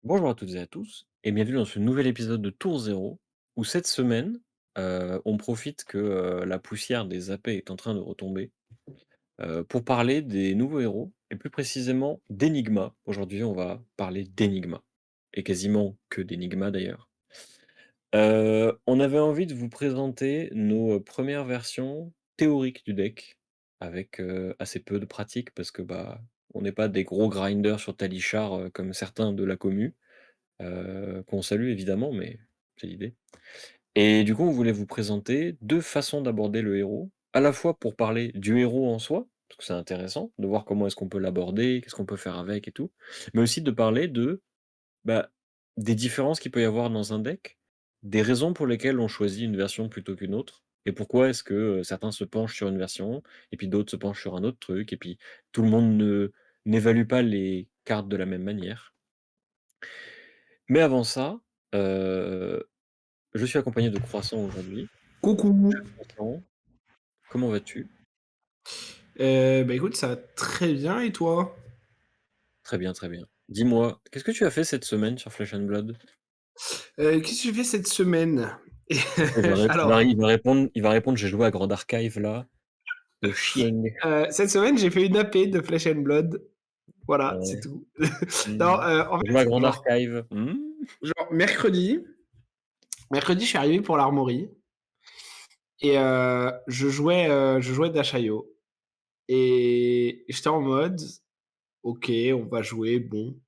Bonjour à toutes et à tous et bienvenue dans ce nouvel épisode de Tour Zéro où cette semaine, on profite que, la poussière des épées est en train de retomber, pour parler des nouveaux héros et plus précisément d'Enigma. Aujourd'hui, on va parler d'Enigma et quasiment que d'Enigma d'ailleurs. On avait envie de vous présenter nos, premières versions théoriques du deck avec, assez peu de pratique parce que, bah, on n'est pas des gros grinders sur Talishar, comme certains de la commu. Qu'on salue évidemment, mais c'est l'idée. Et du coup, on voulait vous présenter 2 façons d'aborder le héros, à la fois pour parler du héros en soi, parce que c'est intéressant de voir comment est-ce qu'on peut l'aborder, qu'est-ce qu'on peut faire avec et tout, mais aussi de parler de, bah, des différences qu'il peut y avoir dans un deck, des raisons pour lesquelles on choisit une version plutôt qu'une autre et pourquoi est-ce que, certains se penchent sur une version et puis d'autres se penchent sur un autre truc et puis tout le monde ne n'évalue pas les cartes de la même manière. Mais avant ça, heu, je suis accompagné de Croissant aujourd'hui. Coucou. Croissant, comment vas-tu? Bah, écoute, ça va très bien et toi? Très bien, très bien. Dis-moi, qu'est-ce que tu as fait cette semaine sur Flesh and Blood? Qu'est-ce que j'ai fait cette semaine? Et Il va ré alors, il va répondre: «J'ai joué à Grand Archive là, le chien». cette semaine, j'ai fait une AP de Flesh& and Blood. Voilà, c'est Ouais. tout. Non, Mmh. en J'ai joué à fait, Grand genre Archive. Mmh. genre mercredi, je suis arrivé pour l'Armory et je jouais Dashayo et j'étais en mode: «OK, on va jouer, bon».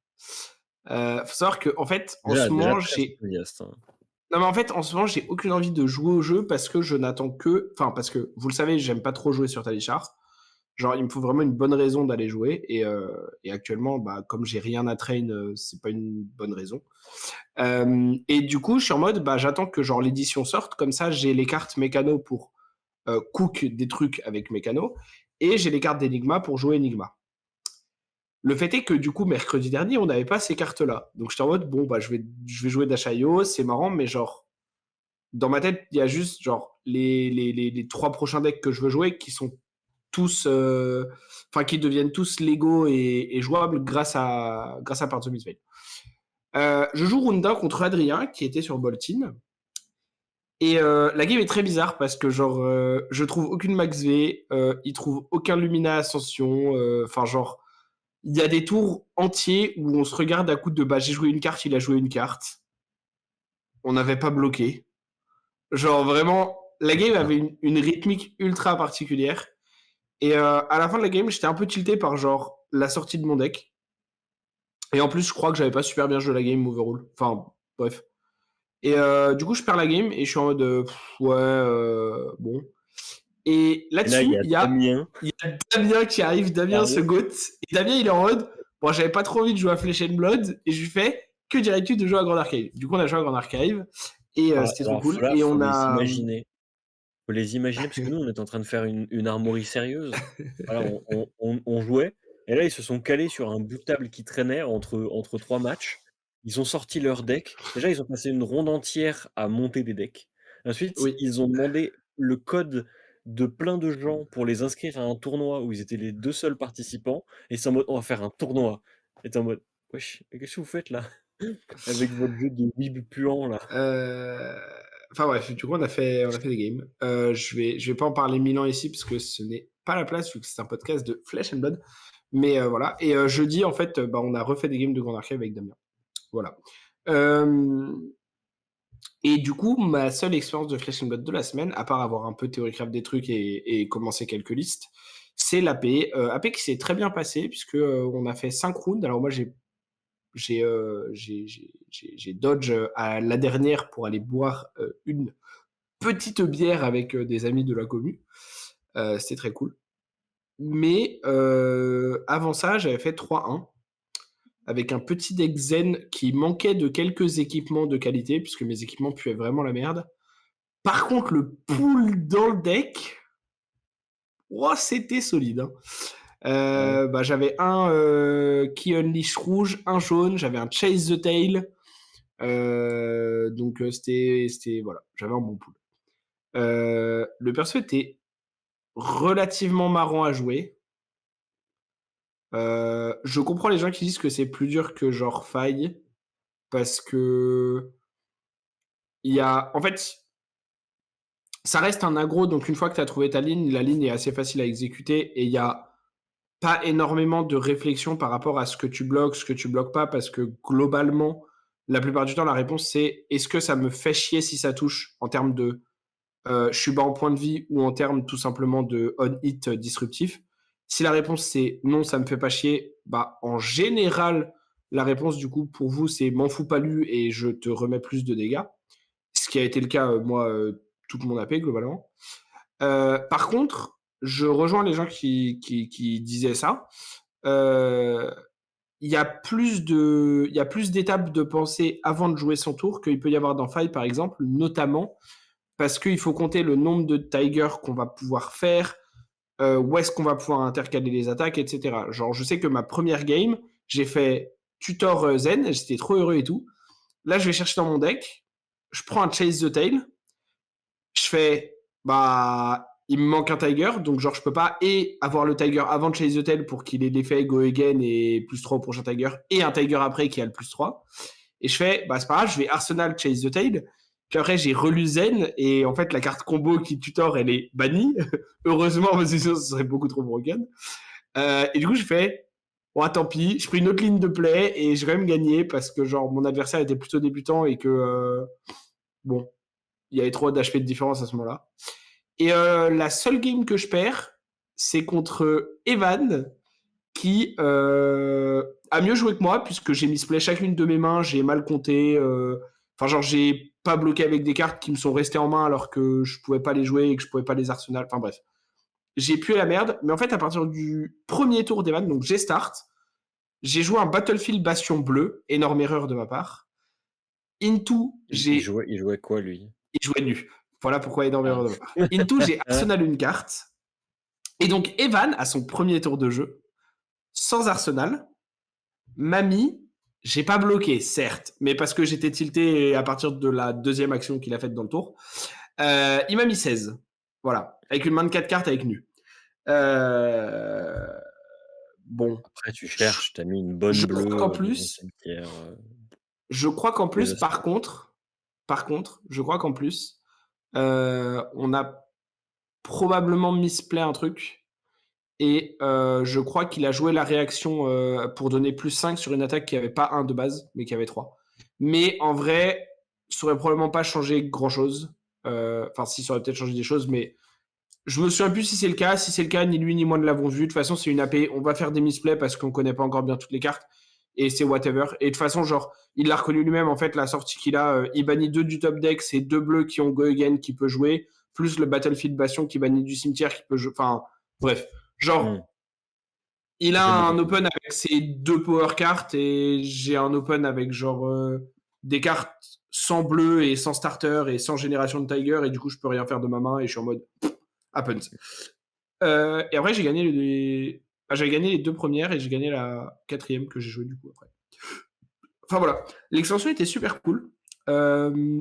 Faut savoir qu'en fait, en ce Déjà moment, très j'ai enthousiaste, hein. non, mais en fait, en ce moment, j'ai aucune envie de jouer au jeu parce que je n'attends que enfin, parce que vous le savez, j'aime pas trop jouer sur Talichar. Genre, il me faut vraiment une bonne raison d'aller jouer et actuellement, bah, comme j'ai rien à train, c'est pas une bonne raison. Et du coup, je suis en mode, bah, j'attends que genre l'édition sorte, comme ça, j'ai les cartes mécano pour, cook des trucs avec mécano et j'ai les cartes d'Enigma pour jouer Enigma. Le fait est que du coup, mercredi dernier, on n'avait pas ces cartes-là. Donc j'étais en mode: «Bon, bah, je vais jouer Dashayo, c'est marrant, mais genre dans ma tête, il y a juste genre les 3 prochains decks que je veux jouer qui sont tous, enfin qui deviennent tous légaux et jouables grâce à Path of Mistveil. Je joue Runda contre Adrien qui était sur Boltyn et la game est très bizarre parce que genre, je trouve aucune Max V, il trouve aucun Lumina Ascension, enfin genre, il y a des tours entiers où on se regarde à coup de, bah, j'ai joué une carte, il a joué une carte. On n'avait pas bloqué. Genre vraiment, la game Bizarre. avait une rythmique ultra particulière. Et à la fin de la game, j'étais un peu tilté par genre la sortie de mon deck. Et en plus, je crois que j'avais pas super bien joué la game overall. Enfin, bref. Et du coup, je perds la game et je suis en mode ouais, bon. Et Et là, il y là-dessus, a Damien il y a Damien qui arrive, qui Damien se arrive. goat. Et Damien, il est en mode bon, j'avais pas trop envie de jouer à Flesh and Blood. Et je lui fais que dirais-tu de jouer à Grand Archive. Du coup, on a joué à Grand Archive. Et Ah, c'était trop alors cool. là, Et on a. faut les imaginer parce que nous, on est en train de faire une armory sérieuse. Voilà, on jouait et là, ils se sont calés sur un bout de table qui traînait entre 3 matchs. Ils ont sorti leur deck. Déjà, ils ont passé une ronde entière à monter des decks. Ensuite, Oui. ils ont demandé le code de plein de gens pour les inscrire à un tournoi où ils étaient les 2 seuls participants et c'est en mode: «On va faire un tournoi» et tu en mode: «Wesh, mais qu'est-ce que vous faites là? Avec votre jeu de weeb puant là?» Heu, enfin bref, du coup, on a fait des games. Je vais pas en parler 1000 ans ici parce que ce n'est pas la place vu que c'est un podcast de Flesh and Blood. Mais voilà et jeudi, en fait, bah, on a refait des games de Grand Archive avec Damien. Voilà. Hem Et du coup, ma seule expérience de Flesh and Blood de la semaine, à part avoir un peu théorie des trucs et commencer quelques listes, c'est l'AP. AP qui s'est très bien passé puisque, on a fait 5 rounds. Alors moi, j'ai dodge, à la dernière pour aller boire, une petite bière avec, des amis de la commu. C'était très cool. Mais, avant ça, j'avais fait 3-1 avec un petit deck zen qui manquait de quelques équipements de qualité puisque mes équipements puaient vraiment la merde. Par contre, le pool dans le deck, ouah, c'était solide, hein. Ouais. Bah, j'avais un, Key Unleash rouge, un jaune, j'avais un Chase the Tail, donc c'était voilà, j'avais un bon pool. Le perso était relativement marrant à jouer. Je comprends les gens qui disent que c'est plus dur que genre Faille. parce que il y a en fait, ça reste un aggro, donc une fois que tu as trouvé ta ligne, la ligne est assez facile à exécuter et il y a pas énormément de réflexion par rapport à ce que tu bloques pas, parce que globalement, la plupart du temps, la réponse c'est: «Est-ce que ça me fait chier si ça touche?» en termes de, je suis bas en point de vie ou en termes tout simplement de on hit disruptif. Si la réponse c'est: «Non, ça me fait pas chier», bah, en général, la réponse du coup pour vous c'est: «M'en fous pas lu et je te remets plus de dégâts». Ce qui a été le cas, moi, toute mon AP globalement. Par contre, je rejoins les gens qui disaient ça. Heu, il y a plus d'étapes de pensée avant de jouer son tour qu'il peut y avoir dans Five, par exemple, notamment parce qu'il faut compter le nombre de tigers qu'on va pouvoir faire, où est-ce qu'on va pouvoir intercaler les attaques, et cetera. Genre, je sais que ma première game, j'ai fait tutor, zen, j'étais trop heureux et tout. Là, je vais chercher dans mon deck, je prends un Chase the Tail, je fais, bah, il me manque un Tiger, donc genre je peux pas et avoir le Tiger avant de Chase the Tail pour qu'il ait l'effet Go Again et +3 au prochain Tiger, et un Tiger après qui a le +3. Et je fais, bah c'est pas grave, je vais Arsenal Chase the Tail. Puis après j'ai relu Zen, et en fait la carte combo qui tutor elle est bannie. Heureusement, parce que sinon ce serait beaucoup trop broken. Et du coup je fais, ouais, tant pis, je pris une autre ligne de play et je vais même gagner parce que genre mon adversaire était plutôt débutant et que bon, il y avait trop d'HP de différence à ce moment-là. Et la seule game que je perds, c'est contre Evan, qui a mieux joué que moi, puisque j'ai misplay chacune de mes mains, j'ai mal compté. Enfin, genre, j'ai pas bloqué avec des cartes qui me sont restées en main alors que je pouvais pas les jouer et que je pouvais pas les arsenal. Enfin, bref. J'ai pué la merde, mais en fait, à partir du premier tour d'Evan, donc j'ai start, j'ai joué un Battlefield Bastion bleu, énorme erreur de ma part. Into, j'ai Il jouait quoi lui? il jouait nu. Voilà pourquoi énorme Ah. erreur de ma part. Into, j'ai Arsenal une carte. Et donc, Evan, à son premier tour de jeu, sans Arsenal, m'a mis. J'ai pas bloqué, certes, mais parce que j'étais tilté à partir de la deuxième action qu'il a faite dans le tour. Il m'a mis 16. Voilà. Avec une main de 4 cartes avec nu. Euh, Bon. Après tu Je, cherches, tu as mis une bonne je crois qu'en bleue, dans un plus, cimetière, je crois qu'en plus, désastreux. par contre, je crois qu'en plus, on a probablement misplay un truc. Et je crois qu'il a joué la réaction pour donner +5 sur une attaque qui avait pas 1 de base, mais qui avait 3. Mais en vrai, ça aurait probablement pas changé grand-chose. Enfin, si, ça aurait peut-être changé des choses, mais je me souviens plus si c'est le cas. Si c'est le cas, ni lui ni moi ne l'avons vu. De toute façon, c'est une AP. On va faire des misplays parce qu'on connaît pas encore bien toutes les cartes. Et c'est whatever. Et de toute façon, genre, il l'a reconnu lui-même. En fait, la sortie qu'il a, il bannit 2 du top deck. C'est 2 bleus qui ont Go Again qui peut jouer. Plus le Battlefield Bastion qui bannit du cimetière qui peut jouer. Enfin, bref. Mmh. Genre, il Ça a fait beaucoup un de open choses. avec ses 2 power cards et j'ai un open avec genre des cartes sans bleu et sans starter et sans génération de Tiger, et du coup je peux rien faire de ma main et je suis en mode happens. Et après j'avais gagné les 2 premières et j'ai gagné la quatrième que j'ai jouée du coup après. Enfin voilà, l'extension était super cool. Euh,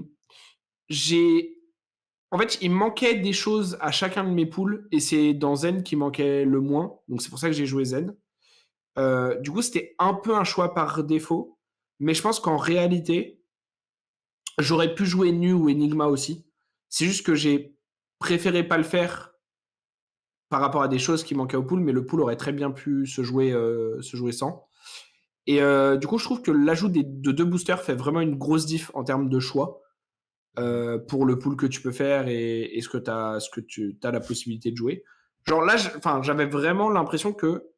j'ai En fait, il manquait des choses à chacun de mes pools et c'est dans Zen qui manquait le moins, donc c'est pour ça que j'ai joué Zen. Du coup, c'était un peu un choix par défaut, mais je pense qu'en réalité, j'aurais pu jouer Nu ou Enigma aussi. C'est juste que j'ai préféré pas le faire par rapport à des choses qui manquaient au pool, mais le pool aurait très bien pu se jouer sans. Et du coup, je trouve que l'ajout de 2 boosters fait vraiment une grosse diff en termes de choix pour le pool que tu peux faire et ce que tu as la possibilité de jouer. Genre là, j'avais vraiment l'impression que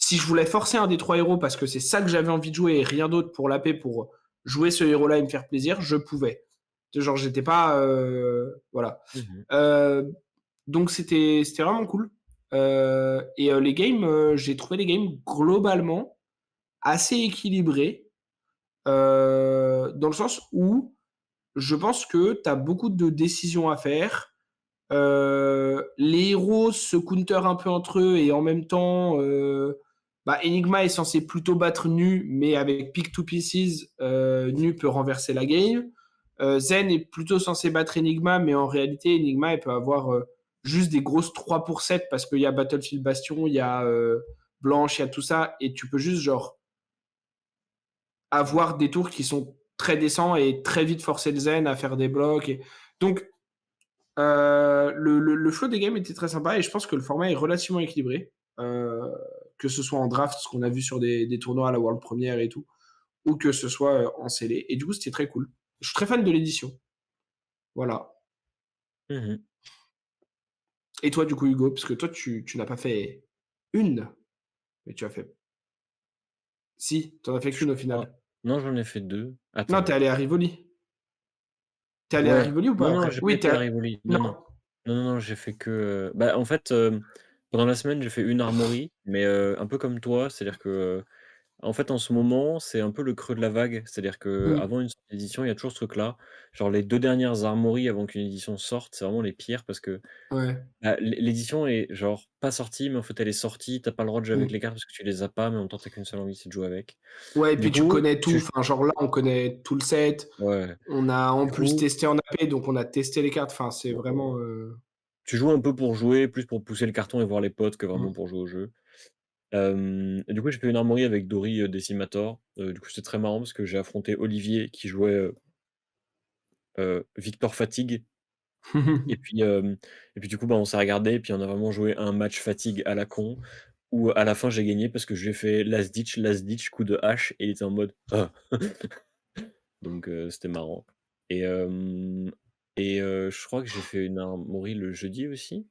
si je voulais forcer un des 3 héros parce que c'est ça que j'avais envie de jouer et rien d'autre pour la paix, pour jouer ce héros-là et me faire plaisir, je pouvais. Genre, j'étais pas. Voilà. Mmh. Euh, donc, c'était vraiment cool. Et les games, j'ai trouvé les games globalement assez équilibrés, dans le sens où je pense que tu as beaucoup de décisions à faire. Les héros se counter un peu entre eux et en même temps, bah, Enigma est censé plutôt battre Nu, mais avec Pick to Pieces, Nu peut renverser la game. Zen est plutôt censé battre Enigma, mais en réalité, Enigma elle peut avoir juste des grosses 3 pour 7 parce qu'il y a Battlefield Bastion, il y a Blanche, il y a tout ça, et tu peux juste genre avoir des tours qui sont très décent et très vite forcer le zen à faire des blocs et donc le flow des games était très sympa et je pense que le format est relativement équilibré, que ce soit en draft, ce qu'on a vu sur des tournois à la World Premiere et tout, ou que ce soit, en scellé et du coup, c'était très cool. Je suis très fan de l'édition, voilà. Mmh. Et toi, du coup, Hugo, parce que toi, tu n'as pas fait une, mais tu as fait si, tu en as fait Je qu'une au crois final. non, j'en ai fait 2. Non, tu Attends. es allé à Rivoli. Tu es allé à Ouais. Rivoli ou pas Non, non, après? j'ai pas Oui, tu été es à a Rivoli. Non, non. non. Non, non, non, j'ai fait que, bah, en fait, pendant la semaine, j'ai fait une armory, mais, un peu comme toi, c'est-à-dire que, en fait, en ce moment, c'est un peu le creux de la vague. C'est-à-dire Mmh, qu'avant une sortie d'édition, il y a toujours ce truc-là. Genre les 2 dernières armories avant qu'une édition sorte, c'est vraiment les pires parce que, ouais, bah, l'édition est genre pas sortie, mais en fait, elle est sortie. Tu as pas le droit de jouer avec mmh. les cartes parce que tu les as pas, mais en même temps, tu as qu'une seule envie, c'est de jouer avec. Ouais et Du puis tu coup, connais tout, tu enfin, genre là, on connaît tout le set. ouais, On a en du plus coup, testé en AP, donc on a testé les cartes, enfin, c'est vraiment, tu joues un peu pour jouer, plus pour pousser le carton et voir les potes que vraiment mmh. pour jouer au jeu. Et du coup, j'ai fait une armory avec Dory, Decimator. Du coup, c'était très marrant parce que j'ai affronté Olivier qui jouait, Victor Fatigue et puis, du coup, bah, on s'est regardé et puis on a vraiment joué un match fatigue à la con où à la fin j'ai gagné parce que je lui ai fait last ditch, coup de hache et il était en mode: «Ah!» donc c'était marrant et je crois que j'ai fait une armory le jeudi aussi?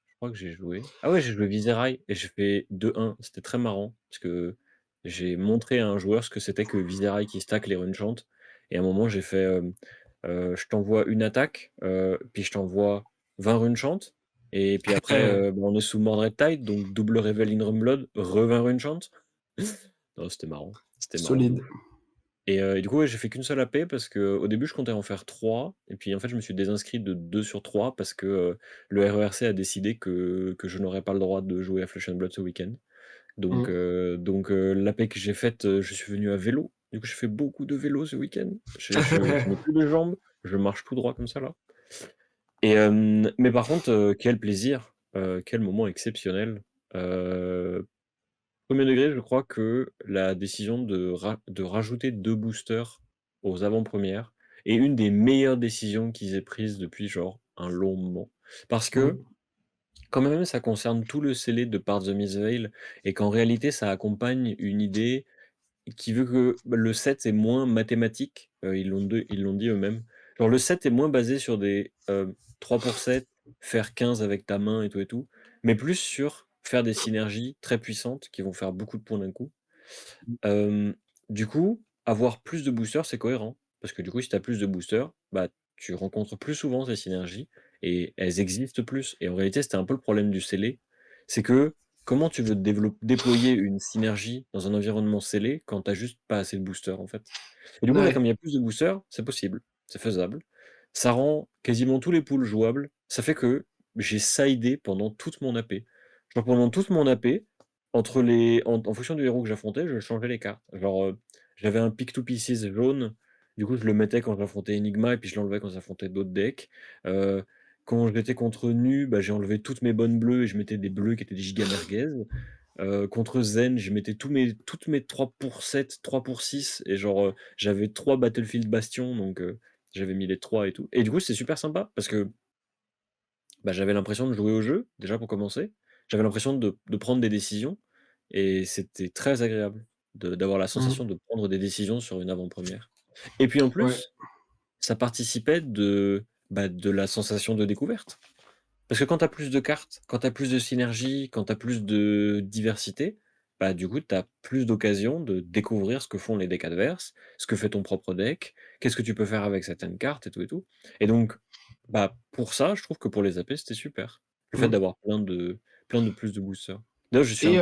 Je crois que j'ai joué ah ouais, j'ai joué Viserai et j'ai fait 2-1. C'était très marrant parce que j'ai montré à un joueur ce que c'était que Viserai qui stack les runeschant et à un moment j'ai fait, je t'envoie une attaque, puis je t'envoie 20 runeschant et puis après, bah, on est sous Mordred Tide donc double Revel in Rumblood, re-20 runeschant. Non, c'était marrant de Solide. ouf. Et du coup, ouais, j'ai fait qu'une seule AP parce qu'au début, je comptais en faire 3 et puis, en fait, je me suis désinscrit de 2 sur 3 parce que, le RERC a décidé que je n'aurais pas le droit de jouer à Flesh and Blood ce week-end. Donc Mmh. l'AP que j'ai faite, je suis venu à vélo. Du coup, j'ai fait beaucoup de vélo ce week-end. Je n'ai plus de jambes, je marche tout droit comme ça là mais par contre, quel plaisir, quel moment exceptionnel. Heu, 1er degré, je crois que la décision de rajouter 2 boosters aux avant-premières est une des meilleures décisions qu'ils aient prises depuis genre un long moment. Parce que, Mmh. quand même ça concerne tout le scellé de Part the Mistveil et qu'en réalité ça accompagne une idée qui veut que bah, le set est moins mathématique, ils l'ont dit eux-mêmes. Genre le set est moins basé sur des, 3 pour 7, faire 15 avec ta main et tout, mais plus sur faire des synergies très puissantes qui vont faire beaucoup de points d'un coup. Hem, du coup, avoir plus de boosters, c'est cohérent. Parce que du coup, si tu as plus de boosters, bah, tu rencontres plus souvent ces synergies et elles existent plus. Et en réalité, c'était un peu le problème du scellé. C'est que comment tu veux déployer une synergie dans un environnement scellé quand tu as juste pas assez de boosters, en fait? Et du coup, là, comme Ouais. il y a plus de boosters, c'est possible, c'est faisable. Ça rend quasiment tous les pools jouables. Ça fait que j'ai sidé pendant toute mon AP. Genre pendant toute mon AP, entre les en fonction du héros que j'affrontais, je changeais les cartes. Genre, j'avais un pick to pieces jaune, du coup je le mettais quand j'affrontais Enigma et puis je l'enlevais quand j'affrontais d'autres decks. Heu, quand j'étais contre Nu, bah, j'ai enlevé toutes mes bonnes bleues et je mettais des bleus qui étaient des giga merguez. Contre Zen, je mettais toutes mes 3 pour 7, 3 pour 6 et genre, j'avais 3 Battlefield Bastion donc j'avais mis les 3 et tout. Et du coup, c'est super sympa parce que bah, j'avais l'impression de jouer au jeu, déjà pour commencer. J'avais l'impression de prendre des décisions et c'était très agréable d'avoir la Mmh. sensation de prendre des décisions sur une avant-première. Et puis en Ouais. plus, ça participait bah, de la sensation de découverte. Parce que quand tu as plus de cartes, quand tu as plus de synergie, quand tu as plus de diversité, bah, du coup, tu as plus d'occasions de découvrir ce que font les decks adverses, ce que fait ton propre deck, qu'est-ce que tu peux faire avec certaines cartes et tout et tout. Et donc, bah, pour ça, je trouve que pour les AP, c'était super. Le fait Mmh. d'avoir plein de plus de boosters. D'ailleurs, Et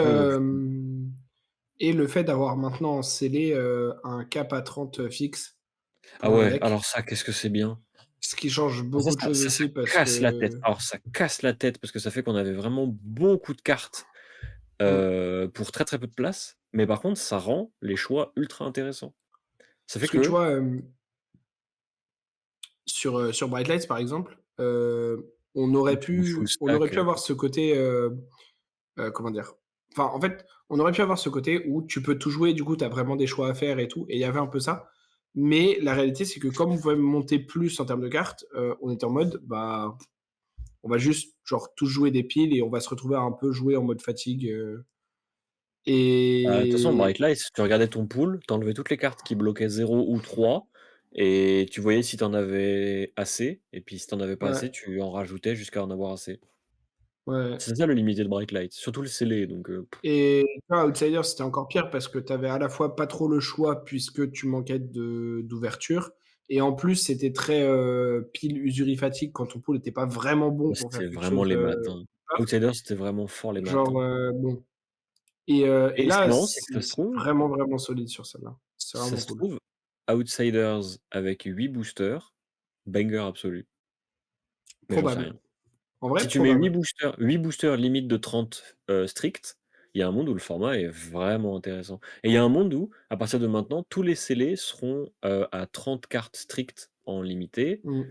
et le fait d'avoir maintenant scellé, un cap à 30 fixe ah pour un ouais, deck, alors ça, qu'est-ce que c'est bien. ce qui change Ah beaucoup de choses ça aussi parce casse la tête. que Alors ça casse la tête parce que ça fait qu'on avait vraiment beaucoup de cartes mmh, pour très, très peu de place, mais par contre, ça rend les choix ultra intéressants. Ça fait parce que tu que vois, sur Bright Lights, par exemple, full on aurait stack, pu avoir ce côté, comment dire? Enfin, en fait, on aurait pu avoir ce côté où tu peux tout jouer, du coup, tu as vraiment des choix à faire et tout et il y avait un peu ça. Mais la réalité, c'est que comme on pouvait monter plus en termes de cartes, on était en mode, bah, on va juste genre tous jouer des piles et on va se retrouver à un peu jouer en mode fatigue, Bah, de toute façon, et Bright Light, tu regardais ton pool, tu enlevais toutes les cartes qui bloquaient 0 ou 3 et tu voyais si tu en avais assez et puis si tu en avais pas ouais, assez, tu en rajoutais jusqu'à en avoir assez. ouais. C'est ça le limité de Bright Light, surtout le scellé donc Et tu vois, Outsiders, c'était encore pire parce que tu avais à la fois pas trop le choix puisque tu manquais d'ouverture et en plus, c'était très, pile usurifatique quand ton pool était pas vraiment bon ouais, pour faire c'était quelque vraiment chose les de maths, hein. fort. Outsiders, c'était vraiment fort les maths, Genre, hein. bon et Et c'est là, marrant, c'est que ça se c'est trouve vraiment, vraiment solide sur celle-là. C'est ça vraiment se cool. trouve, Outsiders avec 8 boosters, banger absolu, mais j'en sais Probable. rien. En Si vrai, tu mets probable. 8 boosters limite de 30 strict, il y a un monde où le format est vraiment intéressant. Et il y a un monde où, à partir de maintenant, tous les scellés seront, à 30 cartes strictes en limité, Mmh.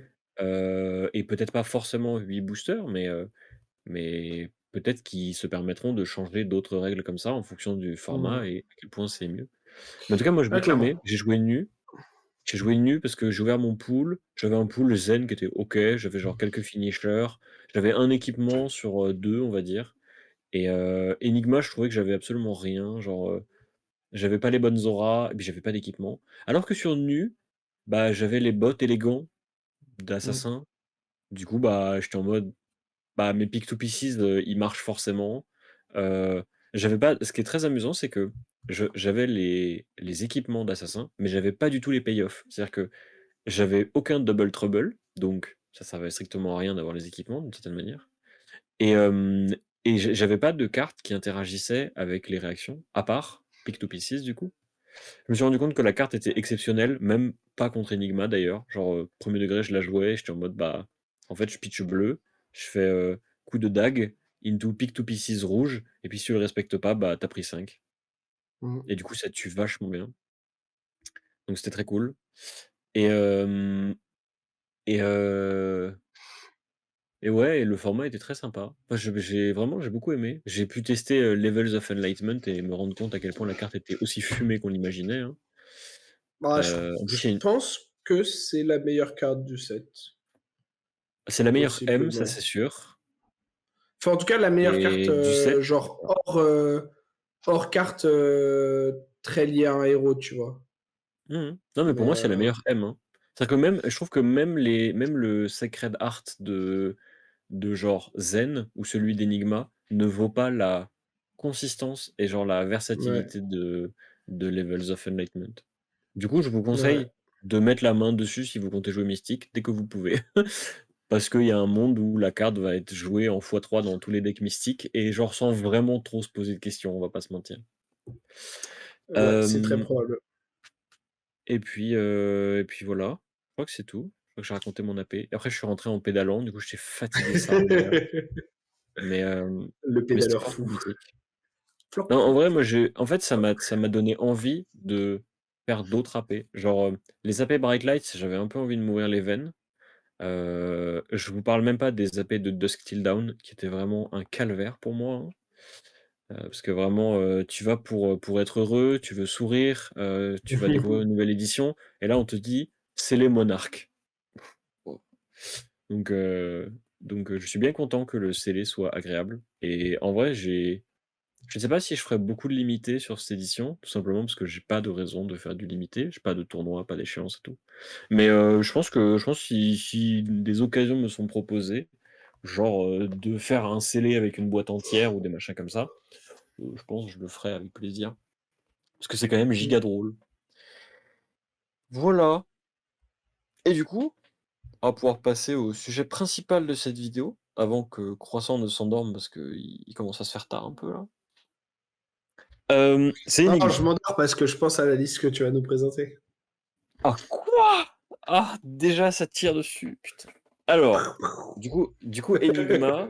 et peut-être pas forcément 8 boosters, mais peut-être qu'ils se permettront de changer d'autres règles comme ça en fonction du Mmh. format et à quel point c'est mieux. Mais en tout cas, moi j'ai Ouais, beaucoup aimé. clairement. J'ai joué nu parce que j'ai ouvert mon pool, j'avais un pool zen qui était OK, j'avais genre quelques finishers, j'avais un équipement sur, 2 on va dire et Enigma je trouvais que j'avais absolument rien, genre, j'avais pas les bonnes auras et puis j'avais pas d'équipement. Alors que sur nu, bah, j'avais les bottes et les gants Mmh. d'assassin. Du coup, bah, j'étais en mode, bah, mes pick to pieces, ils marchent forcément. Heu, j'avais pas ce qui est très amusant, c'est que j'avais les équipements d'assassin, mais j'avais pas du tout les payoffs. C'est-à-dire que j'avais aucun double trouble, donc ça servait strictement à rien d'avoir les équipements d'une certaine manière et j'avais pas de carte qui interagissait avec les réactions, à part Pick to Pieces du coup. Je me suis rendu compte que la carte était exceptionnelle, même pas contre Enigma d'ailleurs, genre, 1er degré je la jouais, j'étais en mode, bah, en fait je pitch bleu, je fais, coup de dague, into Pick to Pieces rouge et puis si tu le respectes pas, bah, tu as pris 5 Mmh. et du coup ça tue vachement bien, donc c'était très cool et hem et heu Et ouais, et le format était très sympa. Enfin, j'ai beaucoup aimé. J'ai pu tester, Levels of Enlightenment et me rendre compte à quel point la carte était aussi fumée qu'on l'imaginait, hein. Bah, En plus, je il y a une pense que c'est la meilleure carte du set, c'est la meilleure M, ça c'est possiblement. sûr Enfin, en tout cas, la meilleure carte, et du 7, genre hors carte, très liée à un héros, tu vois? non, mais pour Mais moi, c'est la meilleure M, hein. C'est-à-dire que même je trouve que même le Sacred Heart de genre Zen ou celui d'Enigma ne vaut pas la consistance et genre la ouais, versatilité de Levels of Enlightenment. Du coup, je vous ouais. conseille de mettre la main dessus si vous comptez jouer Mystique dès que vous pouvez. Parce qu'il y a un monde où la carte va être jouée en x3 dans tous les decks mystiques et genre sans vraiment trop se poser de questions, on va pas se mentir. Ouais, c'est très Hem probable. et puis voilà, je crois que c'est tout. Je crois que j'ai raconté mon AP. Et après je suis rentré en pédalant, du coup j'étais fatigué sa mère, mais Le mais c'était pédaleur fort fou. sympathique. Flop, Non, en flop, vrai, moi, flop, j'ai en fait, flop. ça m'a donné envie de faire d'autres AP. Genre, les AP Bright Lights, j'avais un peu envie de m'ouvrir les veines. Je vous parle même pas des AP de Dusk Till Dawn, qui étaient vraiment un calvaire pour moi, hein. Parce que vraiment, tu vas pour être heureux, tu veux sourire, tu vas découvrir une nouvelle édition et là, on te dit: «C'est les monarques». Bon. Donc je suis bien content que le scellé soit agréable et en vrai, je ne sais pas si je ferai beaucoup de limité sur cette édition, tout simplement parce que j'ai pas de raison de faire du limité. J'ai pas de tournoi, pas d'échéance et tout. Mais je pense si des occasions me sont proposées, genre, de faire un scellé avec une boîte entière ou des machins comme ça, je pense que je le ferai avec plaisir. Parce que c'est quand même Mmh. giga drôle. Voilà. Et du coup, on va pouvoir passer au sujet principal de cette vidéo, avant que Croissant ne s'endorme parce qu'il commence à se faire tard un peu là. C'est Non, Enigma. je m'endors parce que je pense à la liste que tu vas nous présenter. Ah quoi? Ah déjà ça tire dessus, putain. Alors, du coup Enigma,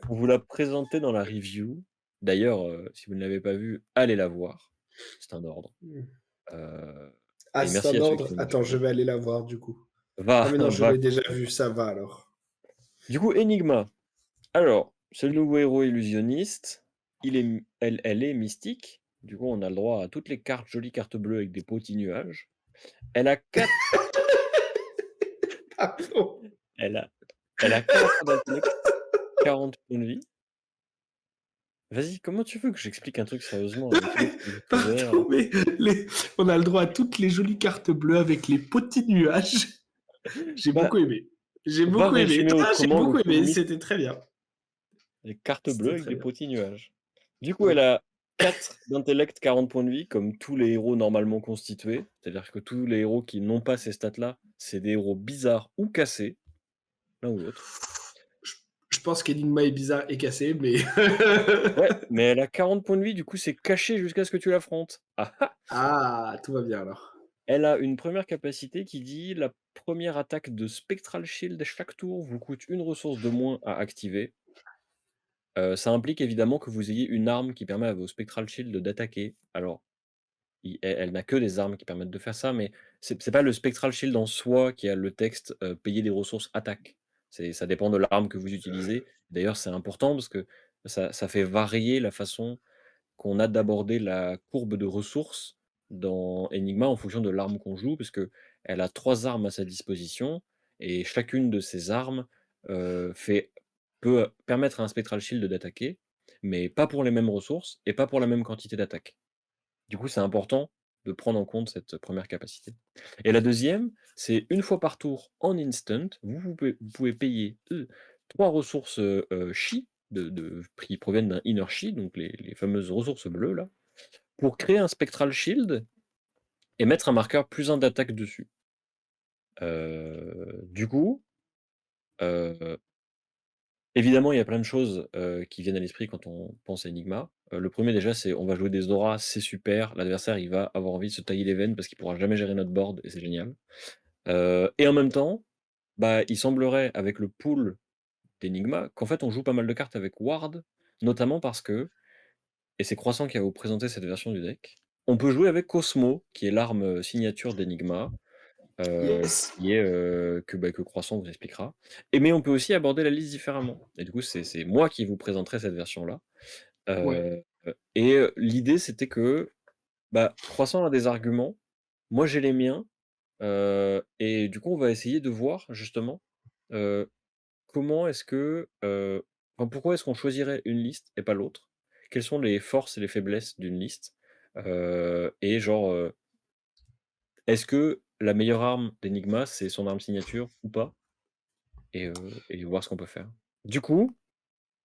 pour vous la présenter dans la review, d'ailleurs, si vous ne l'avez pas vue, allez la voir. C'est un ordre. Heu Ah, et c'est merci un à ceux qui ordre? l'ont déjà Attends, je vu. vais aller la voir du coup. Va, Ah mais non, je va l'ai déjà continue. vue, ça va alors. Du coup Enigma, alors, c'est le nouveau héros illusionniste, elle est mystique, du coup on a le droit à toutes les cartes, jolies cartes bleues avec des petits nuages. Elle a 4 Pardon. elle a elle a 4 d'intellect, 40 points de vie. Vas-y, comment tu veux que j'explique un truc sérieusement avec l'autre qui fait de rire là? Pardon, mais on a le droit à toutes les jolies cartes bleues avec les petits nuages. J'ai Bah, beaucoup aimé. J'ai va beaucoup aimé. résumer Ah, j'ai autrement le beaucoup aimé, film. c'était très bien. Les cartes bleues C'était avec très des bien. petits nuages. Du coup, elle Ouais. a 4 d'intellect, 40 points de vie, comme tous les héros normalement constitués. C'est-à-dire que tous les héros qui n'ont pas ces stats-là, c'est des héros bizarres ou cassés, l'un ou l'autre. Je je pense qu'Enigma est bizarre et cassé, mais Ouais, mais elle a 40 points de vie, du coup, c'est caché jusqu'à ce que tu l'affrontes. Ah ah! ah, tout va bien alors. Elle a une première capacité qui dit: «La première attaque de Spectral Shield chaque tour vous coûte une ressource de moins à activer». Ça implique évidemment que vous ayez une arme qui permet à vos Spectral Shield d'attaquer. Alors elle n'a que des armes qui permettent de faire ça, mais c'est pas le Spectral Shield en soi qui a le texte, payer des ressources attaque. Ça dépend de l'arme que vous utilisez. D'ailleurs, c'est important parce que ça fait varier la façon qu'on a d'aborder la courbe de ressources dans Enigma en fonction de l'arme qu'on joue, parce que elle a 3 armes à sa disposition et chacune de ces armes, fait peut permettre à un Spectral Shield d'attaquer, mais pas pour les mêmes ressources et pas pour la même quantité d'attaque. Du coup, c'est important de prendre en compte cette première capacité. Et la deuxième, c'est une fois par tour en instant, vous pouvez payer, 3 ressources, chi qui proviennent d'un inner chi, donc les fameuses ressources bleues là, pour créer un spectral shield et mettre un marqueur +1 d'attaque dessus. Du coup, heu évidemment, il y a plein de choses, qui viennent à l'esprit quand on pense à Enigma. Le premier déjà, c'est on va jouer des auras, c'est super. L'adversaire, il va avoir envie de se tailler les veines parce qu'il pourra jamais gérer notre board et c'est génial. Et en même temps, bah, il semblerait avec le pool d'Enigma qu'en fait on joue pas mal de cartes avec Ward, notamment parce que, et c'est Croissant qui va vous présenter cette version du deck, on peut jouer avec Cosmo, qui est l'arme, signature d'Enigma, Yes. qui est, que Croissant vous expliquera. Mais on peut aussi aborder la liste différemment. Et du coup, c'est moi qui vous présenterai cette version-là. Ouais. L'idée, c'était que, bah, Croissant a des arguments, moi j'ai les miens, et du coup, on va essayer de voir justement, heu, comment est-ce que, enfin, pourquoi est-ce qu'on choisirait une liste et pas l'autre? Quelles sont les forces et les faiblesses d'une liste? Et genre, est-ce que la meilleure arme d'Enigma, c'est son arme signature ou pas? Et voir ce qu'on peut faire. Du coup,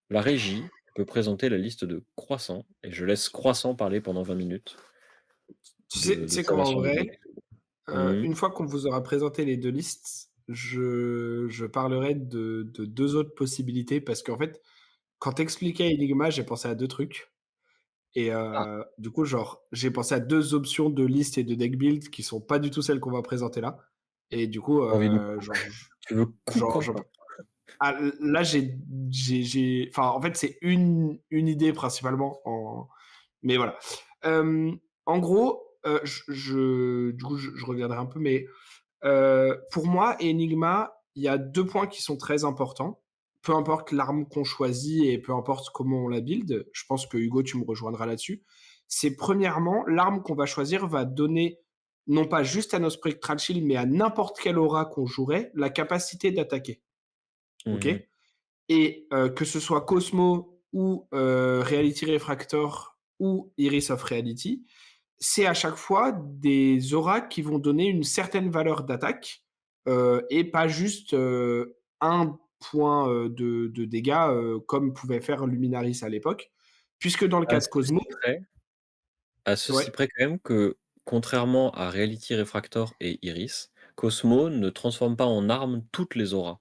la régie peut présenter la liste de Croissant et je laisse Croissant parler pendant 20 minutes Tu de sais sa qu'en version du deck. vrai, Mmh. une fois qu'on vous aura présenté les 2 listes, je parlerai de 2 autres possibilités parce qu'en fait, quand tu expliquais Enigma, j'ai pensé à 2 trucs et Ah, du coup, genre, j'ai pensé à 2 options de liste et de deck build qui sont pas du tout celles qu'on va présenter là et du coup, tu envie de me tu veux coupe genre, Quentin? ah, là, enfin, en fait, c'est une idée principalement en mais voilà. Hem, En gros, du coup, je reviendrai un peu, mais pour moi, Enigma, il y a 2 points qui sont très importants. Peu importe l'arme qu'on choisit et peu importe comment on la build, je pense que Hugo, tu me rejoindras là-dessus. C'est premièrement, l'arme qu'on va choisir va donner, non pas juste à nos Spectral Shield, mais à n'importe quelle aura qu'on jouerait, la capacité d'attaquer. OK? Mmh. Et que ce soit Cosmo ou Reality Refractor ou Iris of Reality, c'est à chaque fois des auras qui vont donner une certaine valeur d'attaque, et pas juste, 1 point, de dégâts, comme pouvait faire Luminaris à l'époque. Puisque dans le À cas de Cosmo ceci près à ceci ouais, près quand même que, contrairement à Reality Refractor et Iris, Cosmo ne transforme pas en arme toutes les auras.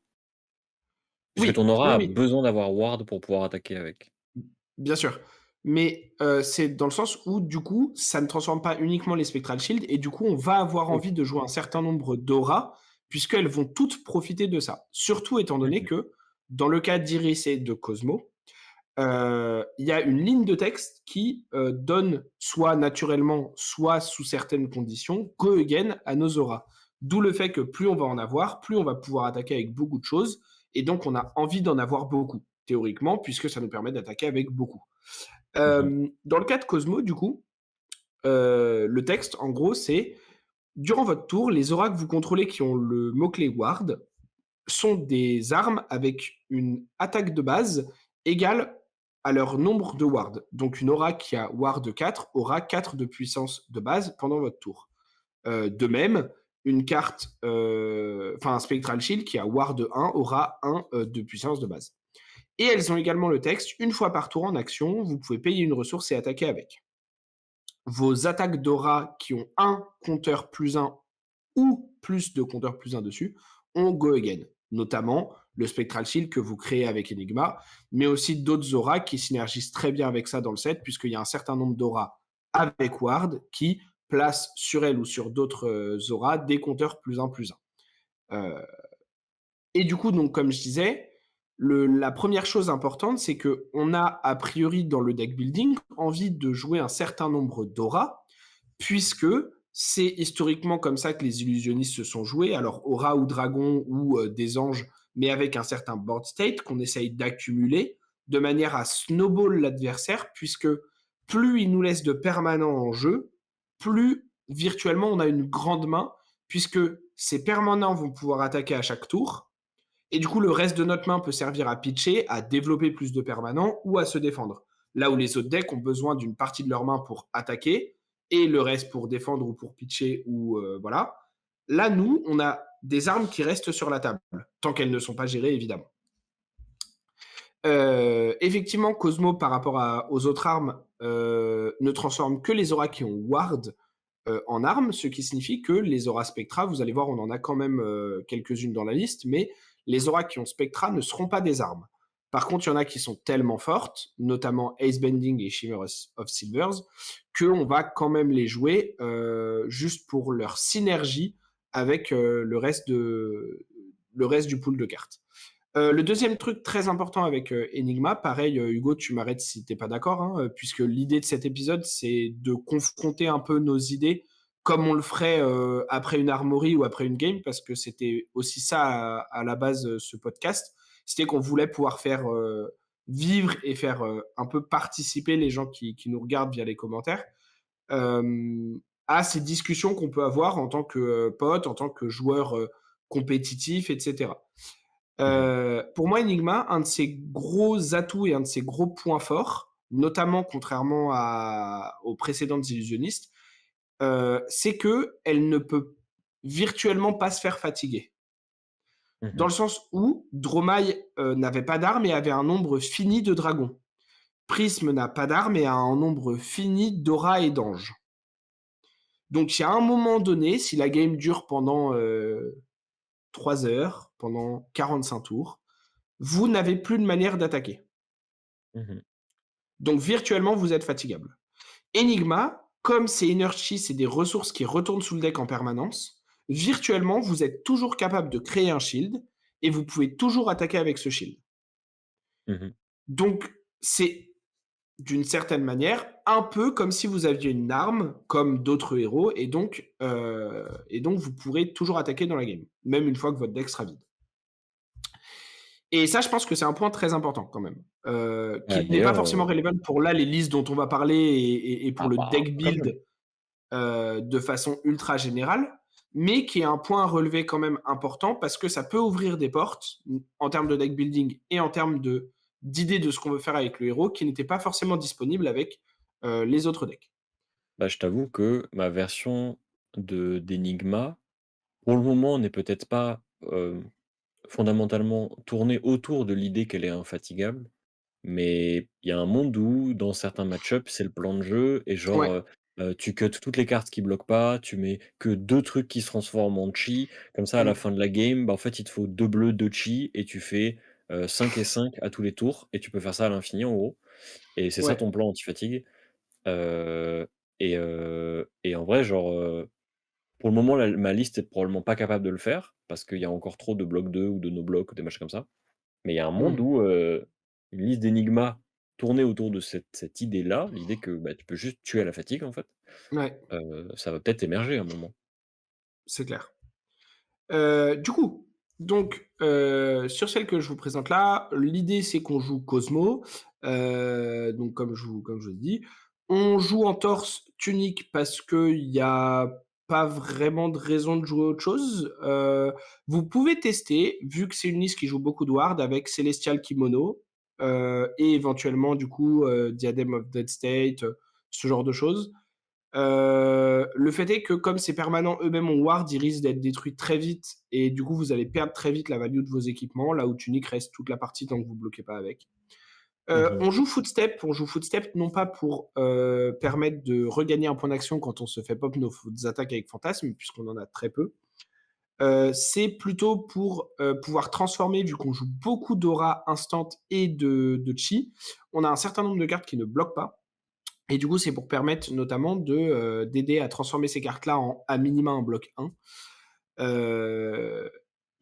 Puisque ton oui, oui, aura a oui. besoin d'avoir Ward pour pouvoir attaquer avec. Bien sûr. Mais, c'est dans le sens où, du coup, ça ne transforme pas uniquement les Spectral Shield et du coup, on va avoir Oui. envie de jouer un certain nombre d'auras, puisqu'elles vont toutes profiter de ça. Surtout étant donné Mmh. que, dans le cas d'Iris et de Cosmo, il y a une ligne de texte qui, donne soit naturellement, soit sous certaines conditions, go again à nos auras. D'où le fait que plus on va en avoir, plus on va pouvoir attaquer avec beaucoup de choses et donc on a envie d'en avoir beaucoup, théoriquement, puisque ça nous permet d'attaquer avec beaucoup. Mmh mh. Dans le cas de Cosmo, du coup, le texte, en gros, c'est Durant votre tour, les auras que vous contrôlez qui ont le mot-clé Ward sont des armes avec une attaque de base égale à leur nombre de wards. Donc une aura qui a ward 4 aura 4 de puissance de base pendant votre tour. De même, une carte, enfin un Spectral Shield qui a ward 1 aura 1 de puissance de base. Et elles ont également le texte, une fois par tour en action, vous pouvez payer une ressource et attaquer avec. Vos attaques d'aura qui ont un compteur plus un ou plus de compteurs plus un dessus ont Go Again, notamment le Spectral Shield que vous créez avec Enigma, mais aussi d'autres auras qui synergisent très bien avec ça dans le set, puisqu'il y a un certain nombre d'auras avec Ward qui placent sur elle ou sur d'autres auras des compteurs plus un plus un. Et du coup, donc, comme je disais, la première chose importante, c'est qu'on a, a priori, dans le deck building, envie de jouer un certain nombre d'auras, puisque c'est historiquement comme ça que les illusionnistes se sont joués. Alors, aura ou dragon ou des anges, mais avec un certain board state qu'on essaye d'accumuler de manière à snowball l'adversaire, puisque plus il nous laisse de permanents en jeu, plus virtuellement on a une grande main, puisque ces permanents vont pouvoir attaquer à chaque tour, et du coup, le reste de notre main peut servir à pitcher, à développer plus de permanents ou à se défendre. Là où les autres decks ont besoin d'une partie de leur main pour attaquer et le reste pour défendre ou pour pitcher ou voilà. Là, nous, on a des armes qui restent sur la table, tant qu'elles ne sont pas gérées, évidemment. Effectivement, Cosmo, par rapport aux autres armes, ne transforme que les auras qui ont Ward en armes, ce qui signifie que les auras Spectra, vous allez voir, on en a quand même quelques-unes dans la liste, mais les auras qui ont Spectra ne seront pas des armes. Par contre, il y en a qui sont tellement fortes, notamment Ace Bending et Shimmer of Silvers, qu'on va quand même les jouer juste pour leur synergie avec le reste du pool de cartes. Le deuxième truc très important avec Enigma, pareil, Hugo, tu m'arrêtes si t'es pas d'accord, hein, puisque l'idée de cet épisode, c'est de confronter un peu nos idées comme on le ferait après une armory ou après une game, parce que c'était aussi ça à la base, ce podcast. C'était qu'on voulait pouvoir faire vivre et faire un peu participer les gens qui nous regardent via les commentaires à ces discussions qu'on peut avoir en tant que pote, en tant que joueur compétitif, etc. Mmh. Pour moi, Enigma, un de ses gros atouts et un de ses gros points forts, notamment contrairement aux précédentes illusionnistes, c'est qu'elle ne peut virtuellement pas se faire fatiguer. Dans Mmh. le sens où Dromai n'avait pas d'armes et avait un nombre fini de dragons. Prism n'a pas d'armes et a un nombre fini d'auras et d'anges. Donc il y a un moment donné, si la game dure pendant 3 heures, pendant 45 tours, vous n'avez plus de manière d'attaquer. Mmh. Donc virtuellement, vous êtes fatigable. Enigma, comme c'est Energy, c'est des ressources qui retournent sous le deck en permanence, virtuellement, vous êtes toujours capable de créer un shield et vous pouvez toujours attaquer avec ce shield. Mmh. Donc c'est d'une certaine manière un peu comme si vous aviez une arme comme d'autres héros et donc vous pourrez toujours attaquer dans la game, même une fois que votre deck sera vide. Et ça, je pense que c'est un point très important quand même, Bah, qui n'est pas d'ailleurs, forcément relevant pour là les listes dont on va parler et pour ah le bah, deck quand même. build de façon ultra générale, mais qui est un point à relever quand même important parce que ça peut ouvrir des portes en termes de deck building et en termes d'idées de ce qu'on veut faire avec le héros qui n'étaient pas forcément disponibles avec les autres decks. Bah, je t'avoue que ma version d'Enigma, pour le moment, n'est peut-être pas, fondamentalement tournée autour de l'idée qu'elle est infatigable, mais il y a un monde où, dans certains match-up, c'est le plan de jeu et genre, Ouais, tu cut toutes les cartes qui bloquent pas, tu mets que 2 trucs qui se transforment en chi, comme ça, à la mmh, fin de la game, bah, en fait, il te faut 2 bleus, 2 chi et tu fais, 5 et 5 à tous les tours et tu peux faire ça à l'infini, en gros, et c'est ça ouais, ton plan anti-fatigue. Heu et en vrai, genre, pour le moment, ma liste est probablement pas capable de le faire, parce qu'il y a encore trop de blocs 2 ou de no blocs ou des machins comme ça. Mais il y a un monde mmh, où, une liste d'énigmas tournée autour de cette idée-là, l'idée que, bah, tu peux juste tuer à la fatigue, en fait, ouais, ça va peut-être émerger à un moment. c'est clair. Du coup, donc sur celle que je vous présente là, l'idée c'est qu'on joue Cosmo, donc comme je vous ai dit. On joue en torse tunique parce qu'il y a pas vraiment de raison de jouer autre chose. Vous pouvez tester, vu que c'est une liste qui joue beaucoup de Ward avec Celestial Kimono, et éventuellement du coup, Diadem of Dead State, ce genre de choses. Le fait est que comme ces permanents eux-mêmes ont Ward, ils risquent d'être détruits très vite et du coup, vous allez perdre très vite la value de vos équipements, là où Tunic reste toute la partie tant que vous bloquez pas avec. Mmh. On joue Footstep non pas pour, permettre de regagner un point d'action quand on se fait pop nos attaques avec Fantasme, puisqu'on en a très peu. C'est plutôt pour, pouvoir transformer, vu qu'on joue beaucoup d'aura instant et de chi, on a un certain nombre de cartes qui ne bloquent pas et du coup, c'est pour permettre notamment d'aider à transformer ces cartes-là en à minima un bloc 1. Heu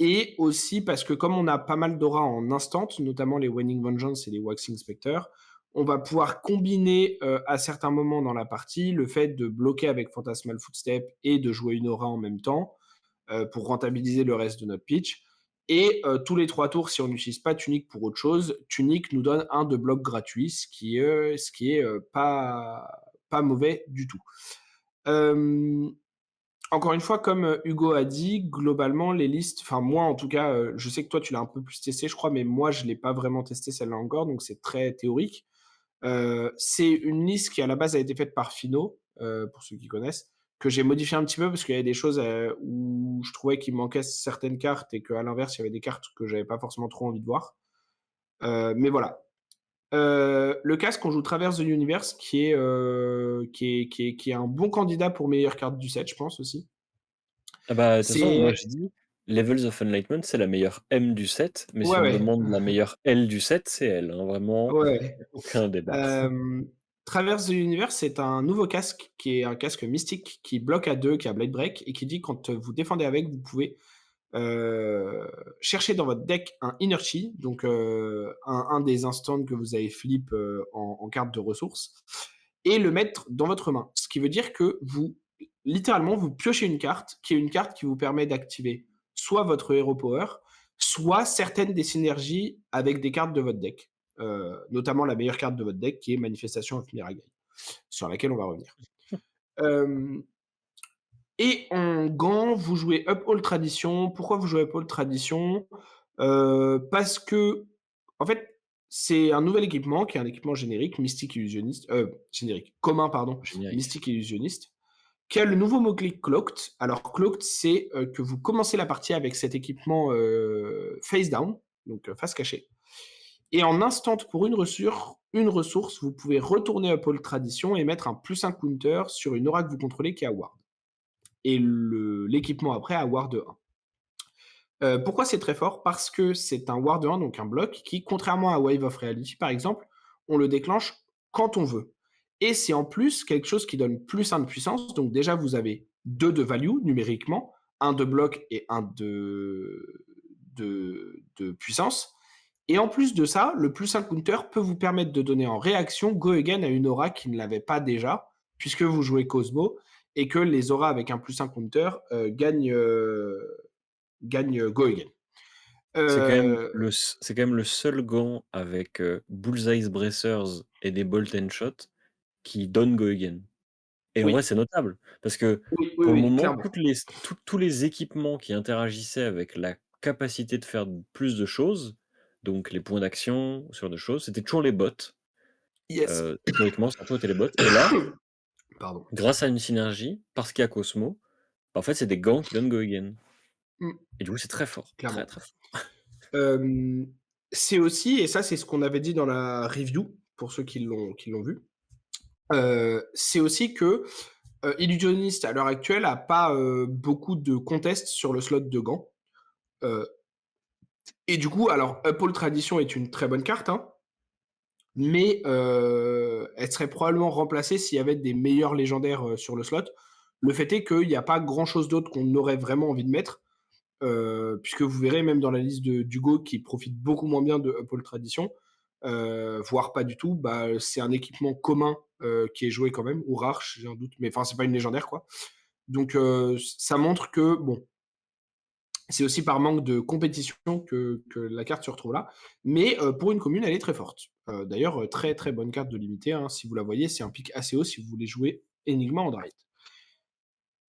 et aussi parce que comme on a pas mal d'aura en instant, notamment les Waning Vengeance et les Waxing Spectre, on va pouvoir combiner, à certains moments dans la partie, le fait de bloquer avec Phantasmal Footstep et de jouer une aura en même temps, pour rentabiliser le reste de notre pitch et tous les 3 tours, si on n'utilise pas Tunic pour autre chose, Tunic nous donne un de bloc gratuit, ce qui est pas mauvais du tout. Hem Encore une fois, comme, Hugo a dit, globalement, les listes enfin moi en tout cas, je sais que toi tu l'as un peu plus testé je crois, mais moi je l'ai pas vraiment testé celle-là encore, donc c'est très théorique. C'est une liste qui à la base a été faite par Fino, pour ceux qui connaissent, que j'ai modifié un petit peu parce qu'il y avait des choses, où je trouvais qu'il manquait certaines cartes et qu'à l'inverse, il y avait des cartes que j'avais pas forcément trop envie de voir. Mais voilà. Le casque, on joue Traverse the Universe qui est un bon candidat pour meilleure carte du set, je pense aussi. Ah bah, de toute façon, moi C'est j'ai dit: «Levels of Enlightenment, c'est la meilleure M du set», mais si Ouais, on me ouais. demande la meilleure L du set, c'est elle, hein, vraiment, Ouais. aucun débat. Hem, Traverse the Universe, c'est un nouveau casque qui est un casque mystique qui bloque à 2, qui a Blade Break et qui dit quand, vous défendez avec, vous pouvez, heu, chercher dans votre deck un Inner Chi, donc un des instants que vous avez flip, en carte de ressources et le mettre dans votre main. Ce qui veut dire que vous littéralement, vous piochez une carte qui est une carte qui vous permet d'activer soit votre Hero Power, soit certaines des synergies avec des cartes de votre deck. Notamment la meilleure carte de votre deck qui est Manifestation of Miragai, sur laquelle on va revenir. Hem Et en gant, vous jouez Uphold Tradition. Pourquoi vous jouez Uphold Tradition? Parce que, en fait, c'est un nouvel équipement qui est un équipement générique, Mystique Illusionniste, générique, commun pardon, Générique. Mystique Illusionniste, qui a le nouveau mot-clé Cloaked. Alors Cloaked, c'est, que vous commencez la partie avec cet équipement, face down, donc face cachée et en instant pour une ressource, vous pouvez retourner Uphold Tradition et mettre un +1 counter sur une aura que vous contrôlez qui est à Ward et l'équipement après a Ward 1. Pourquoi c'est très fort? Parce que c'est un Ward 1, donc un bloc qui, contrairement à Wave of Reality par exemple, on le déclenche quand on veut. Et c'est en plus quelque chose qui donne +1 de puissance, donc déjà vous avez 2 de value numériquement, un de bloc et un de puissance. Et en plus de ça, le +1 counter peut vous permettre de donner en réaction Go Again à une aura qui ne l'avait pas déjà, puisque vous jouez Cosmo et que les auras avec un +1 counter, gagnent Go Again. Heu, C'est quand même le seul gant avec, Bullseye's Bracers et des Bolt and Shot qui donne Go Again et en vrai, oui, c'est notable parce que, oui, oui, pour le oui, moment, clairement. tous les équipements qui interagissaient avec la capacité de faire plus de choses, donc les points d'action, ce genre de choses, c'était toujours les bots. Yes. Historiquement, ça a toujours été les bots et là, Pardon. grâce à une synergie, parce qu'il y a Cosmo, bah, en fait, c'est des gants qui donnent Go Again Mmh, et du coup, c'est très fort, très, clairement. très fort. Hem, c'est aussi et ça, c'est ce qu'on avait dit dans la review, pour ceux qui l'ont vu, c'est aussi que, Illusionist, à l'heure actuelle, a pas, beaucoup de contests sur le slot de Gant, heu et du coup, alors Uphold Tradition est une très bonne carte, hein, mais elle serait probablement remplacée s'il y avait des meilleurs légendaires, sur le slot. Le fait est qu'il y a pas grand chose d'autre qu'on aurait vraiment envie de mettre, puisque vous verrez même dans la liste d'Hugo qui profite beaucoup moins bien de Uphold Tradition, voire pas du tout, bah, c'est un équipement commun, qui est joué quand même, ou rare, j'ai un doute, mais enfin c'est pas une légendaire quoi. Donc ça montre que bon, c'est aussi par manque de compétition que la carte se retrouve là, mais pour une commune, elle est très forte. D'ailleurs, très, très bonne carte de limité, hein, si vous la voyez, c'est un pic assez haut si vous voulez jouer Enigma Android.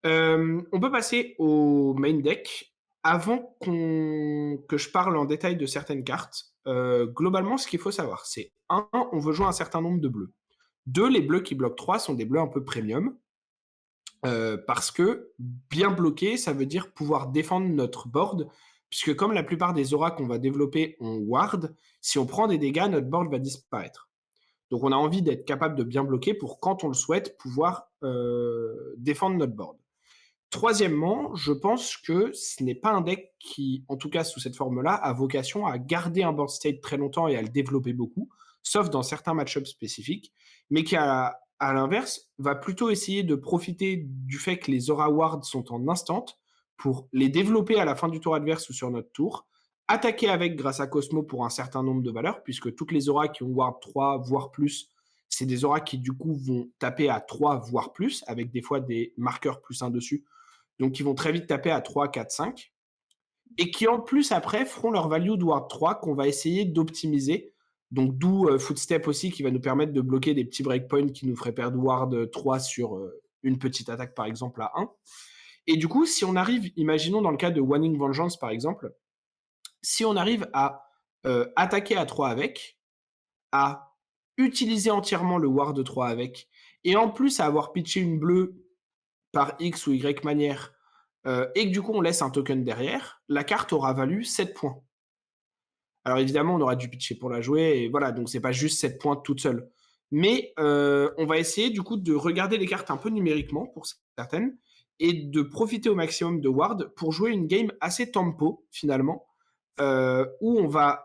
On peut passer au main deck. Avant que je parle en détail de certaines cartes, globalement, ce qu'il faut savoir, c'est 1, on veut jouer un certain nombre de bleus. 2, les bleus qui bloquent 3 sont des bleus un peu premium, parce que bien bloquer, ça veut dire pouvoir défendre notre board, puisque comme la plupart des auras qu'on va développer ont ward, si on prend des dégâts, notre board va disparaître. Donc on a envie d'être capable de bien bloquer pour, quand on le souhaite, pouvoir défendre notre board. Troisièmement, je pense que ce n'est pas un deck qui, en tout cas sous cette forme-là, a vocation à garder un board state très longtemps et à le développer beaucoup, sauf dans certains match-ups spécifiques, mais qui, à l'inverse, va plutôt essayer de profiter du fait que les Aura Wards sont en instant pour les développer à la fin du tour adverse ou sur notre tour, attaquer avec grâce à Cosmo pour un certain nombre de valeurs, puisque toutes les auras qui ont Ward 3, voire plus, c'est des auras qui du coup vont taper à 3, voire plus, avec des fois des marqueurs plus 1 dessus, donc qui vont très vite taper à 3, 4, 5, et qui en plus après feront leur value de Ward 3 qu'on va essayer d'optimiser. Donc d'où Footstep aussi qui va nous permettre de bloquer des petits breakpoints qui nous feraient perdre Ward 3 sur une petite attaque par exemple à 1. Et du coup, si on arrive, imaginons dans le cas de Wanning Vengeance par exemple, si on arrive à attaquer à 3 avec, à utiliser entièrement le Ward 3 avec, et en plus à avoir pitché une bleue par X ou Y manière, et que du coup on laisse un token derrière, la carte aura valu 7 points. Alors évidemment, on aura dû pitcher pour la jouer, et voilà, donc c'est pas juste 7 points toute seule. Mais on va essayer du coup de regarder les cartes un peu numériquement pour certaines, et de profiter au maximum de Ward pour jouer une game assez tempo finalement, où on va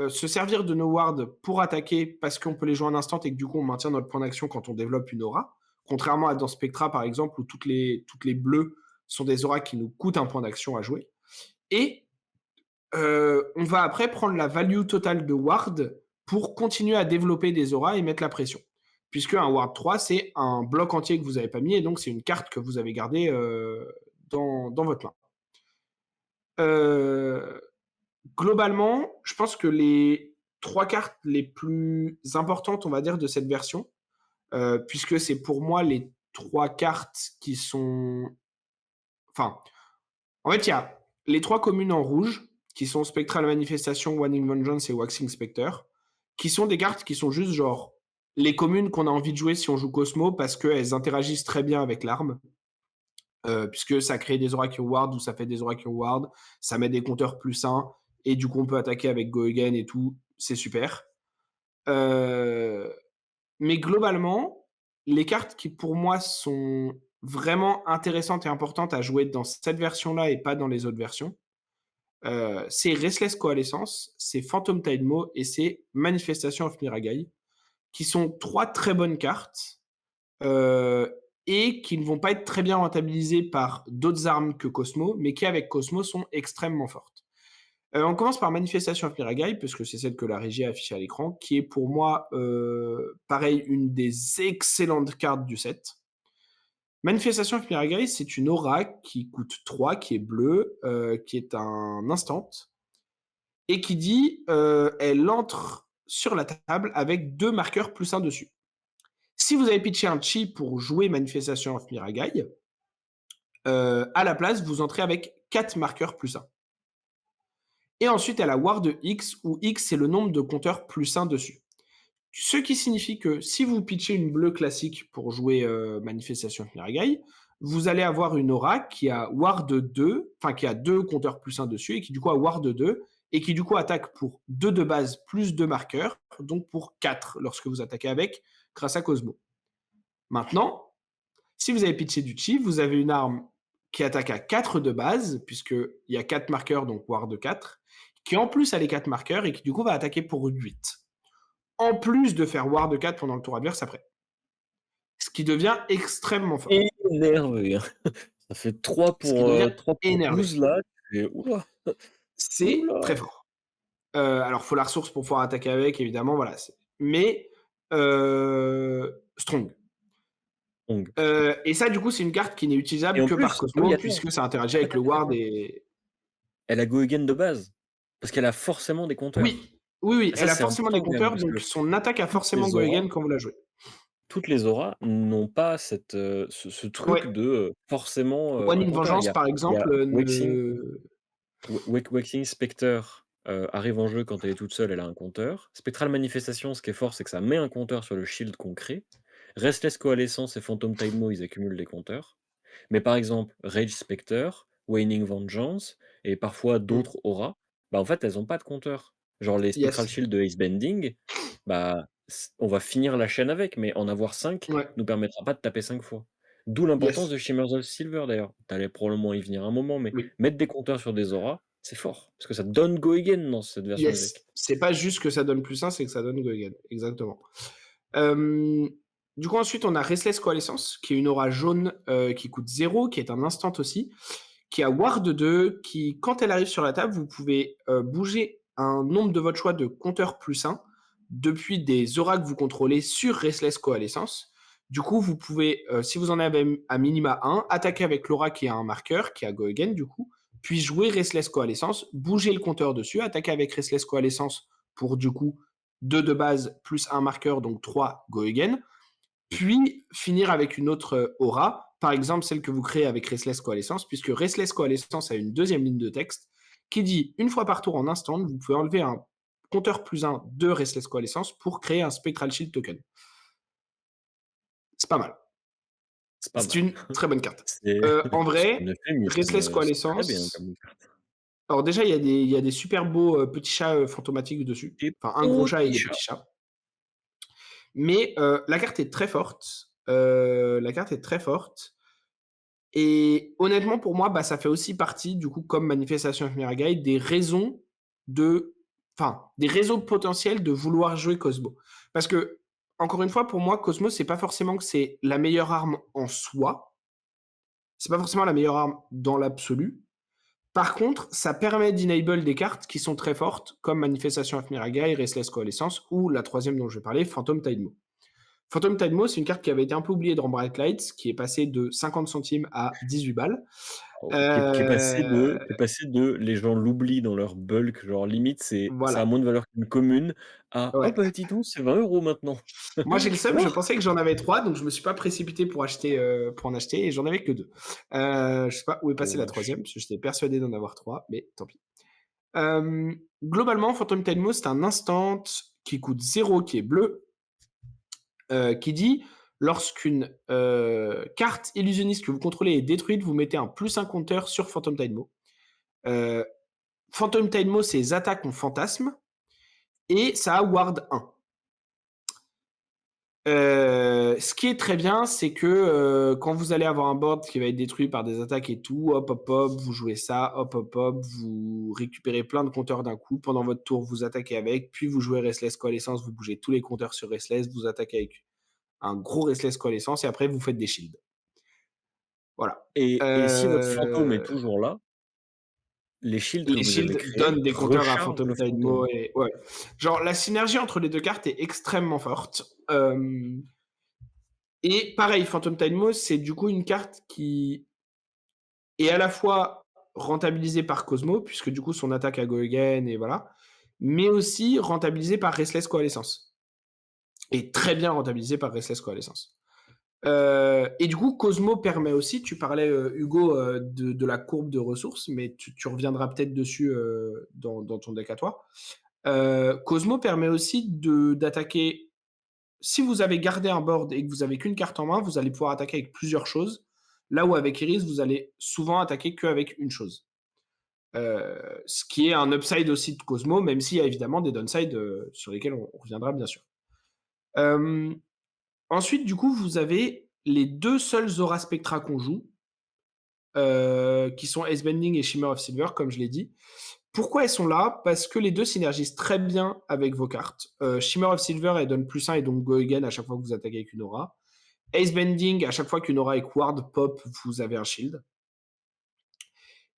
se servir de nos wards pour attaquer parce qu'on peut les jouer en instant et que du coup on maintient notre point d'action quand on développe une aura. Contrairement à dans Spectra par exemple où toutes les bleues sont des auras qui nous coûtent un point d'action à jouer. Et on va après prendre la value totale de ward pour continuer à développer des auras et mettre la pression. Puisque un ward 3, c'est un bloc entier que vous n'avez pas mis et donc c'est une carte que vous avez gardée dans votre main. Globalement, je pense que les 3 cartes les plus importantes, on va dire, de cette version, puisque c'est pour moi les 3 cartes qui sont... Enfin, en fait, il y a les 3 communes en rouge, qui sont Spectral Manifestation, Wanning Vengeance et Waxing Spectre, qui sont des cartes qui sont juste genre les communes qu'on a envie de jouer si on joue Cosmo, parce qu'elles interagissent très bien avec l'arme. Puisque ça crée des Oracle Ward ou ça fait des Oracle Ward, ça met des compteurs plus 1, et du coup on peut attaquer avec Go Again et tout, c'est super. Mais globalement, les cartes qui pour moi sont vraiment intéressantes et importantes à jouer dans cette version-là et pas dans les autres versions, c'est Restless Coalescence, c'est Phantom Tidemo et c'est Manifestation of Miragai, qui sont 3 très bonnes cartes, et qui ne vont pas être très bien rentabilisées par d'autres armes que Cosmo, mais qui avec Cosmo sont extrêmement fortes. On commence par Manifestation of Miragai, parce que c'est celle que la régie a affichée à l'écran, qui est pour moi, pareil, une des excellentes cartes du set. Manifestation of Miragai, c'est une aura qui coûte 3, qui est bleue, qui est un instant, et qui dit elle entre sur la table avec 2 marqueurs plus 1 dessus. Si vous avez pitché un chi pour jouer Manifestation of Miragai, à la place, vous entrez avec 4 marqueurs plus 1. Et ensuite, elle a Ward X, où X, c'est le nombre de compteurs plus 1 dessus. Ce qui signifie que si vous pitchez une bleue classique pour jouer Manifestation of Miragai, vous allez avoir une aura qui a Ward 2, enfin qui a 2 compteurs plus 1 dessus, et qui du coup a Ward 2, et qui du coup attaque pour 2 de base plus 2 marqueurs, donc pour 4 lorsque vous attaquez avec, grâce à Cosmo. Maintenant, si vous avez pitché du chi, vous avez une arme qui attaque à 4 de base, puisqu'il y a 4 marqueurs, donc Ward 4, qui en plus a les 4 marqueurs et qui du coup va attaquer pour 8. En plus de faire Ward 4 pendant le tour adverse après. Ce qui devient extrêmement fort. Énervé, hein. Ça fait 3 Ce qui pour, devient 3 pour énervé. 12 là, tu fais: «Ouh là! Ouh C'est là!» très fort. Alors, faut la ressource pour pouvoir attaquer avec, évidemment, voilà. Mais strong. Donc Et ça, du coup, c'est une carte qui n'est et utilisable en que par plus ah oui, Cosmo, attends, puisque ça interagit avec le Ward et... elle a Go Again de base, parce qu'elle a forcément des compteurs. Oui, oui, oui, Et ça, elle a c'est forcément des important quand même compteurs, parce donc que son attaque a toutes forcément les Go auras Again quand vous la jouez. toutes les auras n'ont pas ce truc Ouais, de, forcément, un One in compteur. Vengeance, par Il y a exemple, Waxing ne Waxing Spectre, arrive en jeu quand elle est toute seule, elle a un compteur. Spectral Manifestation, ce qui est fort, c'est que ça met un compteur sur le shield qu'on crée. Restless Coalescence et Phantom Tidemo, ils accumulent des compteurs. Mais par exemple, Rage Spectre, Waning Vengeance et parfois mmh, d'autres auras, bah, en fait, elles ont pas de compteur. Genre les Spectral yes, Shield de Ace Bending, bah, on va finir la chaîne avec, mais en avoir 5 ouais, nous permettra pas de taper 5 fois. D'où l'importance yes, de Shimmers of Silver d'ailleurs. Tu allais probablement y venir un moment, mais oui, mettre des compteurs sur des auras, c'est fort. Parce que ça donne Go Again dans cette version du yes. deck. C'est pas juste que ça donne +1, c'est que ça donne Go Again, exactement. Hem, du coup, ensuite, on a Restless Coalescence, qui est une aura jaune, qui coûte 0, qui est un instant aussi, qui a Ward 2, qui, quand elle arrive sur la table, vous pouvez, bouger un nombre de votre choix de compteur +1 depuis des auras que vous contrôlez sur Restless Coalescence. Du coup, vous pouvez, si vous en avez à minima 1, attaquer avec l'aura qui a un marqueur, qui a Go Again du coup, puis jouer Restless Coalescence, bouger le compteur dessus, attaquer avec Restless Coalescence pour du coup 2 de base plus un marqueur, donc 3 Go Again, puis finir avec une autre aura, par exemple celle que vous créez avec Restless Coalescence, puisque Restless Coalescence a une deuxième ligne de texte qui dit une fois par tour en instant, vous pouvez enlever un compteur +1 de Restless Coalescence pour créer un Spectral Shield token. C'est pas mal. C'est pas C'est mal. une très bonne carte. C'est En c'est un vrai, euphémisme, Restless c'est très bien Coalescence, comme carte. alors déjà, il y a des super beaux petits chats fantomatiques dessus. Des Enfin, un gros chat et petits des chats. petits chats. Mais la carte est très forte. La carte est très forte. Et honnêtement, pour moi, bah, ça fait aussi partie, du coup, comme Manifestation of Miragai, des raisons de enfin, des réseaux potentiels de vouloir jouer Cosmo. Parce que, encore une fois, pour moi, Cosmo, c'est pas forcément que c'est la meilleure arme en soi, c'est pas forcément la meilleure arme dans l'absolu. Par contre, ça permet d'enable des cartes qui sont très fortes, comme Manifestation of Miragai, Restless Coalescence ou la troisième dont je vais parler, Phantom Tidemo. Phantom Tidemo, c'est une carte qui avait été un peu oubliée dans Bright Lights, qui est passée de 50 centimes à 18 balles. Oh, Heu, qui est passé de les gens l'oublient dans leur bulk, genre limite ça a voilà, moins de valeur qu'une commune, à: «Oh ouais. bah dis donc, c'est 20 € maintenant». Moi, j'ai le seum, je Quoi? pensais que j'en avais 3, donc je me suis pas précipité pour acheter, pour en acheter et j'en avais que 2. Je sais pas où est passée la Dommage. troisième, parce que j'étais persuadé d'en avoir 3, mais tant pis. Globalement, Phantom Tidemo, c'est un instant qui coûte 0, qui est bleu, qui dit: «Lorsqu'une, carte illusionniste que vous contrôlez est détruite, vous mettez un +1 compteur sur Phantom Tidemo». Heu, Phantom Tidemo, ses attaques ont fantasme et ça a ward 1. Ce qui est très bien, c'est que, quand vous allez avoir un board qui va être détruit par des attaques et tout, hop, hop, hop, vous jouez ça, hop, hop, hop, vous récupérez plein de compteurs d'un coup. Pendant votre tour, vous attaquez avec, puis vous jouez Restless Coalescence, vous bougez tous les compteurs sur Restless, vous attaquez avec un gros Restless Coalescence et après vous faites des shields. Voilà. Et si votre fantôme est Heu, toujours là, les shields que les vous avez shields créés donnent des compteurs à rechargent Phantom le Tidemo fantôme. et ouais. Genre la synergie entre les 2 cartes est extrêmement forte. Et pareil, Phantom Tidemo, c'est du coup une carte qui est à la fois rentabilisée par Cosmo, puisque du coup son attaque à Go Again et voilà, mais aussi rentabilisée par Restless Coalescence. Et très bien rentabilisée par Restless Coalescence. Et du coup, Cosmo permet aussi, tu parlais Hugo de la courbe de ressources, mais tu reviendras peut-être dessus dans ton deck à toi. Cosmo permet aussi d'attaquer. Si vous avez gardé un board et que vous avez qu'une carte en main, vous allez pouvoir attaquer avec plusieurs choses. Là où avec Iris, vous allez souvent attaquer qu'avec une chose. Ce qui est un upside aussi de Cosmo, même s'il y a évidemment des downsides sur lesquels on reviendra bien sûr. Euh, Ensuite, du coup, vous avez les deux seuls Aura Spectra qu'on joue, qui sont Ace Bending et Shimmer of Silver, comme je l'ai dit. Pourquoi elles sont là? Parce que les deux synergisent très bien avec vos cartes. Shimmer of Silver, elle donne +1 et donc Go Again à chaque fois que vous attaquez avec une aura. Ace Bending, à chaque fois qu'une aura est ward pop, vous avez un shield.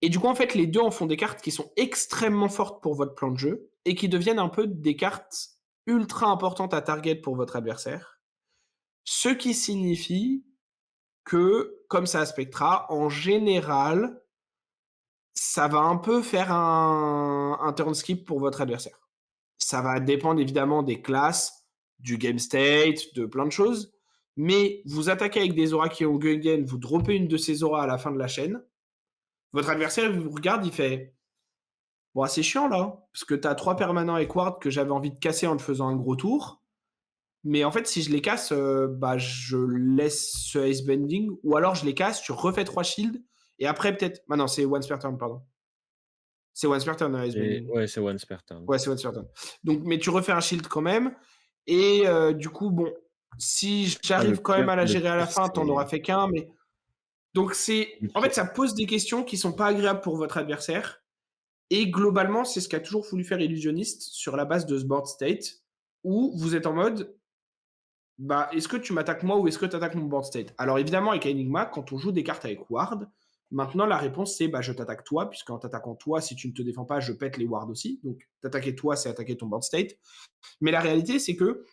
Et du coup, en fait, les deux en font des cartes qui sont extrêmement fortes pour votre plan de jeu et qui deviennent un peu des cartes ultra importantes à target pour votre adversaire. Ce qui signifie que, comme ça à Spectra, en général, ça va un peu faire un turn skip pour votre adversaire. Ça va dépendre évidemment des classes, du game state, de plein de choses. mais vous attaquez avec des auras qui ont go again, vous droppez une de ces auras à la fin de la chaîne, votre adversaire, il vous regarde, il fait: «Bon, c'est chiant là, parce que tu as 3 permanents avec ward que j'avais envie de casser en te faisant un gros tour, mais en fait, si je les casse, bah, je laisse ce Ice Bending ou alors je les casse, tu refais 3 shields et après peut-être» ah non, c'est once per turn, pardon. C'est once per turn, Ice Et Bending. ouais, c'est once per turn. Ouais, c'est once per turn. Donc mais tu refais un shield quand même et du coup, bon, si Ah j'arrive quand même à la le gérer à la pire, fin, tu en auras c'est fait qu'un, mais donc c'est le en fait, pire ça pose des questions qui sont pas agréables pour votre adversaire et globalement, c'est ce qu'a toujours voulu faire Illusionniste sur la base de ce board state où vous êtes en mode: «Bah, est-ce que tu m'attaques moi ou est-ce que tu attaques mon board state?» Alors évidemment, avec Enigma, quand on joue des cartes avec ward, maintenant la réponse c'est: «Bah, je t'attaque toi, puisqu'en t'attaquant toi, si tu ne te défends pas, je pète les wards aussi». Donc t'attaquer toi, c'est attaquer ton board state. Mais la réalité, c'est que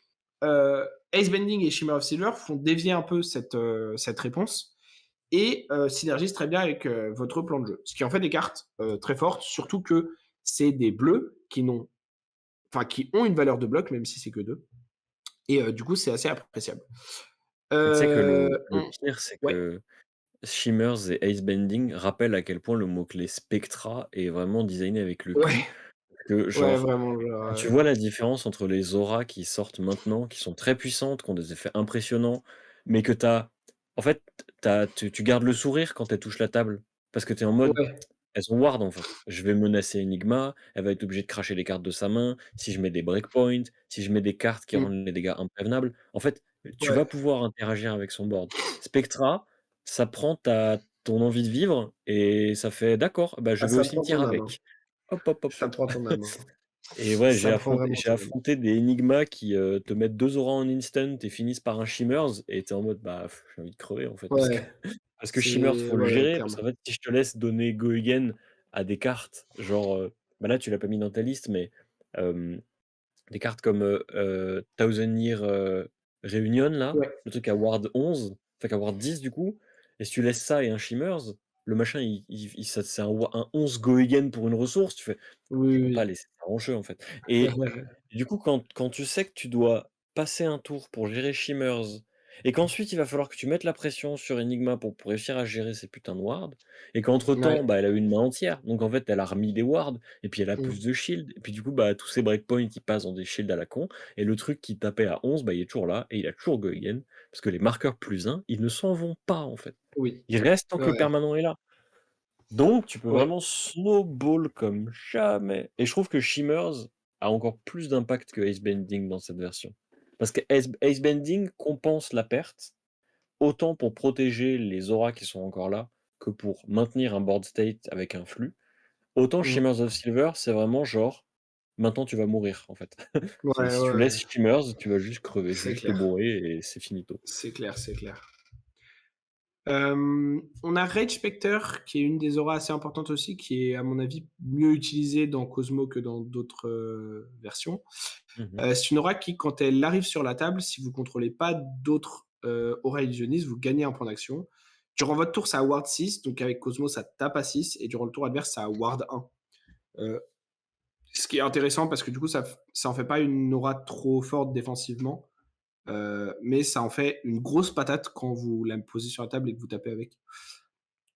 Ace Bending et Shimmer of Silver font dévier un peu cette réponse et synergisent très bien avec votre plan de jeu. Ce qui en fait des cartes très fortes, surtout que c'est des bleus qui ont une valeur de bloc, même si c'est que 2. Et du coup, c'est assez appréciable. et tu sais que le On pire, c'est Ouais, que Shimmers et Ace Bending rappellent à quel point le mot-clé Spectra est vraiment designé avec le cul. ouais, Que ouais, genre, vraiment, genre, quand tu vois la différence entre les auras qui sortent maintenant, qui sont très puissantes, qui ont des effets impressionnants, mais que en fait, tu gardes le sourire quand elles touchent la table. Parce que tu es en mode: ouais, «Elles ont ward, en fait. Je vais menacer Enigma, elle va être obligée de cracher les cartes de sa main. Si je mets des breakpoints, si je mets des cartes qui mmh, rendent les dégâts imprévenables». En fait, tu ouais. vas pouvoir interagir avec son board. Spectra, ça prend ton envie de vivre et ça fait: «D'accord, bah, je Ah, vais au ça prend cimetière ton âme, hein. avec». Hop, hop, hop, Ça hop. prend ton âme, hein. Et ouais, Ça prend vraiment j'ai ton âme. affronté des Enigma qui, te mettent 2 auras en instant et finissent par un Shimmers et tu es en mode: «Bah, j'ai envie de crever, en fait», parce que Ouais, parce que Shimmers, c'est faut le ouais, gérer, parce clairement. qu'en fait, si je te laisse donner Go Again à des cartes, genre, bah, là, tu l'as pas mis dans ta liste, mais, hem, des cartes comme, Thousand Year, Reunion, là, Ouais, le truc à ward 11, enfin, qu'à ward 10, du coup, et si tu laisses ça et un Shimmers, le machin, il ça c'est un 11 Go Again pour une ressource, tu fais: oui, «Tu peux pas oui. laisser ça en jeu, en fait», et du coup, quand tu sais que tu dois passer un tour pour gérer Shimmers et qu'ensuite il va falloir que tu mettes la pression sur Enigma pour réussir à gérer ces putains de wards et qu'entre-temps, Ouais, bah, elle a eu une main entière. Donc en fait, elle a remis des wards et puis elle a plus mmh, de shield et puis du coup, bah, tous ces breakpoints, ils passent dans des shields à la con et le truc qui tapait à 11, bah, il est toujours là et il a toujours go again parce que les marqueurs +1, ils ne s'en vont pas, en fait. oui, Ils restent tant que le ouais, permanent est là. Donc tu peux ouais, vraiment snowball comme jamais et je trouve que Shimmers a encore plus d'impact que Ace Bending dans cette version. Parce que Ace Bending compense la perte, autant pour protéger les auras qui sont encore là, que pour maintenir un board state avec un flux. Autant mmh, Shimmers of Silver, c'est vraiment genre: «Maintenant tu vas mourir», en fait. C'est ouais, si tu ouais, laisses Shimmers, tu vas juste crever, tu vas c'est juste te clair, bourrer et c'est finito. c'est clair, c'est clair. On a Rage Spectre qui est une des auras assez importantes aussi, qui est à mon avis mieux utilisée dans Cosmo que dans d'autres, versions. Mmh mh. C'est une aura qui, quand elle arrive sur la table, si vous contrôlez pas d'autres, auras illusionnistes, vous gagnez un point d'action. Durant votre tour, ça a ward 6, donc avec Cosmo, ça tape à 6 et durant le tour adverse, ça a ward 1. Heu, Ce qui est intéressant parce que du coup, ça en fait pas une aura trop forte défensivement, mais ça en fait une grosse patate quand vous la posez sur la table et que vous tapez avec.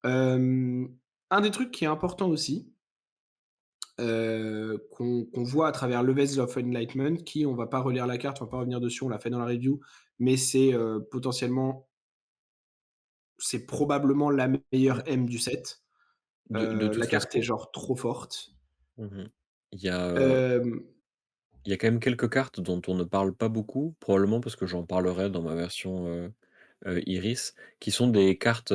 Un des trucs qui est important aussi, qu'on voit à travers Levels of Enlightenment qui on va pas relire la carte, on va pas revenir dessus, on l'a fait dans la review, mais c'est, potentiellement c'est probablement la meilleure M du set. De La toute carte est façon, genre trop forte. mmh il y a, Hem, il y a quand même quelques cartes dont on ne parle pas beaucoup, probablement parce que j'en parlerai dans ma version, Iris, qui sont des cartes,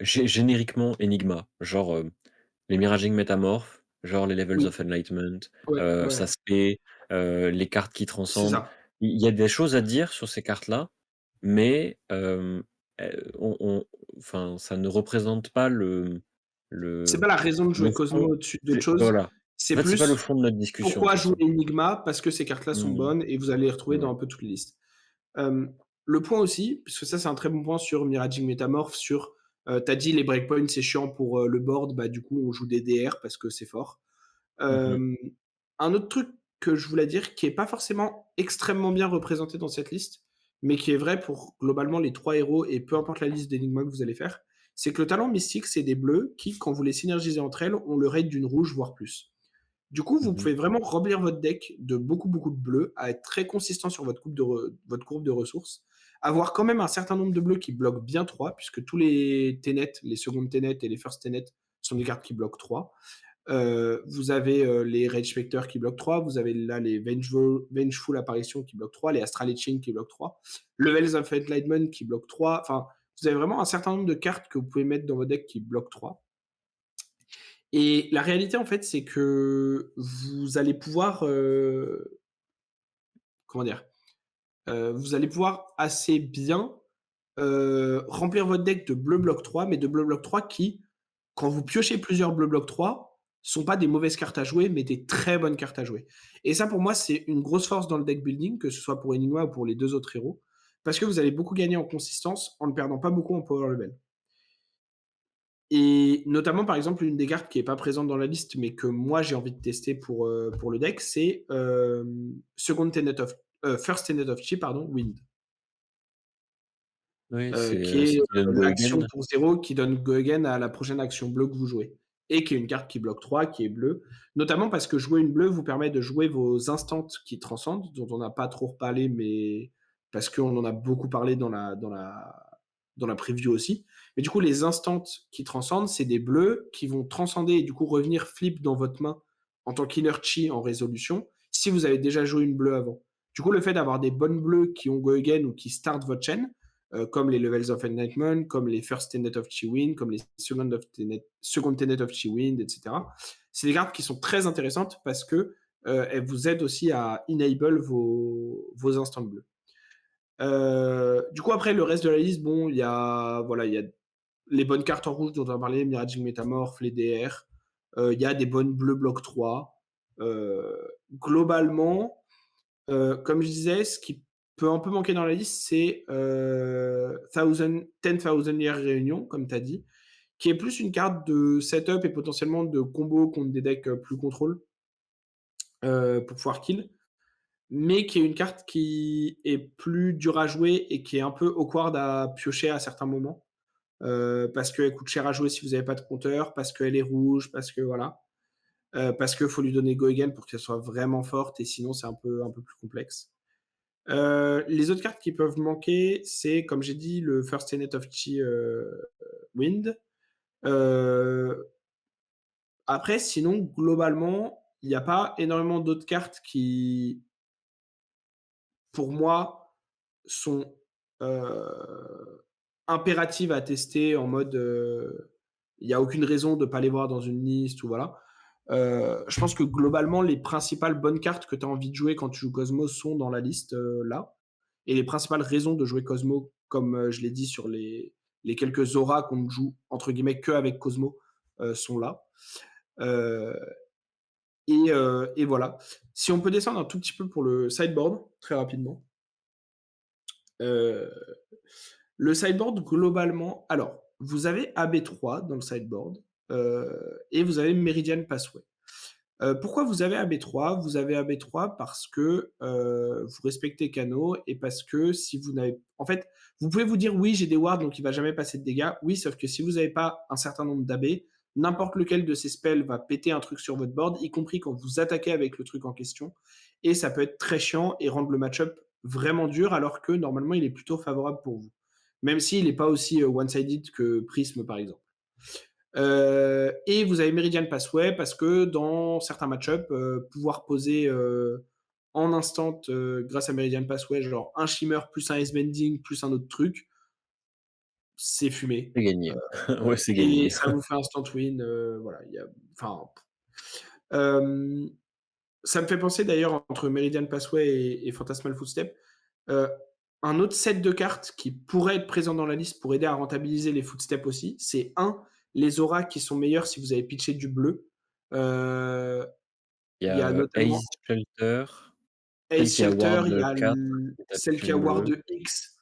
génériquement Enigma, genre, les Miraging Metamorph, genre les Levels of oui, Enlightenment, ouais, ouais, Saspé, les cartes qui c'est transcendent. ça. Il y a des choses à dire sur ces cartes-là, mais on enfin, ça ne représente pas C'est le pas la raison de jouer le Cosmo fond. au-dessus d'autres C'est choses, voilà. c'est En fait, c'est pas le plus fond de notre discussion, de pourquoi toute jouer façon. Enigma? Parce que ces cartes-là sont Mmh. bonnes et vous allez les retrouver Ouais. dans un peu toutes les listes. Hem, le point aussi, puisque ça c'est un très bon point sur Miraging Metamorph, sur, tu dit les breakpoints c'est chiant pour, le board, bah, du coup on joue des DR parce que c'est fort. Mmh. Hem, un autre truc que je voulais dire qui est pas forcément extrêmement bien représenté dans cette liste, mais qui est vrai pour globalement les 3 héros et peu importe la liste d'énigmas que vous allez faire, c'est que le talent mystique, c'est des bleus qui, quand vous les synergisez entre elles, ont le rate d'une rouge, voire plus. Du coup, vous Mmh. pouvez vraiment remplir votre deck de beaucoup, beaucoup de bleus, à être très consistant sur votre courbe de ressources, avoir quand même un certain nombre de bleus qui bloquent bien 3, puisque tous les Ténètes, les secondes Ténètes et les first Ténètes sont des cartes qui bloquent 3. Vous avez, les Rage Spectre qui bloquent 3, vous avez là les Vengeful Apparition qui bloquent 3, les Astral Etching qui bloquent 3, Levels of Enlightenment qui bloquent 3. Enfin, vous avez vraiment un certain nombre de cartes que vous pouvez mettre dans votre deck qui bloquent 3. Et la réalité, en fait, c'est que vous allez pouvoir, comment dire? Vous allez pouvoir assez bien, remplir votre deck de bleu bloc 3, mais de bleu bloc 3 qui, quand vous piochez plusieurs bleu bloc 3, sont pas des mauvaises cartes à jouer, mais des très bonnes cartes à jouer. Et ça, pour moi, c'est une grosse force dans le deck building, que ce soit pour Enigma ou pour les 2 autres héros, parce que vous allez beaucoup gagner en consistance en ne perdant pas beaucoup en power level. Et notamment, par exemple, une des cartes qui est pas présente dans la liste, mais que moi j'ai envie de tester pour le deck, c'est, second Tenet of First Tenet of Chi, pardon, Wind, Oui, qui est, c'est qui donne Go l'action Again. pour 0 qui donne Go Again à la prochaine action bleue que vous jouez et qui est une carte qui bloque 3, qui est bleue. Notamment parce que jouer une bleue vous permet de jouer vos instants qui transcendent, dont on n'a pas trop reparlé, mais parce qu'on en a beaucoup parlé dans la preview aussi. Mais du coup, les instants qui transcendent, c'est des bleus qui vont transcender et du coup revenir flip dans votre main en tant qu'inner chi en résolution, si vous avez déjà joué une bleue avant. Du coup, le fait d'avoir des bonnes bleues qui ont Go Again ou qui start votre chaîne, comme les Levels of Enlightenment, comme les First Tenet of Chi-Wind, comme les Second Tenet of Chi-Wind, etc. C'est des cartes qui sont très intéressantes parce que elles vous aident aussi à enable vos instants bleus. Du coup, après, le reste de la liste, bon, il y a les bonnes cartes en rouge dont on a parlé, Miraging Metamorph, les DR. Il y a des bonnes bleus bloc 3. Globalement, comme je disais, ce qui peut un peu manquer dans la liste, c'est 10,000 Year Reunion, comme tu as dit, qui est plus une carte de setup et potentiellement de combo contre des decks plus contrôle pour pouvoir kill, mais qui est une carte qui est plus dure à jouer et qui est un peu awkward à piocher à certains moments. Parce qu'elle coûte cher à jouer si vous n'avez pas de compteur, parce qu'elle est rouge, parce que voilà. Parce qu'il faut lui donner Go Again pour qu'elle soit vraiment forte et sinon c'est un peu plus complexe. Les autres cartes qui peuvent manquer, c'est comme j'ai dit, le First Tenet of Chi Wind. Euh, Après, sinon, globalement, il n'y a pas énormément d'autres cartes qui, pour moi, sont impératives à tester en mode il n'y a aucune raison de ne pas les voir dans une liste ou voilà. Je pense que globalement, les principales bonnes cartes que tu as envie de jouer quand tu joues Cosmo sont dans la liste là. Et les principales raisons de jouer Cosmo, comme je l'ai dit sur les quelques auras qu'on ne joue entre guillemets que avec Cosmo, sont là. Euh, et voilà. Si on peut descendre un tout petit peu pour le sideboard, très rapidement. Euh, le sideboard, globalement, alors, vous avez AB3 dans le sideboard et vous avez Meridian Passway. Pourquoi vous avez AB3? Vous avez AB3 parce que vous respectez Kano et parce que si vous n'avez. En fait, vous pouvez vous dire oui, j'ai des wards donc il va jamais passer de dégâts. Oui, sauf que si vous n'avez pas un certain nombre d'AB, n'importe lequel de ces spells va péter un truc sur votre board, y compris quand vous attaquez avec le truc en question. Et ça peut être très chiant et rendre le match-up vraiment dur alors que normalement il est plutôt favorable pour vous. Même s'il n'est pas aussi one-sided que Prism par exemple. Et vous avez Meridian Passway parce que dans certains match-up, pouvoir poser en instant grâce à Meridian Passway, genre un Shimmer plus un Ice-Bending plus un autre truc, c'est fumé. C'est gagné. Ouais, c'est Et gagné. ça vous fait instant win. Voilà, enfin, euh, ça me fait penser d'ailleurs entre Meridian Passway et Phantasmal Footstep. Euh, un autre set de cartes qui pourrait être présent dans la liste pour aider à rentabiliser les footsteps aussi, c'est les auras qui sont meilleures si vous avez pitché du bleu. Euh, Il y Il y a a, notamment Ace Shelter, celle Ace qui Shelter, award, il y a 4 et tu celle pitché qui une award bleue de X,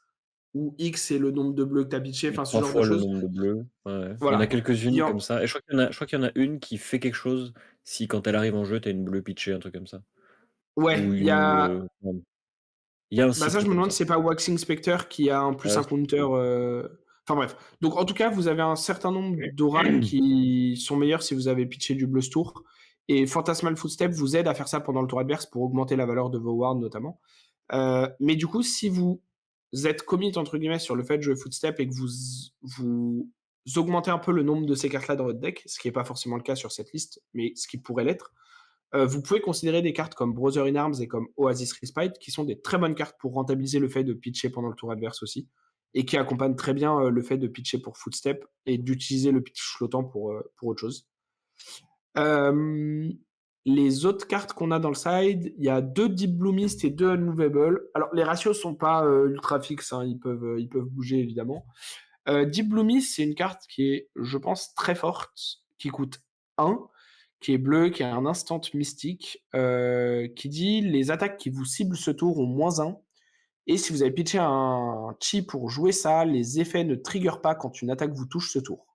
où X c'est le nombre de bleus que tu as pitché, et enfin ce 3 genre de fois le choses. nombre de bleus. Ouais, ouais. Il y en a Voilà. Il y quelques-unes en- comme ça et je crois qu'il y en a une qui fait quelque chose si quand elle arrive en jeu, tu as une bleue pitchée, un truc comme ça. Ouais, Ou il y une, a. Il y a un Bah, ça, cycle je me comme demande ça. si c'est pas Waxing Spectre qui a un plus un counter, C'est enfin bref. Donc en tout cas, vous avez un certain nombre possible. d'oracles qui sont meilleurs si vous avez pitché du bleu ce tour et Phantasmal Footstep vous aide à faire ça pendant le tour adverse pour augmenter la valeur de vos wards notamment. Mais du coup, si vous êtes «commit» entre guillemets sur le fait de jouer Footstep et que vous augmentez un peu le nombre de ces cartes-là dans votre deck, ce qui est pas forcément le cas sur cette liste, mais ce qui pourrait l'être, vous pouvez considérer des cartes comme Brother in Arms et comme Oasis Respite, qui sont des très bonnes cartes pour rentabiliser le fait de pitcher pendant le tour adverse aussi, et qui accompagnent très bien, le fait de pitcher pour Footstep et d'utiliser le pitch flottant pour autre chose. Hem, les autres cartes qu'on a dans le side, il y a 2 Deep Blue Mist et 2 Unmovable. Alors les ratios sont pas, ultra fixes, hein, ils peuvent bouger évidemment. Deep Blue Mist, c'est une carte qui est, je pense, très forte, qui coûte 1, qui est bleue, qui a un instant mystique, qui dit: «Les attaques qui vous ciblent ce tour ont -1 et si vous avez pitché un chi pour jouer ça, les effets ne trigger pas quand une attaque vous touche ce tour».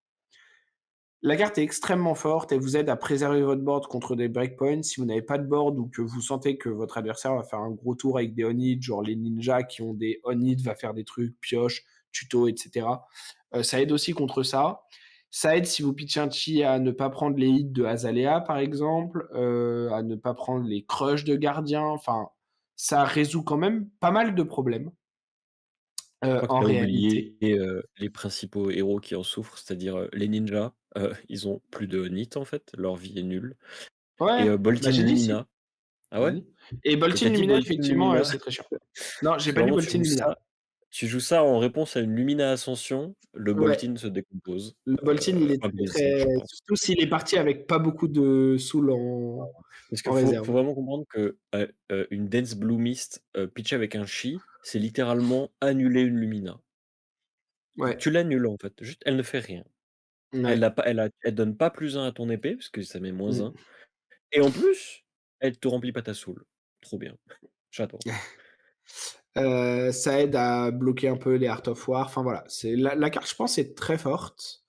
La carte est extrêmement forte, elle vous aide à préserver votre board contre des breakpoints. Si vous n'avez pas de board ou que vous sentez que votre adversaire va faire un gros tour avec des on-hit, genre les ninjas qui ont des on-hit, va faire des trucs, pioche, tuto, et cetera. Ça aide aussi contre ça. Ça aide si vous pitchez un chi à ne pas prendre les hits de Azalea, par exemple, à ne pas prendre les crushs de gardien. Enfin, ça résout quand même pas mal de problèmes, Je crois que en tu as oublié, réalité. les principaux héros qui en souffrent, c'est-à-dire, les ninjas, ils ont plus de nit en fait, leur vie est nulle et Ouais, bah Boltin j'ai dit si. Lumina. Ah J'ai ouais? dit. Et Parce que tu Boltin as dit Lumina, Boltin effectivement, Lumina, c'est très chiant. Non, j'ai parce que pas dit vraiment Boltin Lumina. tu joues ça en réponse à une Lumina Ascension, le Ouais, Boltin se décompose, le Boltin, il est un très, baiser très je pense. surtout s'il est parti avec pas beaucoup de soul Parce que en faut réserve. vraiment comprendre que, une Dense Blue Mist, pitchée avec un Chi, c'est littéralement annuler une Lumina. Ouais, Tu l'annules en fait, juste elle ne fait rien. ouais. Elle donne pas +1 à ton épée, parce que ça met -1 Mmh. et en plus, elle te remplit pas ta soul. Trop bien, j'adore. Ça aide à bloquer un peu les Art of War. Enfin voilà, c'est la carte, je pense, est très forte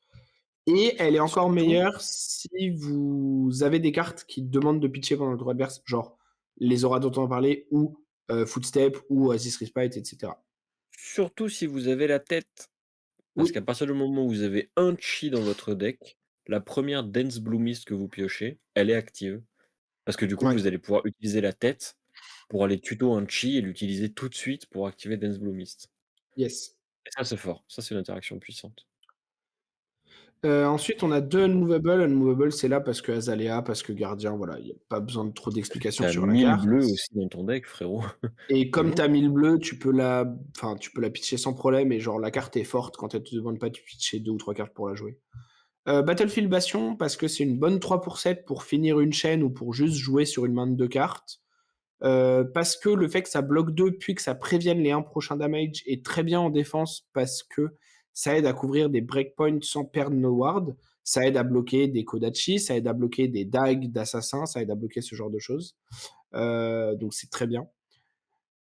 et elle est encore Surtout meilleure si vous avez des cartes qui demandent de pitcher pendant le tour adverse, genre les auras dont on a parlé ou Footstep ou Oasis Respite, et cetera. surtout si vous avez la tête, parce qu'à Oui, partir du moment où vous avez un chi dans votre deck, la première Dense Blue Mist que vous piochez, elle est active. Parce que du coup, ouais, vous allez pouvoir utiliser la tête pour aller tuto un chi et l'utiliser tout de suite pour activer Dense Blue Mist. yes. Et ça, c'est fort. Ça, c'est une interaction puissante. Ensuite, on a 2 Unmovable. Unmovable, c'est là parce que Azalea, parce que Gardien, voilà, il y a pas besoin de trop Tu d'explications as sur la 1000 carte bleus aussi dans ton deck, frérot. et C'est comme tu bon. as 1000 bleus, tu peux la pitcher sans problème et genre la carte est forte quand elle te demande pas de pitcher 2 ou 3 cartes pour la jouer. Battlefield Bastion parce que c'est une bonne 3 pour 7 pour finir une chaîne ou pour juste jouer sur une main de 2 cartes. Parce que le fait que ça bloque 2 puis que ça prévienne les 1 prochains damage est très bien en défense parce que ça aide à couvrir des breakpoints sans perdre nos wards. Ça aide à bloquer des Kodachi, ça aide à bloquer des dagues d'assassins, ça aide à bloquer ce genre de choses. Donc c'est très bien.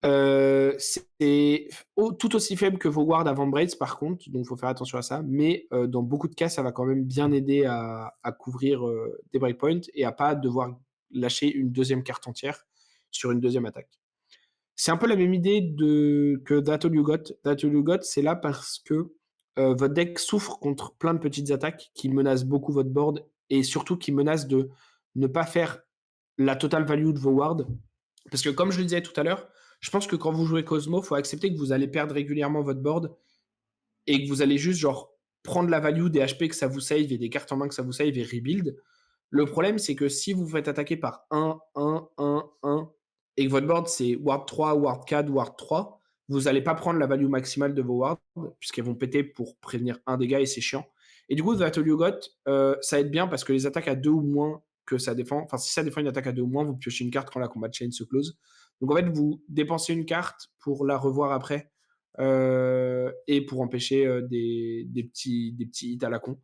C'est tout aussi faible que vos wards avant Braids par contre, donc faut faire attention à ça. Mais dans beaucoup de cas, ça va quand même bien aider à couvrir des breakpoints et à pas devoir lâcher une deuxième carte entière sur une deuxième attaque. C'est un peu la même idée que That All You Got. That All You Got, c'est là parce que votre deck souffre contre plein de petites attaques qui menacent beaucoup votre board et surtout qui menacent de ne pas faire la total value de vos wards. Parce que comme je le disais tout à l'heure, je pense que quand vous jouez Cosmo, il faut accepter que vous allez perdre régulièrement votre board et que vous allez juste genre prendre la value des HP que ça vous save et des cartes en main que ça vous save et rebuild. Le problème, c'est que si vous vous faites attaquer par 1 et que votre board c'est Ward 3, Ward 4, Ward 3, vous n'allez pas prendre la value maximale de vos wards, puisqu'elles vont péter pour prévenir un dégât et c'est chiant. Et du coup, The Battle You Got, ça aide bien parce que les attaques à 2 ou moins que ça défend, enfin si ça défend une attaque à 2 ou moins, vous piochez une carte quand la combat chain se close. Donc en fait, vous dépensez une carte pour la revoir après et pour empêcher des petits hits à la con.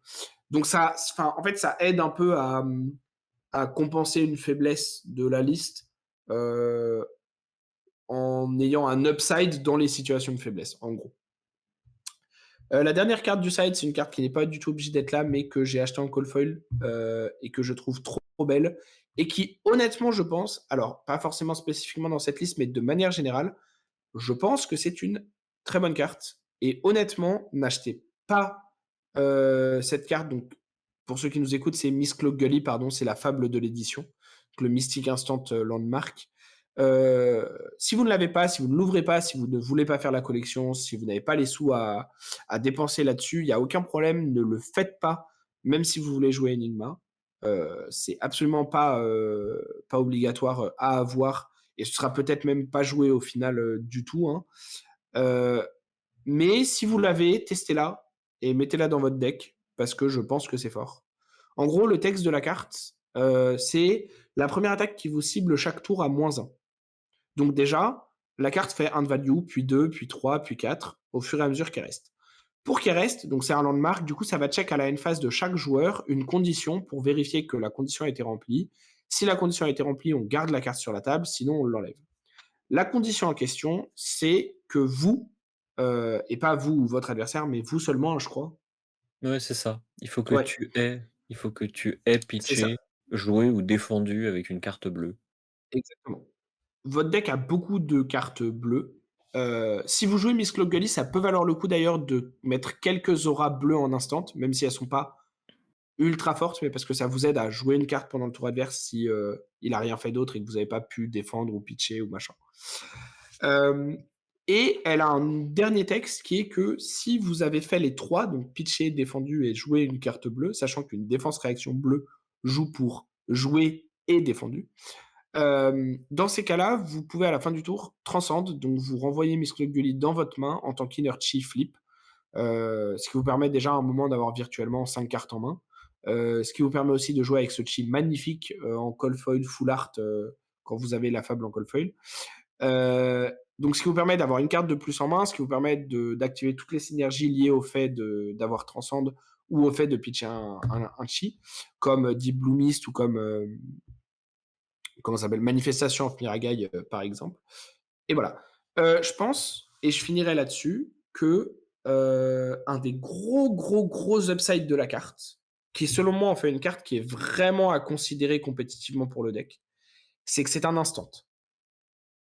Donc ça, enfin, en fait, ça aide un peu à compenser une faiblesse de la liste en ayant un upside dans les situations de faiblesse, en gros. La dernière carte du side, c'est une carte qui n'est pas du tout obligée d'être là, mais que j'ai acheté en call foil et que je trouve trop, trop belle et qui, honnêtement, je pense, alors pas forcément spécifiquement dans cette liste, mais de manière générale, je pense que c'est une très bonne carte et honnêtement, n'achetez pas, cette carte donc pour ceux qui nous écoutent, c'est Miss Cloak Gully, pardon, c'est la fable de l'édition, donc le Mystic Instant, Landmark. Si vous ne l'avez pas, si vous ne l'ouvrez pas, si vous ne voulez pas faire la collection, si vous n'avez pas les sous à dépenser là-dessus, il y a aucun problème, ne le faites pas, même si vous voulez jouer Enigma. C'est absolument pas obligatoire, à avoir et ce sera peut-être même pas joué au final, du tout, hein. Heu, mais si vous l'avez, testez-la et mettez-la dans votre deck parce que je pense que c'est fort. En gros, le texte de la carte, c'est la première attaque qui vous cible chaque tour à -1. Donc déjà, la carte fait 1 de value, puis 2, puis 3, puis 4, au fur et à mesure qu'elle reste. Pour qu'elle reste, donc c'est un landmark, du coup ça va check à la end phase de chaque joueur une condition pour vérifier que la condition a été remplie. Si la condition a été remplie, on garde la carte sur la table, sinon on l'enlève. La condition en question, c'est que vous, et pas vous ou votre adversaire, mais vous seulement, hein, je crois. Ouais, c'est ça. Ouais, Il faut que tu aies c'est ça, pitché, joué ou défendu avec une carte bleue. exactement. Votre deck a beaucoup de cartes bleues. Si vous jouez Miss Cloak Gully, ça peut valoir le coup d'ailleurs de mettre quelques auras bleues en instant, même si elles sont pas ultra fortes, mais parce que ça vous aide à jouer une carte pendant le tour adverse si, il a rien fait d'autre et que vous avez pas pu défendre ou pitcher ou machin. Hem et elle a un dernier texte qui est que si vous avez fait les 3, donc pitcher, défendu et jouer une carte bleue, sachant qu'une défense réaction bleue joue pour jouer et défendu. Dans ces cas-là, vous pouvez à la fin du tour transcende, donc vous renvoyez Miss Gully dans votre main en tant qu'Inner-Chi flip, ce qui vous permet déjà à un moment d'avoir virtuellement 5 cartes en main. Ce qui vous permet aussi de jouer avec ce chi magnifique, en cold foil full art, quand vous avez la fable en cold foil. Donc ce qui vous permet d'avoir une carte de plus en main, ce qui vous permet d'activer toutes les synergies liées au fait d'avoir transcende ou au fait de pitcher un chi, comme Deep Blue Mist ou comme, comment ça s'appelle? Manifestation of Miragai, par exemple. Et voilà. Je pense, et je finirai là-dessus, que un des gros upsides de la carte, qui selon moi en fait une carte qui est vraiment à considérer compétitivement pour le deck, c'est que c'est un instant.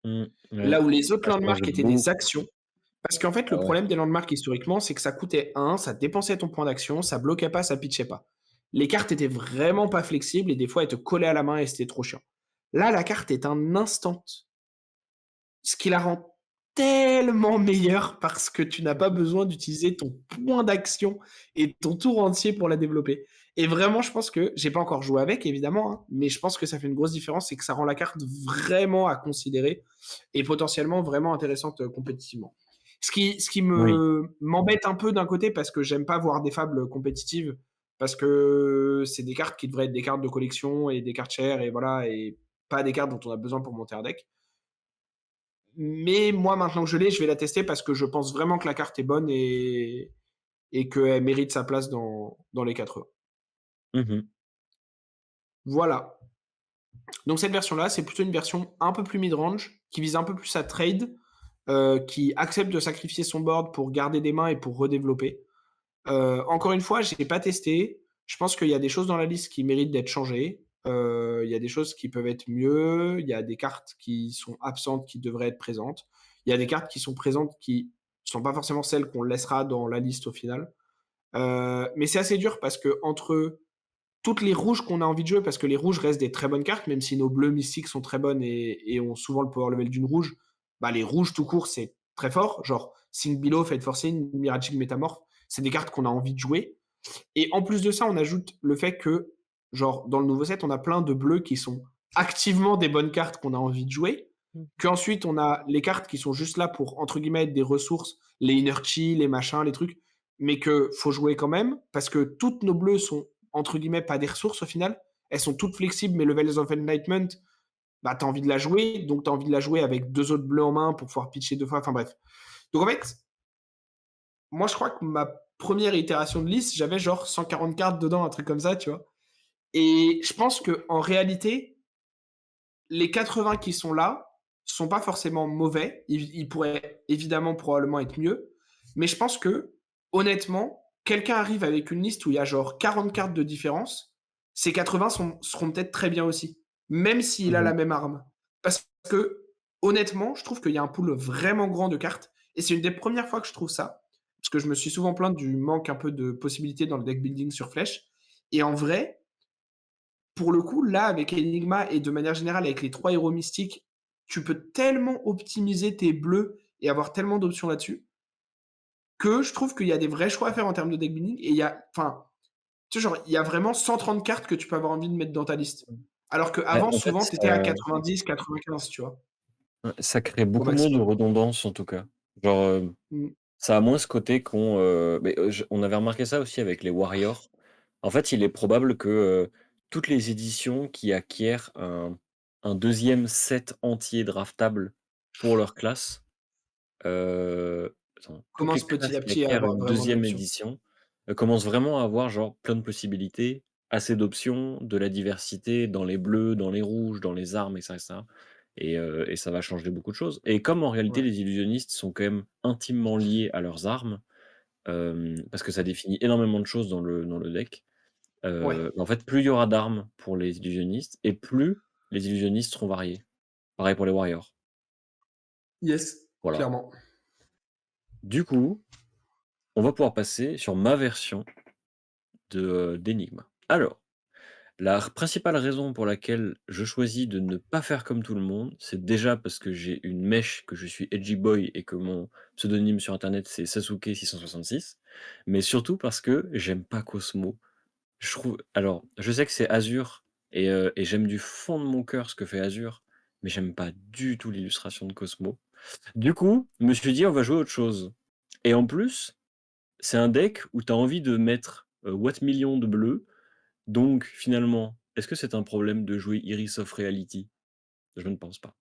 Mmh, Là ouais, où les autres ça change landmarks étaient des beaucoup. actions, parce qu'en fait, Ah le ouais. problème des landmarks historiquement, c'est que ça coûtait 1, ça dépensait ton point d'action, ça bloquait pas, ça pitchait pas. Les cartes étaient vraiment pas flexibles et des fois, elles te collaient à la main et c'était trop chiant. Là, la carte est un instant. Ce qui la rend tellement meilleure parce que tu n'as pas besoin d'utiliser ton point d'action et ton tour entier pour la développer. Et vraiment, je pense que j'ai pas encore joué avec évidemment, hein, mais je pense que ça fait une grosse différence et que ça rend la carte vraiment à considérer et potentiellement vraiment intéressante, compétitivement. Ce qui Oui. me m'embête un peu d'un côté parce que j'aime pas voir des fables compétitives, parce que c'est des cartes qui devraient être des cartes de collection et des cartes chères et voilà et pas des cartes dont on a besoin pour monter un deck. Mais moi, maintenant que je l'ai, je vais la tester parce que je pense vraiment que la carte est bonne et qu'elle mérite sa place dans les 80. Mmh mh. Voilà. Donc cette version-là, c'est plutôt une version un peu plus mid-range, qui vise un peu plus à trade, qui accepte de sacrifier son board pour garder des mains et pour redévelopper. Encore une fois, j'ai pas testé. Je pense qu'il y a des choses dans la liste qui méritent d'être changées. Il y a des choses qui peuvent être mieux. Il y a des cartes qui sont absentes, qui devraient être présentes. Il y a des cartes qui sont présentes qui sont pas forcément celles qu'on laissera dans la liste au final. Mais c'est assez dur parce que entre toutes les rouges qu'on a envie de jouer, parce que les rouges restent des très bonnes cartes, même si nos bleus mystiques sont très bonnes et ont souvent le power level d'une rouge, bah les rouges tout court, c'est très fort. Genre Sing Below, Fate Forcing, Miraging Metamorph, c'est des cartes qu'on a envie de jouer. Et en plus de ça, on ajoute le fait que, genre, dans le nouveau set, on a plein de bleus qui sont activement des bonnes cartes qu'on a envie de jouer. Qu'ensuite, on a les cartes qui sont juste là pour, entre guillemets, être des ressources, les Inner Chi, les machins, les trucs, mais que faut jouer quand même, parce que toutes nos bleus sont, entre guillemets, pas des ressources au final. Elles sont toutes flexibles, mais le Veils of Enlightenment, bah, t'as envie de la jouer, donc t'as envie de la jouer avec deux autres bleus en main pour pouvoir pitcher deux fois, enfin bref. Donc en fait, moi, je crois que ma première itération de liste, j'avais genre 140 cartes dedans, un truc comme ça, tu vois? Et je pense que en réalité, les 80 qui sont pas forcément mauvais. Ils pourraient évidemment probablement être mieux. Mais je pense que, honnêtement, quelqu'un arrive avec une liste où il y a genre 40 cartes de différence, ces 80 seront peut-être très bien aussi, même s'il Mmh a la mh. même arme. Parce que honnêtement, je trouve qu'il y a un pool vraiment grand de cartes et c'est une des premières fois que je trouve ça, parce que je me suis souvent plaint du manque un peu de possibilités dans le deck building sur flèche et en vrai, pour le coup, là, avec Enigma et de manière générale avec les 3 héros mystiques, tu peux tellement optimiser tes bleus et avoir tellement d'options là-dessus, que je trouve qu'il y a des vrais choix à faire en termes de deck building et il y a enfin, tu sais, genre, il y a vraiment 130 cartes que tu peux avoir envie de mettre dans ta liste. Alors Bah, qu'avant, en fait, souvent, tu étais à 90-95, tu vois? ouais, ça crée Au beaucoup moins de maximum. redondance en tout cas. Genre, Mmh. ça a moins ce côté on avait remarqué ça aussi avec les warriors. En fait, il est probable que, toutes les éditions qui acquièrent un 2e set entier draftable pour leur classe, toutes les Commence petit classes à qui petit à acquièrent avoir une vraiment deuxième d'options. édition, commencent vraiment à avoir genre plein de possibilités, assez d'options, de la diversité dans les bleus, dans les rouges, dans les armes et cetera et ça va changer beaucoup de choses et comme en réalité Ouais, les illusionnistes sont quand même intimement liés à leurs armes, parce que ça définit énormément de choses dans le deck, ouais, en fait, plus il y aura d'armes pour les illusionnistes et plus les illusionnistes seront variés. Pareil pour les warriors. yes, Voilà. clairement. Du coup, on va pouvoir passer sur ma version d'énigme. Alors, la principale raison pour laquelle je choisis de ne pas faire comme tout le monde, c'est déjà parce que j'ai une mèche, que je suis edgy boy et que mon pseudonyme sur internet c'est Sasuke666, mais surtout parce que j'aime pas Cosmo. Je sais que c'est Azur et j'aime du fond de mon cœur ce que fait Azur, mais j'aime pas du tout l'illustration de Cosmo. Du coup, je me suis dit: «On va jouer à autre chose» et en plus, c'est un deck où tu as envie de mettre, Watt Million de bleu, donc finalement, est-ce que c'est un problème de jouer Iris of Reality? Je ne pense pas.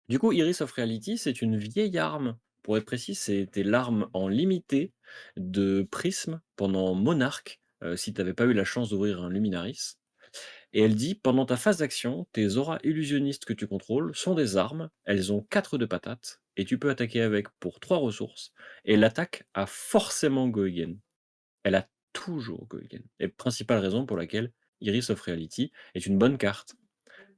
Du coup, Iris of Reality, c'est une vieille arme. Pour être précis, c'était l'arme en limité de Prism pendant Monarch, si tu avais pas eu la chance d'ouvrir un Luminaris. Et elle dit: «Pendant ta phase d'action, tes auras illusionnistes que tu contrôles sont des armes, elles ont 4 de patates et tu peux attaquer avec pour 3 ressources et l'attaque a forcément go again». Elle a toujours go again et principale raison pour laquelle Iris of Reality est une bonne carte.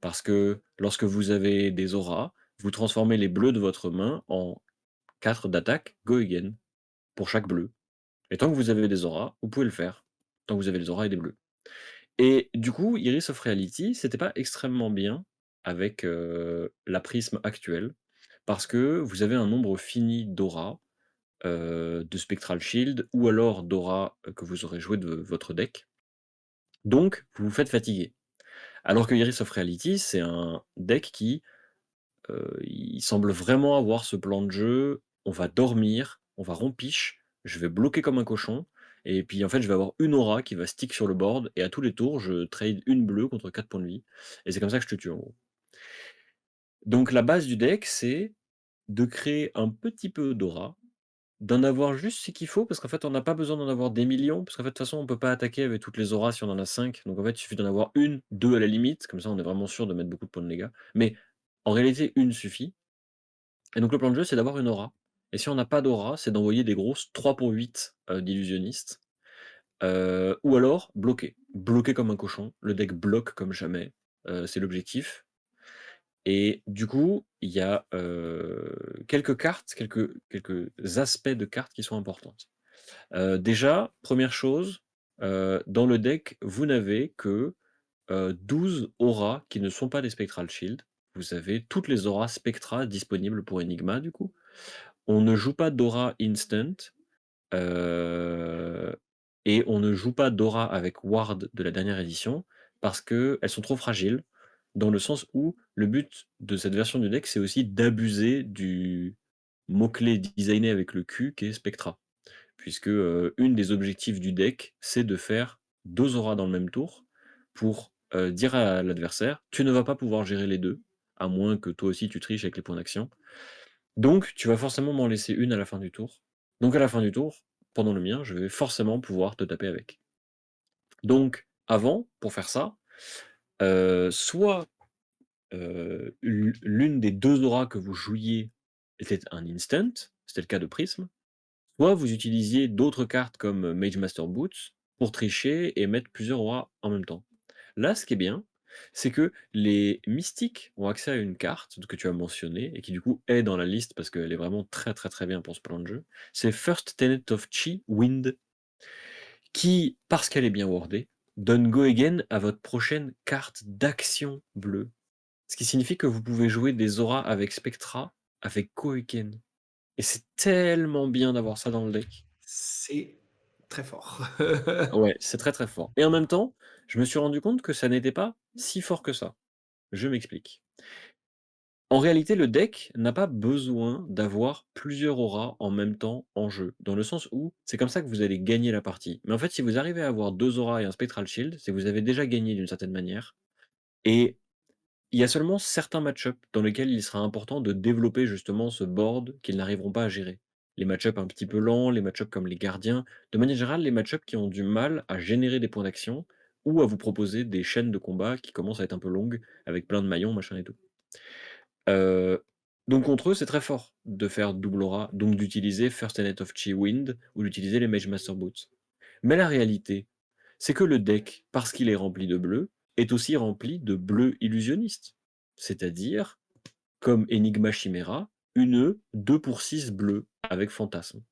Parce que lorsque vous avez des auras, vous transformez les bleus de votre main en 4 d'attaque go again pour chaque bleu. Et tant que vous avez des auras, vous pouvez le faire. Tant que vous avez des auras et des bleus. Et du coup, Iris of Reality, c'était pas extrêmement bien avec, la prisme actuelle, parce que vous avez un nombre fini d'auras, de Spectral Shield ou alors d'auras, que vous aurez joué de votre deck. Donc vous vous faites fatiguer. Alors que Iris of Reality, c'est un deck qui, il semble vraiment avoir ce plan de jeu, on va dormir, on va rompiche, je vais bloquer comme un cochon et puis en fait, je vais avoir une aura qui va stick sur le board et à tous les tours, je trade une bleue contre 4 points de vie et c'est comme ça que je te tue en gros. Donc la base du deck, c'est de créer un petit peu d'aura, d'en avoir juste ce qu'il faut parce qu'en fait, on n'a pas besoin d'en avoir des millions parce qu'en fait, de toute façon, on peut pas attaquer avec toutes les auras si on en a 5. Donc en fait, il suffit d'en avoir une, 2 à la limite, comme ça on est vraiment sûr de mettre beaucoup de points de dégâts. Mais en réalité, une suffit. Et donc le plan de jeu, c'est d'avoir une aura. Et si on n'a pas d'aura, c'est d'envoyer des grosses 3 pour 8 d'illusionnistes. Ou alors bloquer. Bloquer comme un cochon. Le deck bloque comme jamais. C'est l'objectif. Et du coup, il y a quelques cartes, quelques aspects de cartes qui sont importantes. Déjà, première chose, dans le deck, vous n'avez que 12 auras qui ne sont pas des Spectral Shield. Vous avez toutes les auras Spectra disponibles pour Enigma, du coup. On ne joue pas d'aura instant, heu et on ne joue pas d'aura avec Ward de la dernière édition, parce qu'elles sont trop fragiles, dans le sens où le but de cette version du deck, c'est aussi d'abuser du mot-clé designé avec le Q qui est Spectra. Puisque, une des objectifs du deck, c'est de faire 2 auras dans le même tour pour, dire à l'adversaire: «Tu ne vas pas pouvoir gérer les 2, à moins que toi aussi tu triches avec les points d'action. Donc tu vas forcément m'en laisser une à la fin du tour. Donc à la fin du tour, pendant le mien, je vais forcément pouvoir te taper avec». Donc avant, pour faire ça, soit, l'une des 2 auras que vous jouiez était un instant, c'était le cas de Prism, soit vous utilisiez d'autres cartes comme Mage Master Boots pour tricher et mettre plusieurs auras en même temps. Là, ce qui est bien, C'est que les mystiques ont accès à une carte que tu as mentionnée et qui du coup est dans la liste parce qu'elle est vraiment très, très, très bien pour ce plan de jeu. C'est First Tenet of Chi, Wind, qui, parce qu'elle est bien wordée, donne Go Again à votre prochaine carte d'action bleue. Ce qui signifie que vous pouvez jouer des auras avec Spectra, avec Go Again. Et c'est tellement bien d'avoir ça dans le deck. C'est très fort. Ouais, c'est très, très fort. Et en même temps, je me suis rendu compte que ça n'était pas si fort que ça. Je m'explique. En réalité, le deck n'a pas besoin d'avoir plusieurs auras en même temps en jeu, dans le sens où c'est comme ça que vous allez gagner la partie. Mais en fait, si vous arrivez à avoir 2 auras et un Spectral Shield, c'est que vous avez déjà gagné d'une certaine manière. Et il y a seulement certains match-up dans lesquels il sera important de développer justement ce board qu'ils n'arriveront pas à gérer. Les match-up un petit peu lents, les match-up comme les gardiens, de manière générale, les match-up qui ont du mal à générer des points d'action ou à vous proposer des chaînes de combat qui commencent à être un peu longues avec plein de maillons, machin et tout. Heu, donc contre eux, c'est très fort de faire double aura, donc d'utiliser First Tenet of Chi Wind ou d'utiliser les Mage Master Boots. Mais la réalité, c'est que le deck, parce qu'il est rempli de bleu, est aussi rempli de bleu illusionniste. C'est-à-dire, comme Enigma Chimera, une 2 pour 6 bleu avec Fantasme.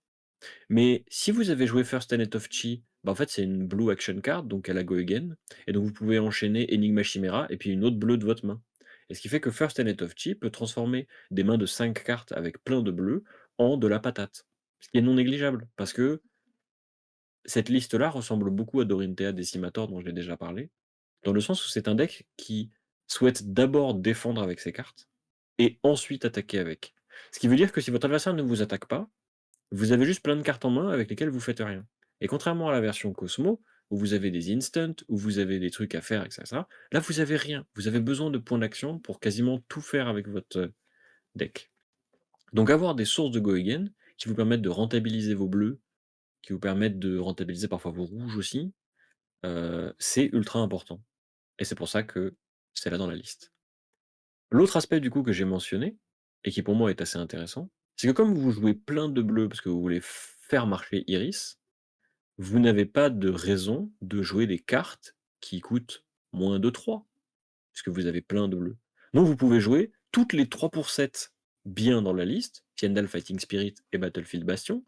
Mais si vous avez joué First Tenet of Chi, bah en fait c'est une blue action card, donc elle a Go Again, et donc vous pouvez enchaîner Enigma Chimera et puis une autre bleue de votre main. Et ce qui fait que First Tenet of Chi peut transformer des mains de 5 cartes avec plein de bleus en de la patate. Ce qui est non négligeable, parce que cette liste-là ressemble beaucoup à Dorinthea Decimator dont j'ai déjà parlé, dans le sens où c'est un deck qui souhaite d'abord défendre avec ses cartes, et ensuite attaquer avec. Ce qui veut dire que si votre adversaire ne vous attaque pas, vous avez juste plein de cartes en main avec lesquelles vous faites rien. Et contrairement à la version Cosmo, où vous avez des instants, où vous avez des trucs à faire, etc., là vous avez rien. Vous avez besoin de points d'action pour quasiment tout faire avec votre deck. Donc avoir des sources de Go Again qui vous permettent de rentabiliser vos bleus, qui vous permettent de rentabiliser parfois vos rouges aussi, c'est ultra important. Et c'est pour ça que c'est là dans la liste. L'autre aspect du coup que j'ai mentionné, et qui pour moi est assez intéressant, c'est que comme vous jouez plein de bleus parce que vous voulez faire marcher Iris, vous n'avez pas de raison de jouer des cartes qui coûtent moins de 3, puisque vous avez plein de bleus. Donc vous pouvez jouer toutes les 3 pour 7 bien dans la liste, Fiendal Fighting Spirit et Battlefield Bastion,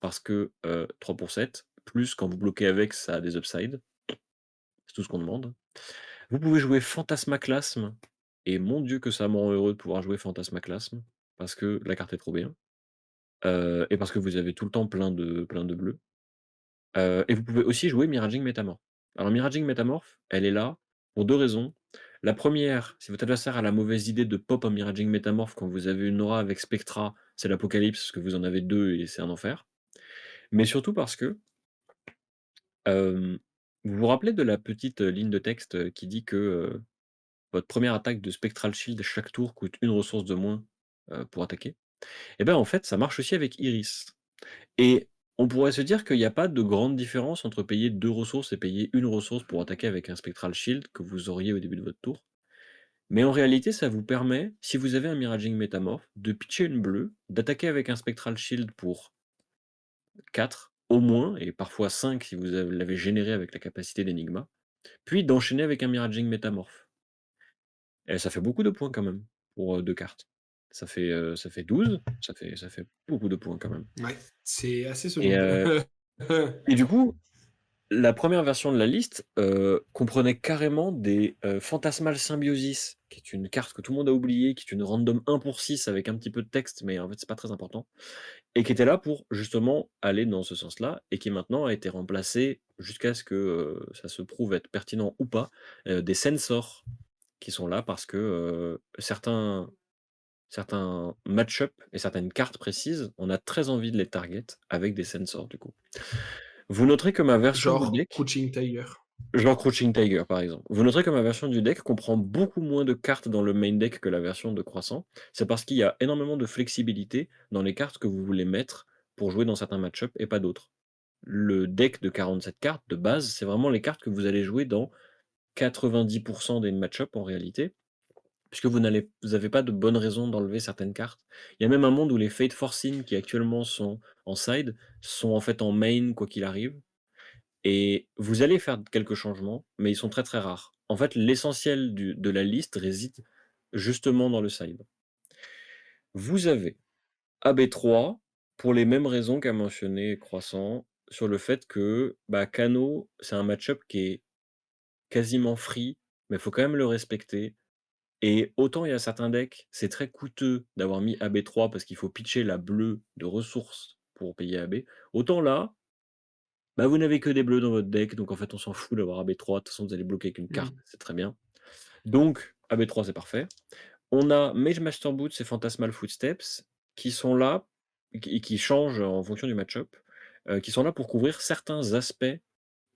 parce que 3 pour 7, plus quand vous bloquez avec, ça a des upsides, c'est tout ce qu'on demande. Vous pouvez jouer Fantasmaclasme, et mon Dieu que ça me rend heureux de pouvoir jouer Fantasmaclasme, parce que la carte est trop bien, et parce que vous avez tout le temps plein de bleus. Et vous pouvez aussi jouer Miraging Métamorphe. Alors Miraging Métamorphe, elle est là pour 2 raisons. La première, si votre adversaire a la mauvaise idée de pop un Miraging Métamorphe quand vous avez une aura avec Spectra, c'est l'apocalypse parce que vous en avez 2 et c'est un enfer. Mais surtout parce que, hem, vous vous rappelez de la petite, ligne de texte, qui dit que, votre première attaque de Spectral Shield chaque tour coûte une ressource de moins, pour attaquer? Et ben, en fait, ça marche aussi avec Iris. Et on pourrait se dire qu'il n'y a pas de grande différence entre payer 2 ressources et payer une ressource pour attaquer avec un Spectral Shield que vous auriez au début de votre tour. Mais en réalité, ça vous permet, si vous avez un Miraging Métamorphe, de pitcher une bleue, d'attaquer avec un Spectral Shield pour 4 au moins, et parfois 5 si vous l'avez généré avec la capacité d'Enigma, puis d'enchaîner avec un Miraging Métamorphe. Et ça fait beaucoup de points quand même, pour 2 cartes. Ça fait 12, ça fait beaucoup de points quand même. Ouais, c'est assez Et, solide. heu et du coup, la première version de la liste, comprenait carrément des, Phantasmal Symbiosis, qui est une carte que tout le monde a oubliée, qui est une random 1 pour 6 avec un petit peu de texte, mais en fait, c'est pas très important, et qui était là pour justement aller dans ce sens-là, et qui maintenant a été remplacée jusqu'à ce que, ça se prouve être pertinent ou pas, des Sensors qui sont là parce que, certains match-up et certaines cartes précises, on a très envie de les target avec des Sensors du coup. Vous noterez que ma version du Genre deck, Crouching Tiger. genre Crouching Tiger, par exemple. Vous noterez que ma version du deck comprend beaucoup moins de cartes dans le main deck que la version de Croissant. C'est parce qu'il y a énormément de flexibilité dans les cartes que vous voulez mettre pour jouer dans certains match-up et pas d'autres. Le deck de 47 cartes de base, c'est vraiment les cartes que vous allez jouer dans 90 des match-up en réalité, puisque vous avez pas de bonne raison d'enlever certaines cartes. Il y a même un monde où les Fate Forcing qui actuellement sont en side, sont en fait en main quoi qu'il arrive. Et vous allez faire quelques changements, mais ils sont très, très rares. en fait, l'essentiel de la liste réside justement dans le side. Vous avez AB3 pour les mêmes raisons qu'a mentionné Croissant, sur le fait que, bah, Kano, c'est un match-up qui est quasiment free, mais il faut quand même le respecter. Et autant il y a certains decks, c'est très coûteux d'avoir mis AB3 parce qu'il faut pitcher la bleue de ressources pour payer AB, autant là, bah, vous n'avez que des bleus dans votre deck, donc en fait on s'en fout d'avoir AB3, de toute façon vous allez bloquer avec une carte, Mmh. c'est très bien. Donc AB3 c'est parfait. On a Mage Master Boots et Phantasmal Footsteps qui sont là, qui changent en fonction du match-up, qui sont là pour couvrir certains aspects,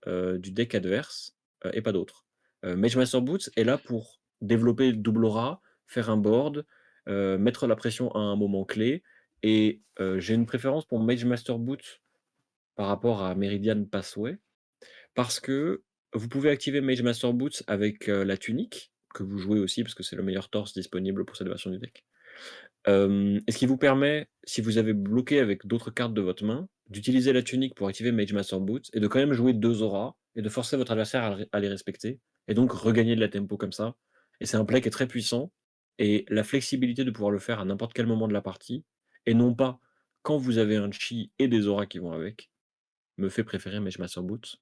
du deck adverse, et pas d'autres. Mage Master Boots est là pour développer double aura, faire un board, mettre la pression à un moment clé et j'ai une préférence pour Mage Master Boots par rapport à Meridian Passway parce que vous pouvez activer Mage Master Boots avec, la tunique, que vous jouez aussi parce que c'est le meilleur torse disponible pour cette version du deck. Et ce qui vous permet, si vous avez bloqué avec d'autres cartes de votre main, d'utiliser la tunique pour activer Mage Master Boots et de quand même jouer 2 auras et de forcer votre adversaire à les respecter et donc regagner de la tempo comme ça. Et c'est un play qui est très puissant et la flexibilité de pouvoir le faire à n'importe quel moment de la partie et non pas quand vous avez un chi et des auras qui vont avec, me fait préférer Mage Master Boots.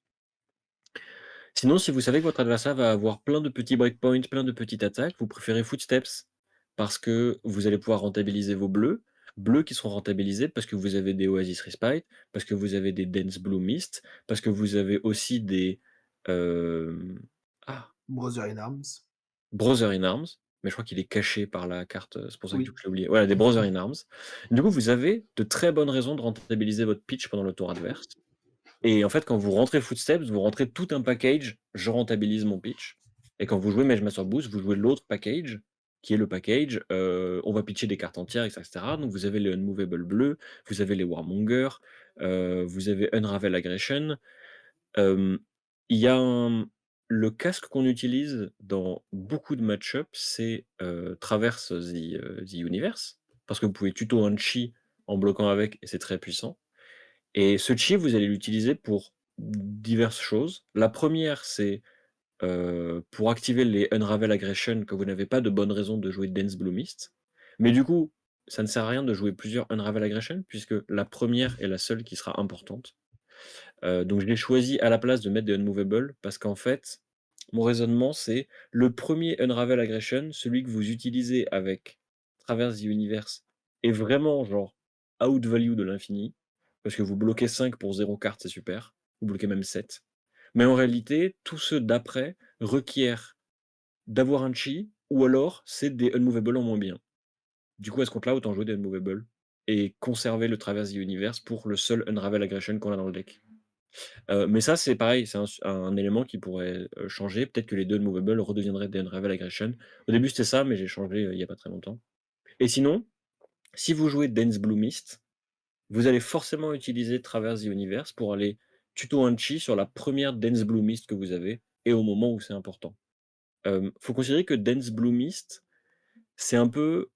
Sinon, si vous savez que votre adversaire va avoir plein de petits breakpoints, plein de petites attaques, vous préférez Footsteps parce que vous allez pouvoir rentabiliser vos bleus, bleus qui seront rentabilisés parce que vous avez des Oasis Respite, parce que vous avez des Dense Blue Mist, parce que vous avez aussi des ah, Brother in Arms. Brother in Arms, mais je crois qu'il est caché par la carte, c'est pour ça que du Oui. coup je l'ai oublié. Voilà, des Brother in Arms. Du coup, vous avez de très bonnes raisons de rentabiliser votre pitch pendant le tour adverse. Et en fait, quand vous rentrez Footsteps, vous rentrez tout un package, je rentabilise mon pitch. Et quand vous jouez Mage Master Boost, vous jouez l'autre package, qui est le package, on va pitcher des cartes entières, etc. Donc vous avez les Unmovable bleu, vous avez les Warmonger, vous avez Unravel Aggression. Hem, il y a le casque qu'on utilise dans beaucoup de match-up, c'est, Traverse the Universe, parce que vous pouvez tuto un chi en bloquant avec et c'est très puissant. Et ce chi, vous allez l'utiliser pour diverses choses. La première, c'est, pour activer les Unravel Aggression quand vous n'avez pas de bonne raison de jouer Dense Blue Mist. Mais du coup, ça ne sert à rien de jouer plusieurs Unravel Aggression puisque la première est la seule qui sera importante. Donc je l'ai choisi à la place de mettre des Unmovable parce qu'en fait, mon raisonnement, c'est le premier Unravel Aggression, celui que vous utilisez avec Traverse the Universe est vraiment genre outvalue de l'infini, parce que vous bloquez 5 pour 0 carte, c'est super. Vous bloquez même 7. Mais en réalité, tous ceux d'après requièrent d'avoir un chi ou alors c'est des Unmovable en moins bien. Du coup, à ce compte-là, autant jouer des Unmovable et conserver le Traverse the Universe pour le seul Unravel Aggression qu'on a dans le deck. Mais ça, c'est pareil, c'est un élément qui pourrait, changer. Peut-être que les 2 Unmovable redeviendraient des Unravel Aggression. Au début, c'était ça, mais j'ai changé, il y a pas très longtemps. Et sinon, si vous jouez Dense Blue Mist, vous allez forcément utiliser Traverse the Universe pour aller tuto un chi sur la première Dense Blue Mist que vous avez et au moment où c'est important. Faut considérer que Dense Blue Mist, c'est un peu,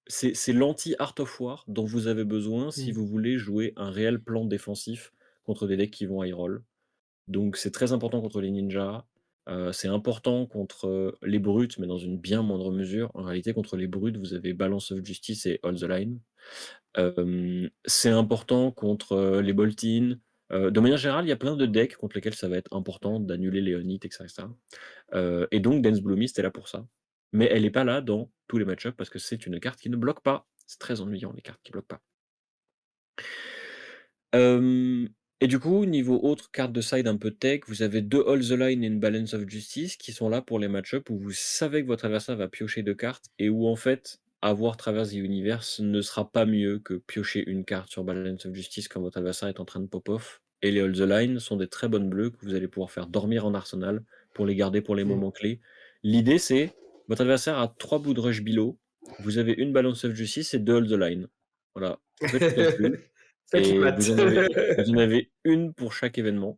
c'est l'anti Art of War dont vous avez besoin si Mmh. vous voulez jouer un réel plan défensif contre des decks qui vont high roll. Donc c'est très important contre les ninjas, c'est important contre, les brutes, mais dans une bien moindre mesure. En réalité, contre les brutes, vous avez Balance of Justice et Hold the Line. C'est important contre, les Boltyn. De manière générale, il y a plein de decks contre lesquels ça va être important d'annuler les Onit et cetera. Et donc Dance Blue Mist est là pour ça. Mais elle est pas là dans tous les match-up parce que c'est une carte qui ne bloque pas. C'est très ennuyant les cartes qui bloquent pas. Hem et du coup, niveau autre carte de side un peu tech, vous avez 2 Hold the Line et une Balance of Justice qui sont là pour les match-up où vous savez que votre adversaire va piocher 2 cartes et où en fait, avoir Traverse the Universe ne sera pas mieux que piocher une carte sur Balance of Justice quand votre adversaire est en train de pop off. Et les Hold the Line sont des très bonnes bleues que vous allez pouvoir faire dormir en arsenal pour les garder pour les Mmh. moments clés. L'idée c'est, votre adversaire a 3 bouts de rush below, vous avez une Balance of Justice et 2 Hold the Line. Voilà, vous faites le calcul. Faites les Et maths. vous en avez une pour chaque événement,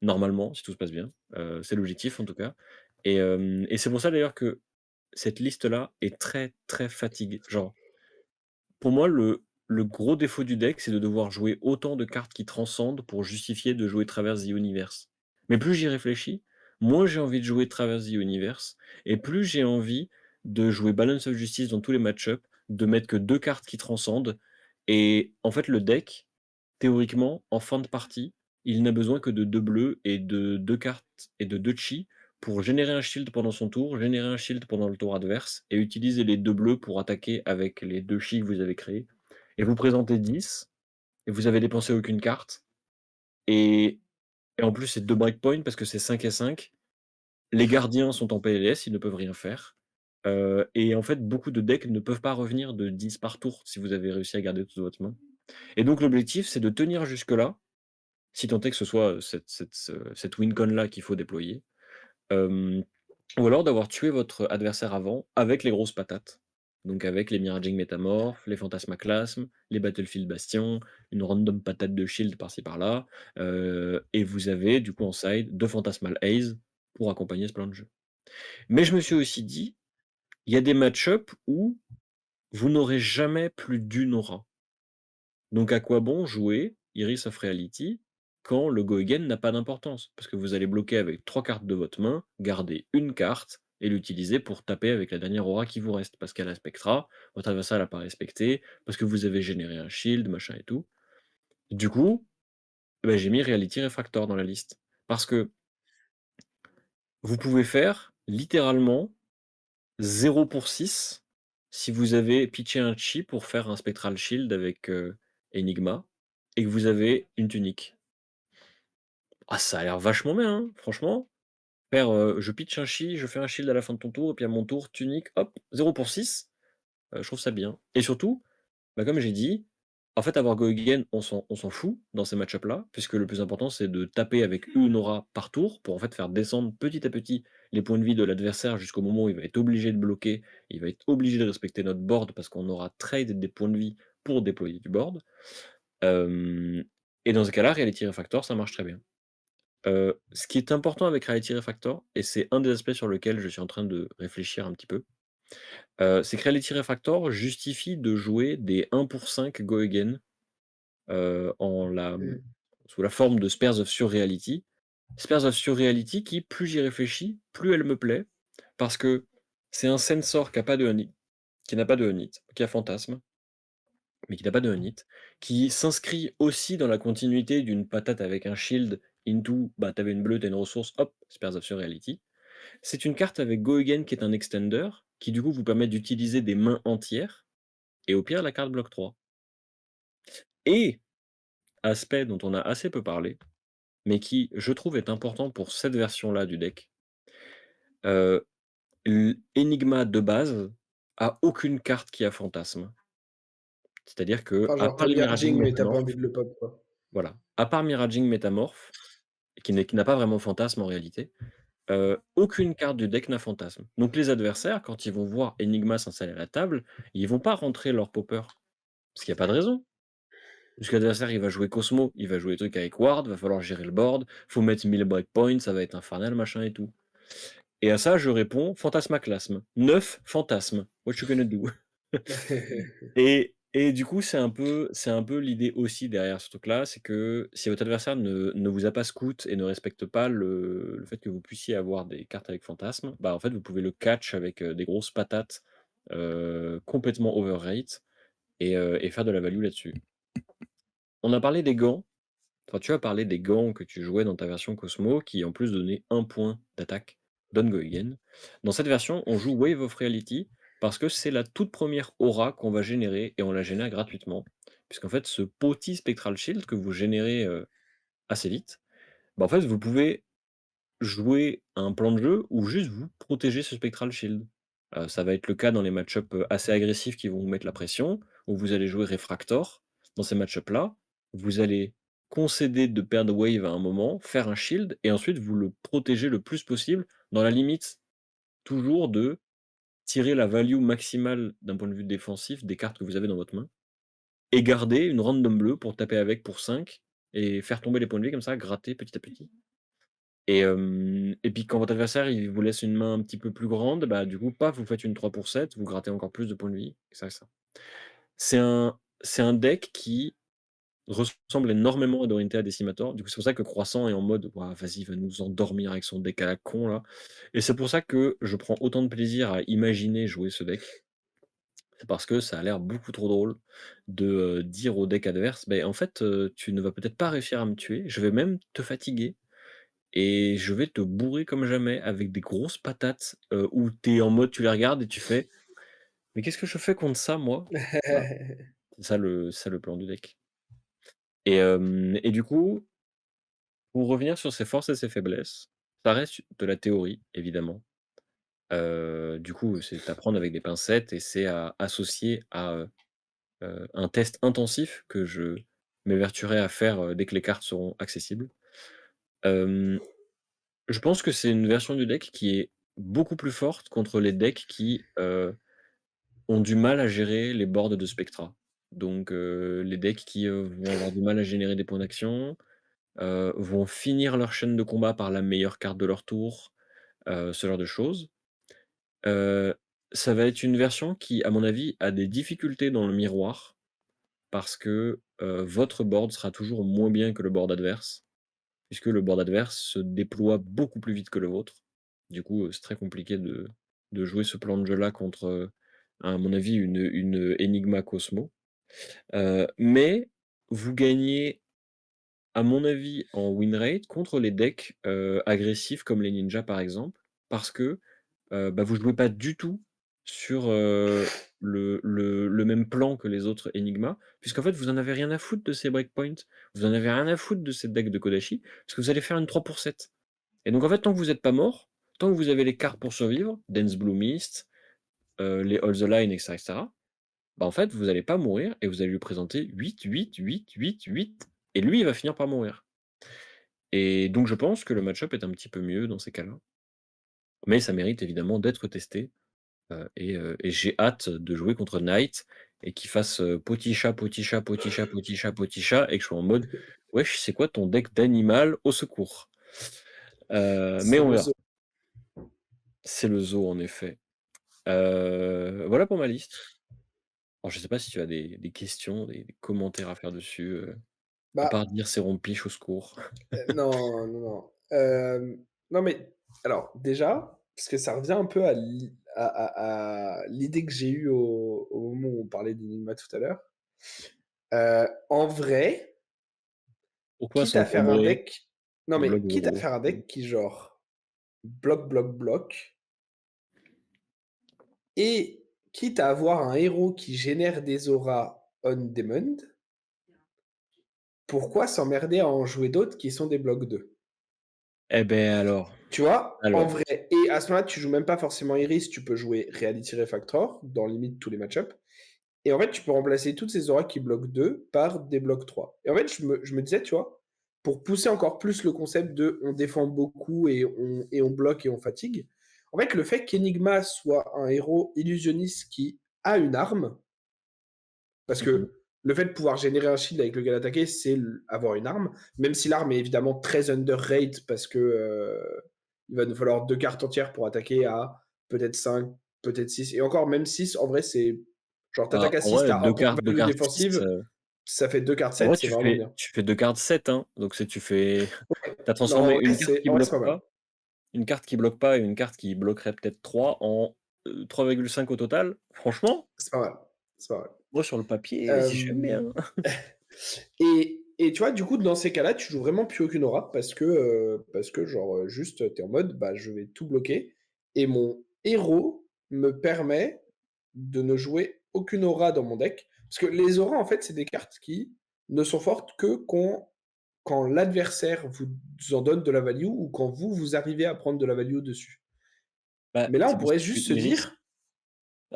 normalement, si tout se passe bien. C'est l'objectif en tout cas. Et c'est pour ça d'ailleurs que cette liste-là est très, très fatiguée. Genre, pour moi, le gros défaut du deck, c'est de devoir jouer autant de cartes qui transcendent pour justifier de jouer Traverse the Universe. Mais plus j'y réfléchis, moins j'ai envie de jouer Traverse the Universe et plus j'ai envie de jouer Balance of Justice dans tous les match-up, de mettre que 2 cartes qui transcendent et en fait, le deck, théoriquement, en fin de partie, il n'a besoin que de 2 bleus et de 2 cartes et de 2 chi pour générer un shield pendant son tour, générer un shield pendant le tour adverse et utiliser les 2 bleus pour attaquer avec les 2 chi que vous avez créés et vous présentez 10 et vous avez dépensé aucune carte et en plus c'est 2 breakpoints parce que c'est 5 et 5. Les gardiens sont en PLS, ils ne peuvent rien faire, et en fait beaucoup de decks ne peuvent pas revenir de 10 par tour si vous avez réussi à garder toute votre main et donc l'objectif c'est de tenir jusque-là, si tant est que ce soit, cette win con là qu'il faut déployer, hem, ou alors d'avoir tué votre adversaire avant avec les grosses patates. Donc avec les Miraging Métamorphes, les Fantasmaclasmes, les Battlefield Bastion, une random patate de shield par-ci par-là, et vous avez du coup en side 2 Phantasmal Haze pour accompagner ce plan de jeu. Mais je me suis aussi dit, il y a des match-up où vous n'aurez jamais plus d'une aura. Donc à quoi bon jouer Iris of Reality quand le go again n'a pas d'importance? Parce que vous allez bloquer avec 3 cartes de votre main, garder une carte et l'utiliser pour taper avec la dernière aura qui vous reste, parce qu'elle respectera, votre adversaire l'a pas respecté, parce que vous avez généré un shield, machin et tout. Du coup, bah, j'ai mis Reality Refractor dans la liste. Parce que vous pouvez faire littéralement 0 pour 6 si vous avez pitché un chi pour faire un Spectral Shield avec, Enigma et que vous avez une tunique. Ah ça a l'air vachement bien, hein, franchement. Faire, je pitch un chi, je fais un shield à la fin de ton tour et puis à mon tour, tunique, hop, 0 pour 6, je trouve ça bien et surtout, bah, comme j'ai dit, en fait avoir Go Again, on s'en fout dans ces match-up là, puisque le plus important c'est de taper avec une aura par tour pour en fait faire descendre petit à petit les points de vie de l'adversaire jusqu'au moment où il va être obligé de bloquer, il va être obligé de respecter notre board parce qu'on aura trade des points de vie pour déployer du board. Hem et dans ce cas-là, Reality Refactor, ça marche très bien. Ce qui est important avec Reality Refactor et c'est un des aspects sur lequel je suis en train de réfléchir un petit peu, c'est que Reality Refactor justifie de jouer des 1 pour 5 Go Again, en la Mmh. sous la forme de Spears of Surreality. Spears of Surreality qui, plus j'y réfléchis, plus elle me plaît, parce que c'est un Censor qui n'a pas de Hunit, qui a Fantasme, mais qui n'a pas de Hunit, qui s'inscrit aussi dans la continuité d'une patate avec un shield into, bah, tu une bleue, tu une ressource, hop, Spears of Surreality. C'est une carte avec Go Again qui est un extender, qui du coup vous permet d'utiliser des mains entières, et au pire la carte bloque 3. Et, aspect dont on a assez peu parlé, mais qui, je trouve, est important pour cette version-là du deck, heu, Enigma de base a aucune carte qui a fantasme. C'est-à-dire que Enfin, à genre, part tu les Miraging Miraging, mais tu pas envie Métamorphes, de le pop, quoi. voilà, à part Miraging Métamorphe, qui n'a pas vraiment fantasme en réalité, aucune carte du deck n'a fantasme. Donc les adversaires, quand ils vont voir Enigma s'installer à la table, ils vont pas rentrer leur popper, parce qu'il y a pas de raison. Puisque l'adversaire, il va jouer Cosmo, il va jouer des trucs avec Ward, va falloir gérer le board, faut mettre 1000 breakpoints, ça va être infernal, machin et tout. Et à ça, je réponds Fantasmaclasme. 9 fantasmes. What you gonna do? Et du coup, c'est un peu l'idée aussi derrière ce truc-là, c'est que si votre adversaire ne vous a pas scout et ne respecte pas le fait que vous puissiez avoir des cartes avec fantasme, bah, en fait, vous pouvez le catch avec, des grosses patates, complètement overrate et faire de la value là-dessus. On a parlé des gants. Enfin, tu as parlé des gants que tu jouais dans ta version Cosmo, qui en plus donnaient 1 point d'attaque, Don't Go Again. Dans cette version, on joue Wave of Reality parce que c'est la toute première aura qu'on va générer et on la génère gratuitement. Puisqu'en fait, ce petit Spectral Shield que vous générez assez vite, bah en fait, vous pouvez jouer un plan de jeu ou juste vous protéger ce Spectral Shield. Ça va être le cas dans les match-up assez agressifs qui vont vous mettre la pression, où vous allez jouer Refractor. Dans ces match-up-là, vous allez concéder de perdre Wave à un moment, faire un shield, et ensuite vous le protégez le plus possible, dans la limite toujours de tirer la value maximale d'un point de vue défensif des cartes que vous avez dans votre main, et garder une random bleue pour taper avec pour 5 et faire tomber les points de vie comme ça, gratter petit à petit. Et puis quand votre adversaire, il vous laisse une main un petit peu plus grande, bah, du coup, paf, vous faites une 3 pour 7, vous grattez encore plus de points de vie et ça. C'est un deck qui ressemble énormément à Dorinthea Decimator. Du coup, c'est pour ça que Croissant est en mode: «Waouh, vas-y, il va nous endormir avec son deck à la con là» et c'est pour ça que je prends autant de plaisir à imaginer jouer ce deck. C'est parce que ça a l'air beaucoup trop drôle de, dire au deck adverse: «Beh, en fait, tu ne vas peut-être pas réussir à me tuer, je vais même te fatiguer et je vais te bourrer comme jamais avec des grosses patates», où tu es en mode tu les regardes et tu fais: «Mais qu'est-ce que je fais contre ça moi?» Voilà, c'est ça le plan du deck et du coup, pour revenir sur ses forces et ses faiblesses, ça reste de la théorie évidemment. Du coup, c'est à prendre avec des pincettes et c'est à associer à, un test intensif que je m'évertuerai à faire, dès que les cartes seront accessibles. Hem, je pense que c'est une version du deck qui est beaucoup plus forte contre les decks qui, ont du mal à gérer les boards de Spectra. Donc, les decks qui, vont avoir du mal à générer des points d'action, vont finir leur chaîne de combat par la meilleure carte de leur tour, ce genre de choses. Heu, ça va être une version qui, à mon avis, a des difficultés dans le miroir parce que, votre board sera toujours moins bien que le board adverse, puisque le board adverse se déploie beaucoup plus vite que le vôtre. Du coup, c'est très compliqué de jouer ce plan de jeu-là contre, à mon avis, une Enigma Cosmo. Mais vous gagnez, à mon avis, en win rate contre les decks, agressifs comme les ninjas, par exemple, parce que, bah, vous jouez pas du tout sur, le même plan que les autres Enigma, puisqu'en fait, vous en avez rien à foutre de ces breakpoints. Vous en avez rien à foutre de ces decks de Kodachi, parce que vous allez faire une 3 pour 7 et donc en fait, tant que vous êtes pas mort, tant que vous avez les cartes pour survivre, Dance Blue Mist, les All the Line et cetera, bah, en fait, vous allez pas mourir et vous allez lui présenter 8 et lui, il va finir par mourir. Et donc je pense que le match-up est un petit peu mieux dans ces cas-là. Mais ça mérite évidemment d'être testé, et j'ai hâte de jouer contre Knight et qu'il fasse, petit chat, petit chat, petit chat, petit chat, petit chat et que je sois en mode: «Wesh, c'est quoi ton deck d'animal? Au secours!» Mais C'est on le verra. zoo. C'est le zoo en effet. Voilà pour ma liste. Alors je sais pas si tu as des questions, des commentaires à faire dessus, à Bah, part dire: «C'est rond-piche, au secours». non, non, non. Non, mais alors déjà, parce que ça revient un peu à l'idée que j'ai eue au moment où on parlait d'Enigma tout à l'heure. En vrai, Pourquoi quitte à faire un s'encombrer deck non, des blocs mais de quitte à héros? faire un deck qui genre bloc, bloc, bloc et quitte à avoir un héros qui génère des auras on demand, pourquoi s'emmerder à en jouer d'autres qui sont des blocs 2. Eh beh Tu vois? En alors, vrai et à ce moment-là, tu joues même pas forcément Iris, tu peux jouer Reality Refactor dans limite tous les match-up et en fait, tu peux remplacer toutes ces auras qui bloquent 2 par des blocs 3 et en fait, je me disais, tu vois? Pour pousser encore plus le concept de on défend beaucoup et on bloque et on fatigue. En fait, le fait qu'Enigma soit un héros illusionniste qui a une arme, parce mmh que le fait de pouvoir générer un shield avec lequel attaquer, c'est avoir une arme, même si l'arme est évidemment très underrate parce que il va nous falloir 2 cartes entières pour attaquer à peut-être 5, peut-être 6. Et encore, même 6, en vrai, c'est genre bah, t'attaques à en 6, vrai t'as un point de 2 value cartes 6, défensive, ça fait 2 cartes en 7, vrai c'est vraiment bien. tu fais 2 cartes 7, hein, donc c'est tu fais Ouais, tu as non, transformé en vrai, c'est pas mal. une carte qui bloque pas et une carte qui bloquerait peut-être 3 en, 3,5 au total. Franchement, C'est pas mal, c'est pas mal. moi sur le papier, vas-y, j'aime Hem bien. et tu vois, du coup, dans ces cas-là, tu joues vraiment plus aucune aura parce que genre, juste, tu es en mode: «Bah, je vais tout bloquer» et mon héros me permet de ne jouer aucune aura dans mon deck. Parce que les auras, en fait, c'est des cartes qui ne sont fortes que quand l'adversaire vous en donne de la value ou quand vous, vous arrivez à prendre de la value dessus. Bah, Mais là, on c'est pour ça pourrait que juste se Iris dire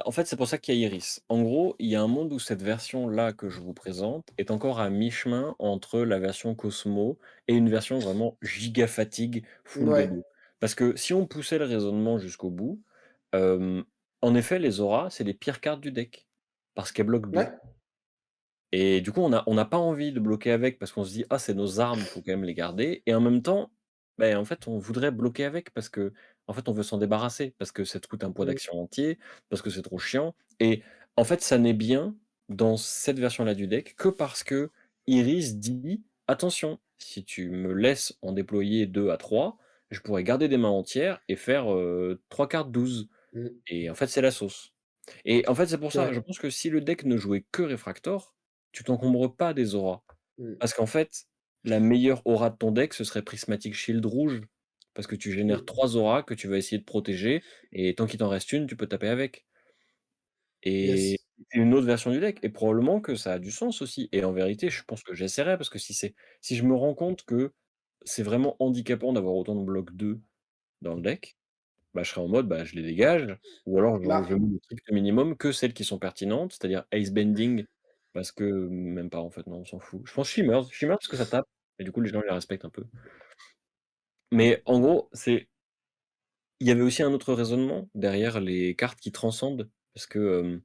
en fait, c'est pour ça qu'il y a Iris. En gros, il y a un monde où cette version-là que je vous présente est encore à mi-chemin entre la version Cosmo et une version vraiment giga fatigue full ouais, BB. Parce que si on poussait le raisonnement jusqu'au bout, hem, en effet, les auras, c'est les pires cartes du deck, parce qu'elles bloquent 2. ouais, Et du coup, on n'a pas envie de bloquer avec parce qu'on se dit: «Ah, c'est nos armes, faut quand même les garder» et en même temps, beh, en fait, on voudrait bloquer avec parce que en fait, on veut s'en débarrasser, parce que ça te coûte un poids mmh, d'action entier, parce que c'est trop chiant et en fait, ça n'est bien dans cette version-là du deck que parce que Iris dit: «Attention, si tu me laisses en déployer 2 à 3, je pourrais garder des mains entières et faire, 3 cartes 12». Mmh. Et en fait, c'est la sauce. Et en fait, c'est pour ça, Ouais. je pense que si le deck ne jouait que Réfractor, tu t'encombres pas des auras. Mmh. Parce qu'en fait, la meilleure aura de ton deck, ce serait Prismatic Shield rouge. Parce que tu génères Mmh. 3 auras que tu vas essayer de protéger et tant qu'il t'en reste une, tu peux taper avec. Et Yes. c'est une autre version du deck et probablement que ça a du sens aussi et en vérité, je pense que j'essaierai parce que si je me rends compte que c'est vraiment handicapant d'avoir autant de blocs 2 dans le deck, bah, je serai en mode, bah, je les dégage ou alors je Bah, mets le strict minimum, que celles qui sont pertinentes, c'est-à-dire Ace Bending parce que même pas en fait, non, on s'en fout. Je pense Shimmer parce que ça tape et du coup les gens les respectent un peu. Mais en gros, il y avait aussi un autre raisonnement derrière les cartes qui transcendent parce que,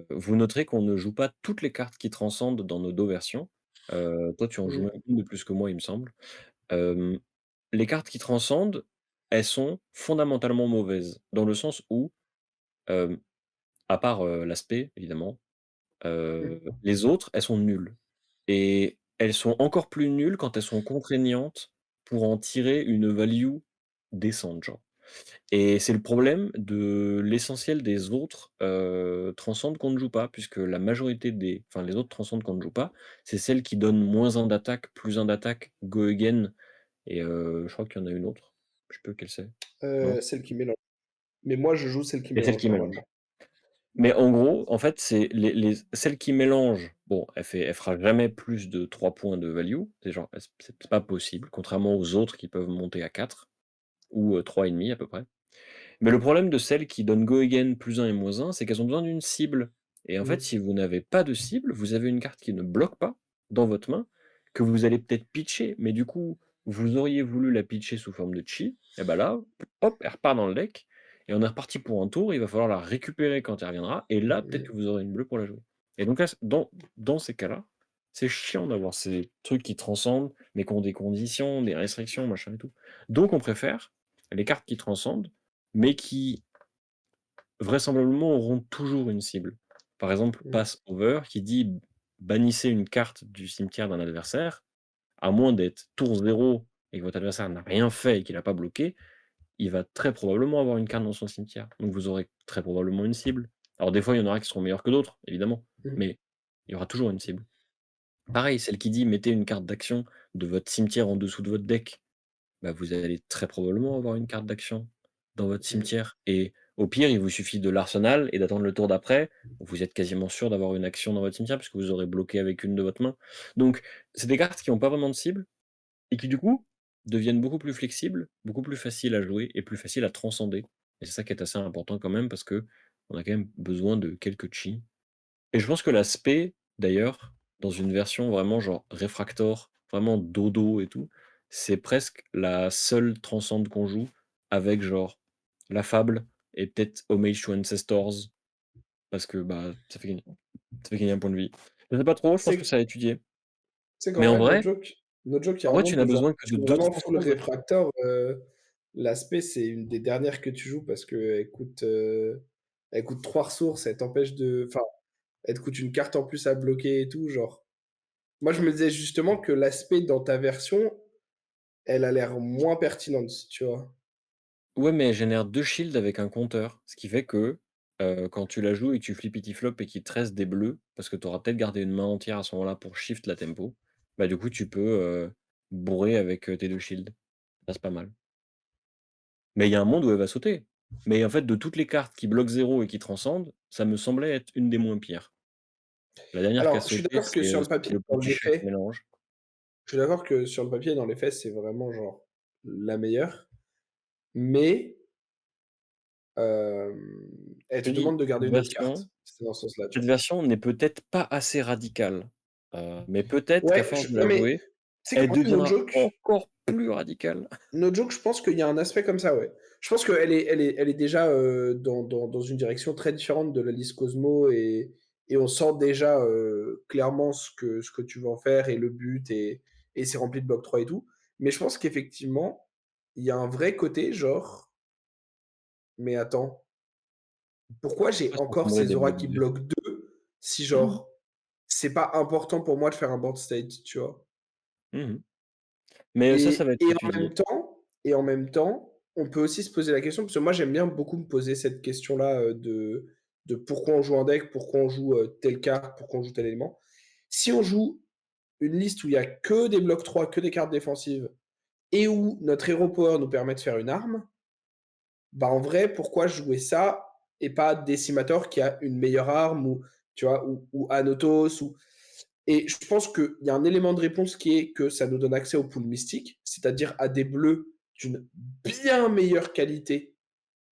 vous noterez qu'on ne joue pas toutes les cartes qui transcendent dans nos 2 versions. Toi, tu en joues mmh, même une de plus que moi, il me semble. Hem, les cartes qui transcendent, elles sont fondamentalement mauvaises, dans le sens où, hem, à part, l'aspect évidemment, mmh, les autres, elles sont nulles et elles sont encore plus nulles quand elles sont contraignantes pour en tirer une value décente, genre. Et c'est le problème de l'essentiel des autres, transcendes qu'on ne joue pas, puisque la majorité les autres transcendes qu'on ne joue pas, c'est celles qui donnent moins un d'attaque, plus un d'attaque, go again et je crois qu'il y en a une autre. Je sais plus laquelle c'est. Non? celle qui mélange. Mais moi, je joue celle qui Il y a celle mélange qui mélange. normalement. Mais en gros, en fait, c'est les celle qui mélange, bon, elle fera jamais plus de 3 points de value, c'est genre, c'est pas possible, contrairement aux autres qui peuvent monter à 4 ou 3,5 à peu près. Mais le problème de celles qui donnent go again +1 et -1, c'est qu'elles ont besoin d'une cible. Et en fait, Mmh, si vous n'avez pas de cible, vous avez une carte qui ne bloque pas dans votre main, que vous allez peut-être pitcher, mais du coup, vous auriez voulu la pitcher sous forme de chi, et bah là, hop, elle repart dans le deck, et on est reparti pour un tour, il va falloir la récupérer quand elle reviendra, et là, peut-être que mmh, vous aurez une bleue pour la jouer. Et donc là, dans ces cas-là, c'est chiant d'avoir ces trucs qui transcendent, mais qui ont des conditions, des restrictions, machin et tout. Donc on préfère les cartes qui transcendent, mais qui vraisemblablement auront toujours une cible. Par exemple, mmh, Pass Over qui dit: «Bannissez une carte du cimetière d'un adversaire», à moins d'être tour 0 et que votre adversaire n'a rien fait et qu'il a pas bloqué, il va très probablement avoir une carte dans son cimetière. Donc vous aurez très probablement une cible. Alors des fois, il y en aura qui seront meilleurs que d'autres, évidemment, mmh, mais il y aura toujours une cible. Pareil, celle qui dit: «Mettez une carte d'action de votre cimetière en dessous de votre deck». Bah, vous allez très probablement avoir une carte d'action dans votre mmh, cimetière et au pire, il vous suffit de l'arsenal et d'attendre le tour d'après. Vous êtes quasiment sûr d'avoir une action dans votre cimetière puisque vous aurez bloqué avec une de votre main. Donc, c'est des cartes qui ont pas vraiment de cible et qui, du coup, deviennent beaucoup plus flexibles, beaucoup plus faciles à jouer et plus faciles à transcender. Et c'est ça qui est assez important quand même parce que on a quand même besoin de quelques chi. Et je pense que l'aspect, d'ailleurs, dans une version vraiment genre Refractor, vraiment dodo et tout, c'est presque la seule transcende qu'on joue avec genre la Fable et peut-être Homage to Ancestors parce que, bah, ça fait gagner un point de vie. Je sais pas trop, je pense que c'est ça à étudier. c'est qu'en Mais vrai, no joke, il y a en un vrai, tu monde n'as de genre besoin que je de suis deux vraiment full transcendes. réfracteur, l'aspect, c'est une des dernières que tu joues parce qu'elle coûte 3 ressources, elle t'empêche de enfin, elle te coûte une carte en plus à bloquer et tout, genre. Moi, je me disais justement que l'aspect dans ta version, elle a l'air moins pertinente, tu vois? Ouais, mais elle génère 2 shields avec un compteur, ce qui fait que, quand tu la joues et que tu flippity flop et qu'il te reste des bleus, parce que tu auras peut-être gardé une main entière à ce moment-là pour shift la tempo, bah, du coup, tu peux, bourrer avec, tes 2 shields. Ça, c'est pas mal. Mais il y a un monde où elle va sauter. Mais en fait, de toutes les cartes qui bloquent 0 et qui transcendent, ça me semblait être une des moins pires. La dernière qui a Alors, je suis sauté, d'accord que sur le c'était papier, le dans petit les chef faits mélange. je suis d'accord que sur le papier, dans les faits, c'est vraiment genre la meilleure, mais elle Je te te dis, demande de garder une autre carte. C'était dans ce sens-là, tu cette vois? version n'est peut-être pas assez radicale, mais peut-être qu'à Ouais, force de non la mais jouer, tu sais elle qu'en vrai, deviendra encore plus radicale. no joke, je pense qu'il y a un aspect comme ça, ouais. Je pense qu'elle est déjà, dans une direction très différente de la liste Cosmo et on sent déjà, clairement ce que tu veux en faire et le but et c'est rempli de bloc 3 et tout. Mais je pense qu'effectivement, il y a un vrai côté genre: «Mais attends, pourquoi j'ai Pourquoi encore s'encombrer ces des auras blocs qui 2? bloquent 2 si genre c'est pas important pour moi de faire un board state, tu vois? Mmh. Mais ça va être Et en étudié. même temps on peut aussi se poser la question parce que moi j'aime bien beaucoup me poser cette question-là, de pourquoi on joue en deck, pourquoi on joue, telle carte, pourquoi on joue tel élément. Si on joue une liste où il y a que des blocs 3, que des cartes défensives et où notre hero power nous permet de faire une arme, bah, en vrai, pourquoi jouer ça et pas Decimator qui a une meilleure arme ou tu vois? Ou Anotos ou et je pense qu'il y a un élément de réponse qui est que ça nous donne accès au pool mystique, c'est-à-dire à des bleus d'une bien meilleure qualité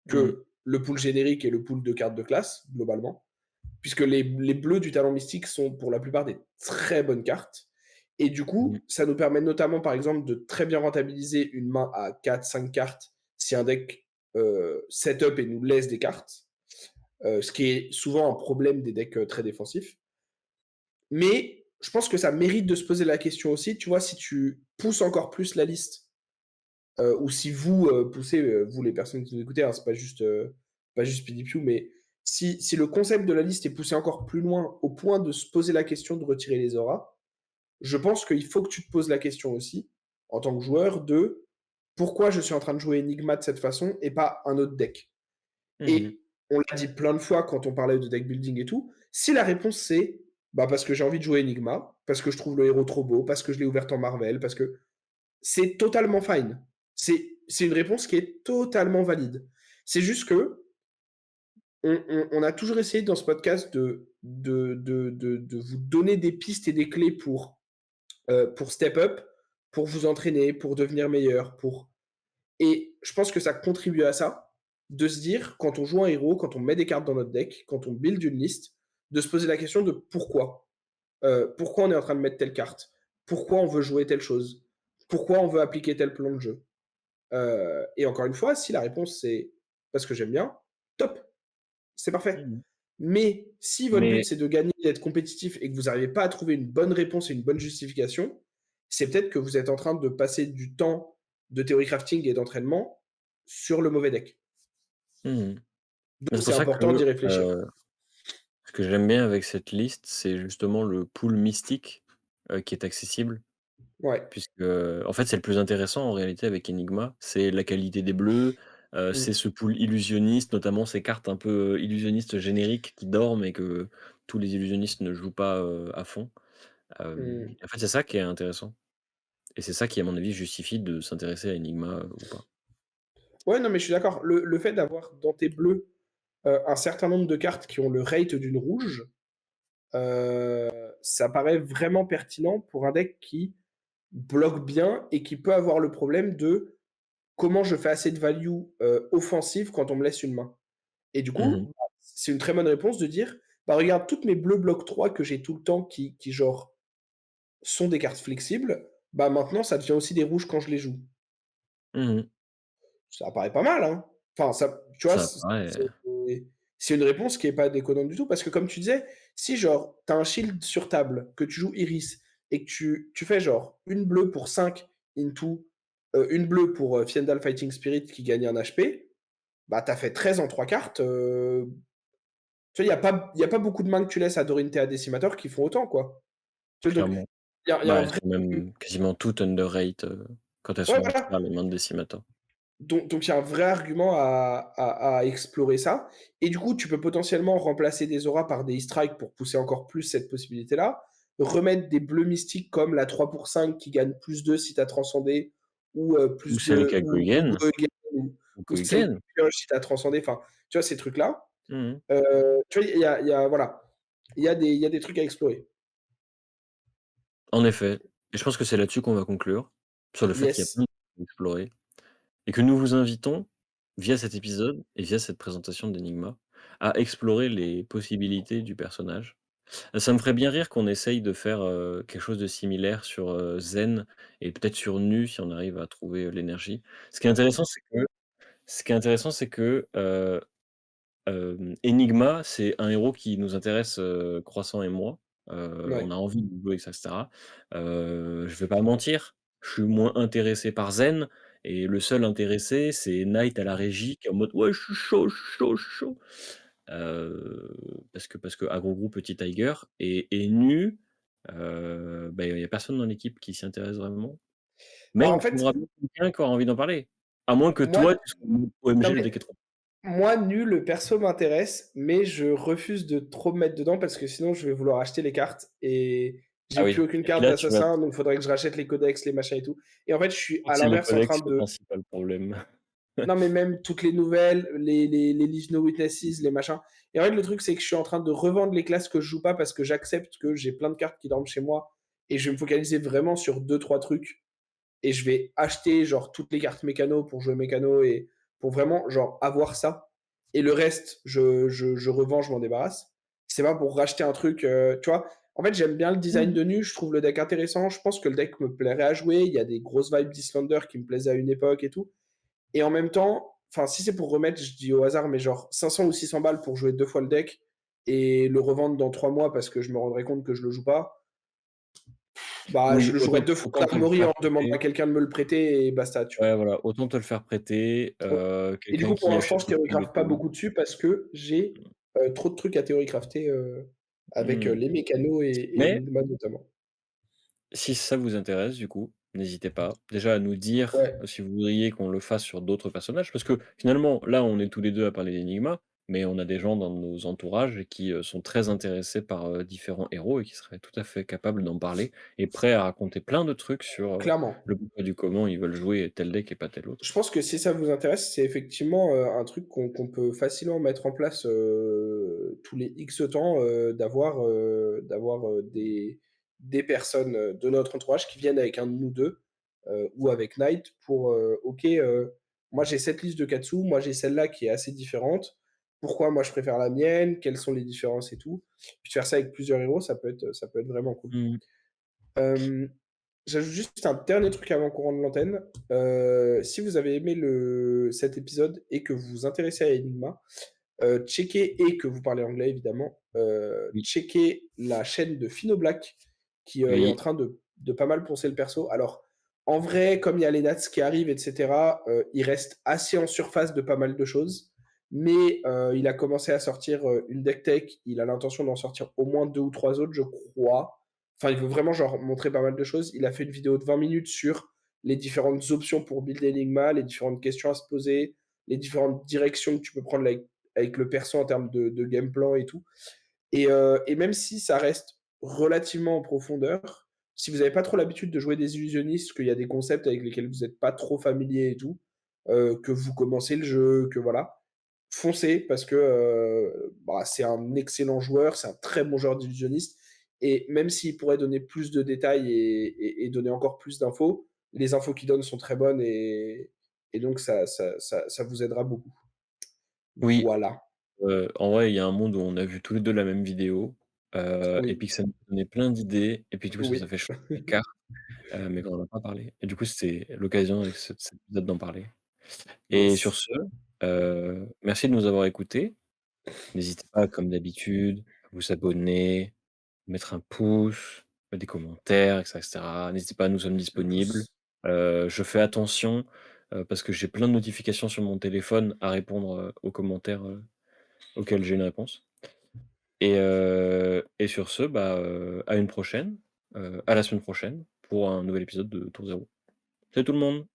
Mmh. que le pool générique et le pool de cartes de classe, globalement. Puisque les bleus du talent mystique sont pour la plupart des très bonnes cartes. Et du Mmh. coup, ça nous permet notamment, par exemple, de très bien rentabiliser une main à 4-5 cartes si un deck setup et nous laisse des cartes, ce qui est souvent un problème des decks très défensifs. Mais je pense que ça mérite de se poser la question aussi, tu vois, si tu pousses encore plus la liste, ou si vous poussez, vous les personnes qui nous écoutez, hein, c'est pas juste PDPU, mais si le concept de la liste est poussé encore plus loin au point de se poser la question de retirer les auras, je pense qu'il faut que tu te poses la question aussi, en tant que joueur, de pourquoi je suis en train de jouer Enigma de cette façon et pas un autre deck. Mmh. Et on l'a dit plein de fois quand on parlait de deck building et tout, si la réponse c'est bah parce que j'ai envie de jouer Enigma, parce que je trouve le héros trop beau, parce que je l'ai ouverte en Marvel, parce que c'est totalement fine. C'est une réponse qui est totalement valide. C'est juste que on a toujours essayé dans ce podcast de vous donner des pistes et des clés pour step up, pour vous entraîner, pour devenir meilleur, pour et je pense que ça contribue à ça, de se dire, quand on joue un héros, quand on met des cartes dans notre deck, quand on build une liste, de se poser la question de pourquoi. Pourquoi on est en train de mettre telle carte? Pourquoi on veut jouer telle chose? Pourquoi on veut appliquer tel plan de jeu? Et encore une fois, si la réponse c'est parce que j'aime bien, top, c'est parfait. Mmh. Mais si votre but Mais c'est de gagner, d'être compétitif et que vous n'arrivez pas à trouver une bonne réponse et une bonne justification, c'est peut-être que vous êtes en train de passer du temps de theory crafting et d'entraînement sur le mauvais deck. mmh. Donc C'est c'est pour ça important d'y que, réfléchir. ce que j'aime bien avec cette liste, c'est justement le pool mystique, qui est accessible. Ouais. Puisque, en fait, c'est le plus intéressant en réalité avec Enigma, c'est la qualité des bleus, c'est Mmh. ce pool illusionniste, notamment ces cartes un peu, illusionnistes génériques qui dorment et que tous les illusionnistes ne jouent pas, à fond. Mmh. En fait, c'est ça qui est intéressant et c'est ça qui, à mon avis, justifie de s'intéresser à Enigma, ou pas. Ouais, non, mais je suis d'accord. Le fait d'avoir dans tes bleus, un certain nombre de cartes qui ont le rate d'une rouge, ça paraît vraiment pertinent pour un deck qui bloque bien et qui peut avoir le problème de comment je fais assez de value offensive quand on me laisse une main. Et du Mmh coup, mh. c'est une très bonne réponse de dire bah regarde, toutes mes bleus bloc 3 que j'ai tout le temps qui genre sont des cartes flexibles, bah maintenant ça devient aussi des rouges quand je les joue. Mmh. Ça paraît pas mal, hein. Enfin, ça, tu vois, Ça paraît c'est une réponse qui est pas déconnante du tout parce que comme tu disais, si genre tu as un shield sur table, que tu joues Iris et que tu fais genre une bleue pour 5 into, une bleue pour Fiendal Fighting Spirit qui gagne un HP, bah tu as fait 13 en 3 cartes. Tu vois, il y a pas beaucoup de mains que tu laisses à Dorinthea Decimator qui font autant, quoi. Tu vois, donc clairement. il y a Bah, un elles vrai sont même quasiment toutes underrate, quand elles ouais, sont voilà. chères les mains de Decimator. Donc il y a un vrai argument à explorer ça et du coup, tu peux potentiellement remplacer des auras par des e-strike pour pousser encore plus cette possibilité-là. Remettre des bleus mystiques comme la 3 pour 5 qui gagne +2 si tu as transcendé ou Ou plus de Seleka ou Guigen, Go Again ou ou celle Guigen. pioche si tu as transcendé, enfin, tu vois ces trucs-là? Mmh mh. Tu vois, il y a voilà, il y a des trucs à explorer. En effet, et je pense que c'est là-dessus qu'on va conclure, sur le fait qu'il y a plein Yes, de choses à explorer et que nous vous invitons, via cet épisode et via cette présentation d'Enigma, à explorer les possibilités du personnage. Ça me ferait bien rire qu'on essaye de faire, quelque chose de similaire sur, Zen et peut-être sur Nu si on arrive à trouver, l'énergie. Ce qui est intéressant, c'est que Enigma, c'est un héros qui nous intéresse, Croissant et moi. On ouais. a envie de jouer avec ça et cetera. Je vais pas mentir, je suis moins intéressé par Zen et le seul intéressé, c'est Knight à la régie qui est en mode: «Ouais, je suis chaud, je suis chaud, je suis chaud». parce que Agro Group Petit Tiger est nu, bah, il y a personne dans l'équipe qui s'y intéresse vraiment. Mais Bah, en il fait, faudra bien quelqu'un qui aura envie d'en parler. À moins que moi toi, tu sois en mode non OMG le mais deck est trop moi, nu, le perso m'intéresse, mais je refuse de trop me mettre dedans parce que sinon je vais vouloir acheter les cartes et ah j'ai plus oui, aucune et puis carte là tu vas d'assassin, donc faudrait que je rachète les codex, les machins et tout. Et en fait, je je suis crois à que c'est les l'inverse en train codex le de principal problème. non, mais même toutes les nouvelles, les Leave No Witnesses, les machins. Et en fait, le truc, c'est que je suis en train de revendre les classes que je joue pas parce que j'accepte que j'ai plein de cartes qui dorment chez moi et je vais me focaliser vraiment sur deux trois trucs et je vais acheter genre toutes les cartes mécano pour jouer mécano et pour vraiment genre avoir ça. Et le reste, je revends, je m'en débarrasse. C'est pas pour racheter un truc, tu vois. En fait, j'aime bien le design Mmh. de nu, je trouve le deck intéressant. Je pense que le deck me plairait à jouer. Il y a des grosses vibes d'Islander qui me plaisaient à une époque et tout. Et en même temps, enfin, si c'est pour remettre, je dis au hasard, mais genre 500 ou 600 balles pour jouer deux fois le deck et le revendre dans 3 mois parce que je me rendrai compte que je le joue pas, bah, je Oui, le jouerai deux fois autant te le d'Armory faire en demandant à prêter. quelqu'un de me le prêter et basta, tu vois. Ouais, voilà, autant te le faire prêter, Ouais. Et du quelqu'un coup, pour qui l'instant, achète je le truc de théorycraft pas colis. beaucoup dessus parce que j'ai trop de trucs à théorycrafter avec Mmh. les mécanos et Mais Enigma notamment. si ça vous intéresse, du coup, n'hésitez pas déjà à nous dire Ouais, si vous voudriez qu'on le fasse sur d'autres personnages. Parce que finalement, là, on est tous les 2 à parler d'Enigma, mais on a des gens dans nos entourages qui, sont très intéressés par, différents héros et qui seraient tout à fait capables d'en parler et prêts à raconter plein de trucs sur, clairement. le pourquoi du comment ils veulent jouer tel deck et pas tel autre. Je pense que si ça vous intéresse, c'est effectivement, un truc qu'on peut facilement mettre en place, tous les X temps, d'avoir des personnes, de notre entourage qui viennent avec un de nous 2 ou avec Knight pour, OK, moi j'ai cette liste de Katsu, moi j'ai celle-là qui est assez différente. Pourquoi moi je préfère la mienne? Quelles sont les différences et tout? Puis de faire ça avec plusieurs héros, ça peut être vraiment cool. Mmh. Hem, J'ajoute juste un dernier truc avant qu'on rende l'antenne. Si vous avez aimé cet épisode et que vous vous intéressez à Enigma, checkez et que vous parlez anglais évidemment, Oui, checkez la chaîne de Fino Black qui, est en oui, train de pas mal poncer le perso. Alors, en vrai, comme il y a les dates qui arrivent et cetera, il reste assez en surface de pas mal de choses, mais il a commencé à sortir, une deck tech. Il a l'intention d'en sortir au moins 2 ou 3 autres, je crois. Enfin, il veut vraiment genre montrer pas mal de choses. Il a fait une vidéo de 20 minutes sur les différentes options pour build Enigma, les différentes questions à se poser, les différentes directions que tu peux prendre avec le perso en termes de game plan et tout. Et même si ça reste relativement en profondeur, si vous n'avez pas trop l'habitude de jouer des illusionnistes, qu'il y a des concepts avec lesquels vous n'êtes pas trop familier et tout, que vous commencez le jeu, que voilà, foncez parce que bah, c'est un excellent joueur, c'est un très bon joueur d'illusionniste. Et même s'il pourrait donner plus de détails et donner encore plus d'infos, les infos qu'il donne sont très bonnes et donc ça vous aidera beaucoup. oui. Voilà. En vrai, il y a un monde où on a vu tous les 2 la même vidéo, et Oui, puis que ça nous a donné plein d'idées et puis du coup ça nous a oui. fait changer les cartes, mais qu'on en a pas parlé et du coup c'était l'occasion avec cet épisode d'en parler et sur Yes. ce, merci de nous avoir écoutés. N'hésitez pas comme d'habitude à vous abonner, mettre un pouce, mettre des commentaires et cetera. N'hésitez pas, nous sommes Le disponibles. pouce. Je fais attention, parce que j'ai plein de notifications sur mon téléphone à répondre, aux commentaires, auxquels j'ai une réponse. Et sur ce, bah, à une prochaine, à la semaine prochaine pour un nouvel épisode de Tour Zéro. Salut tout le monde!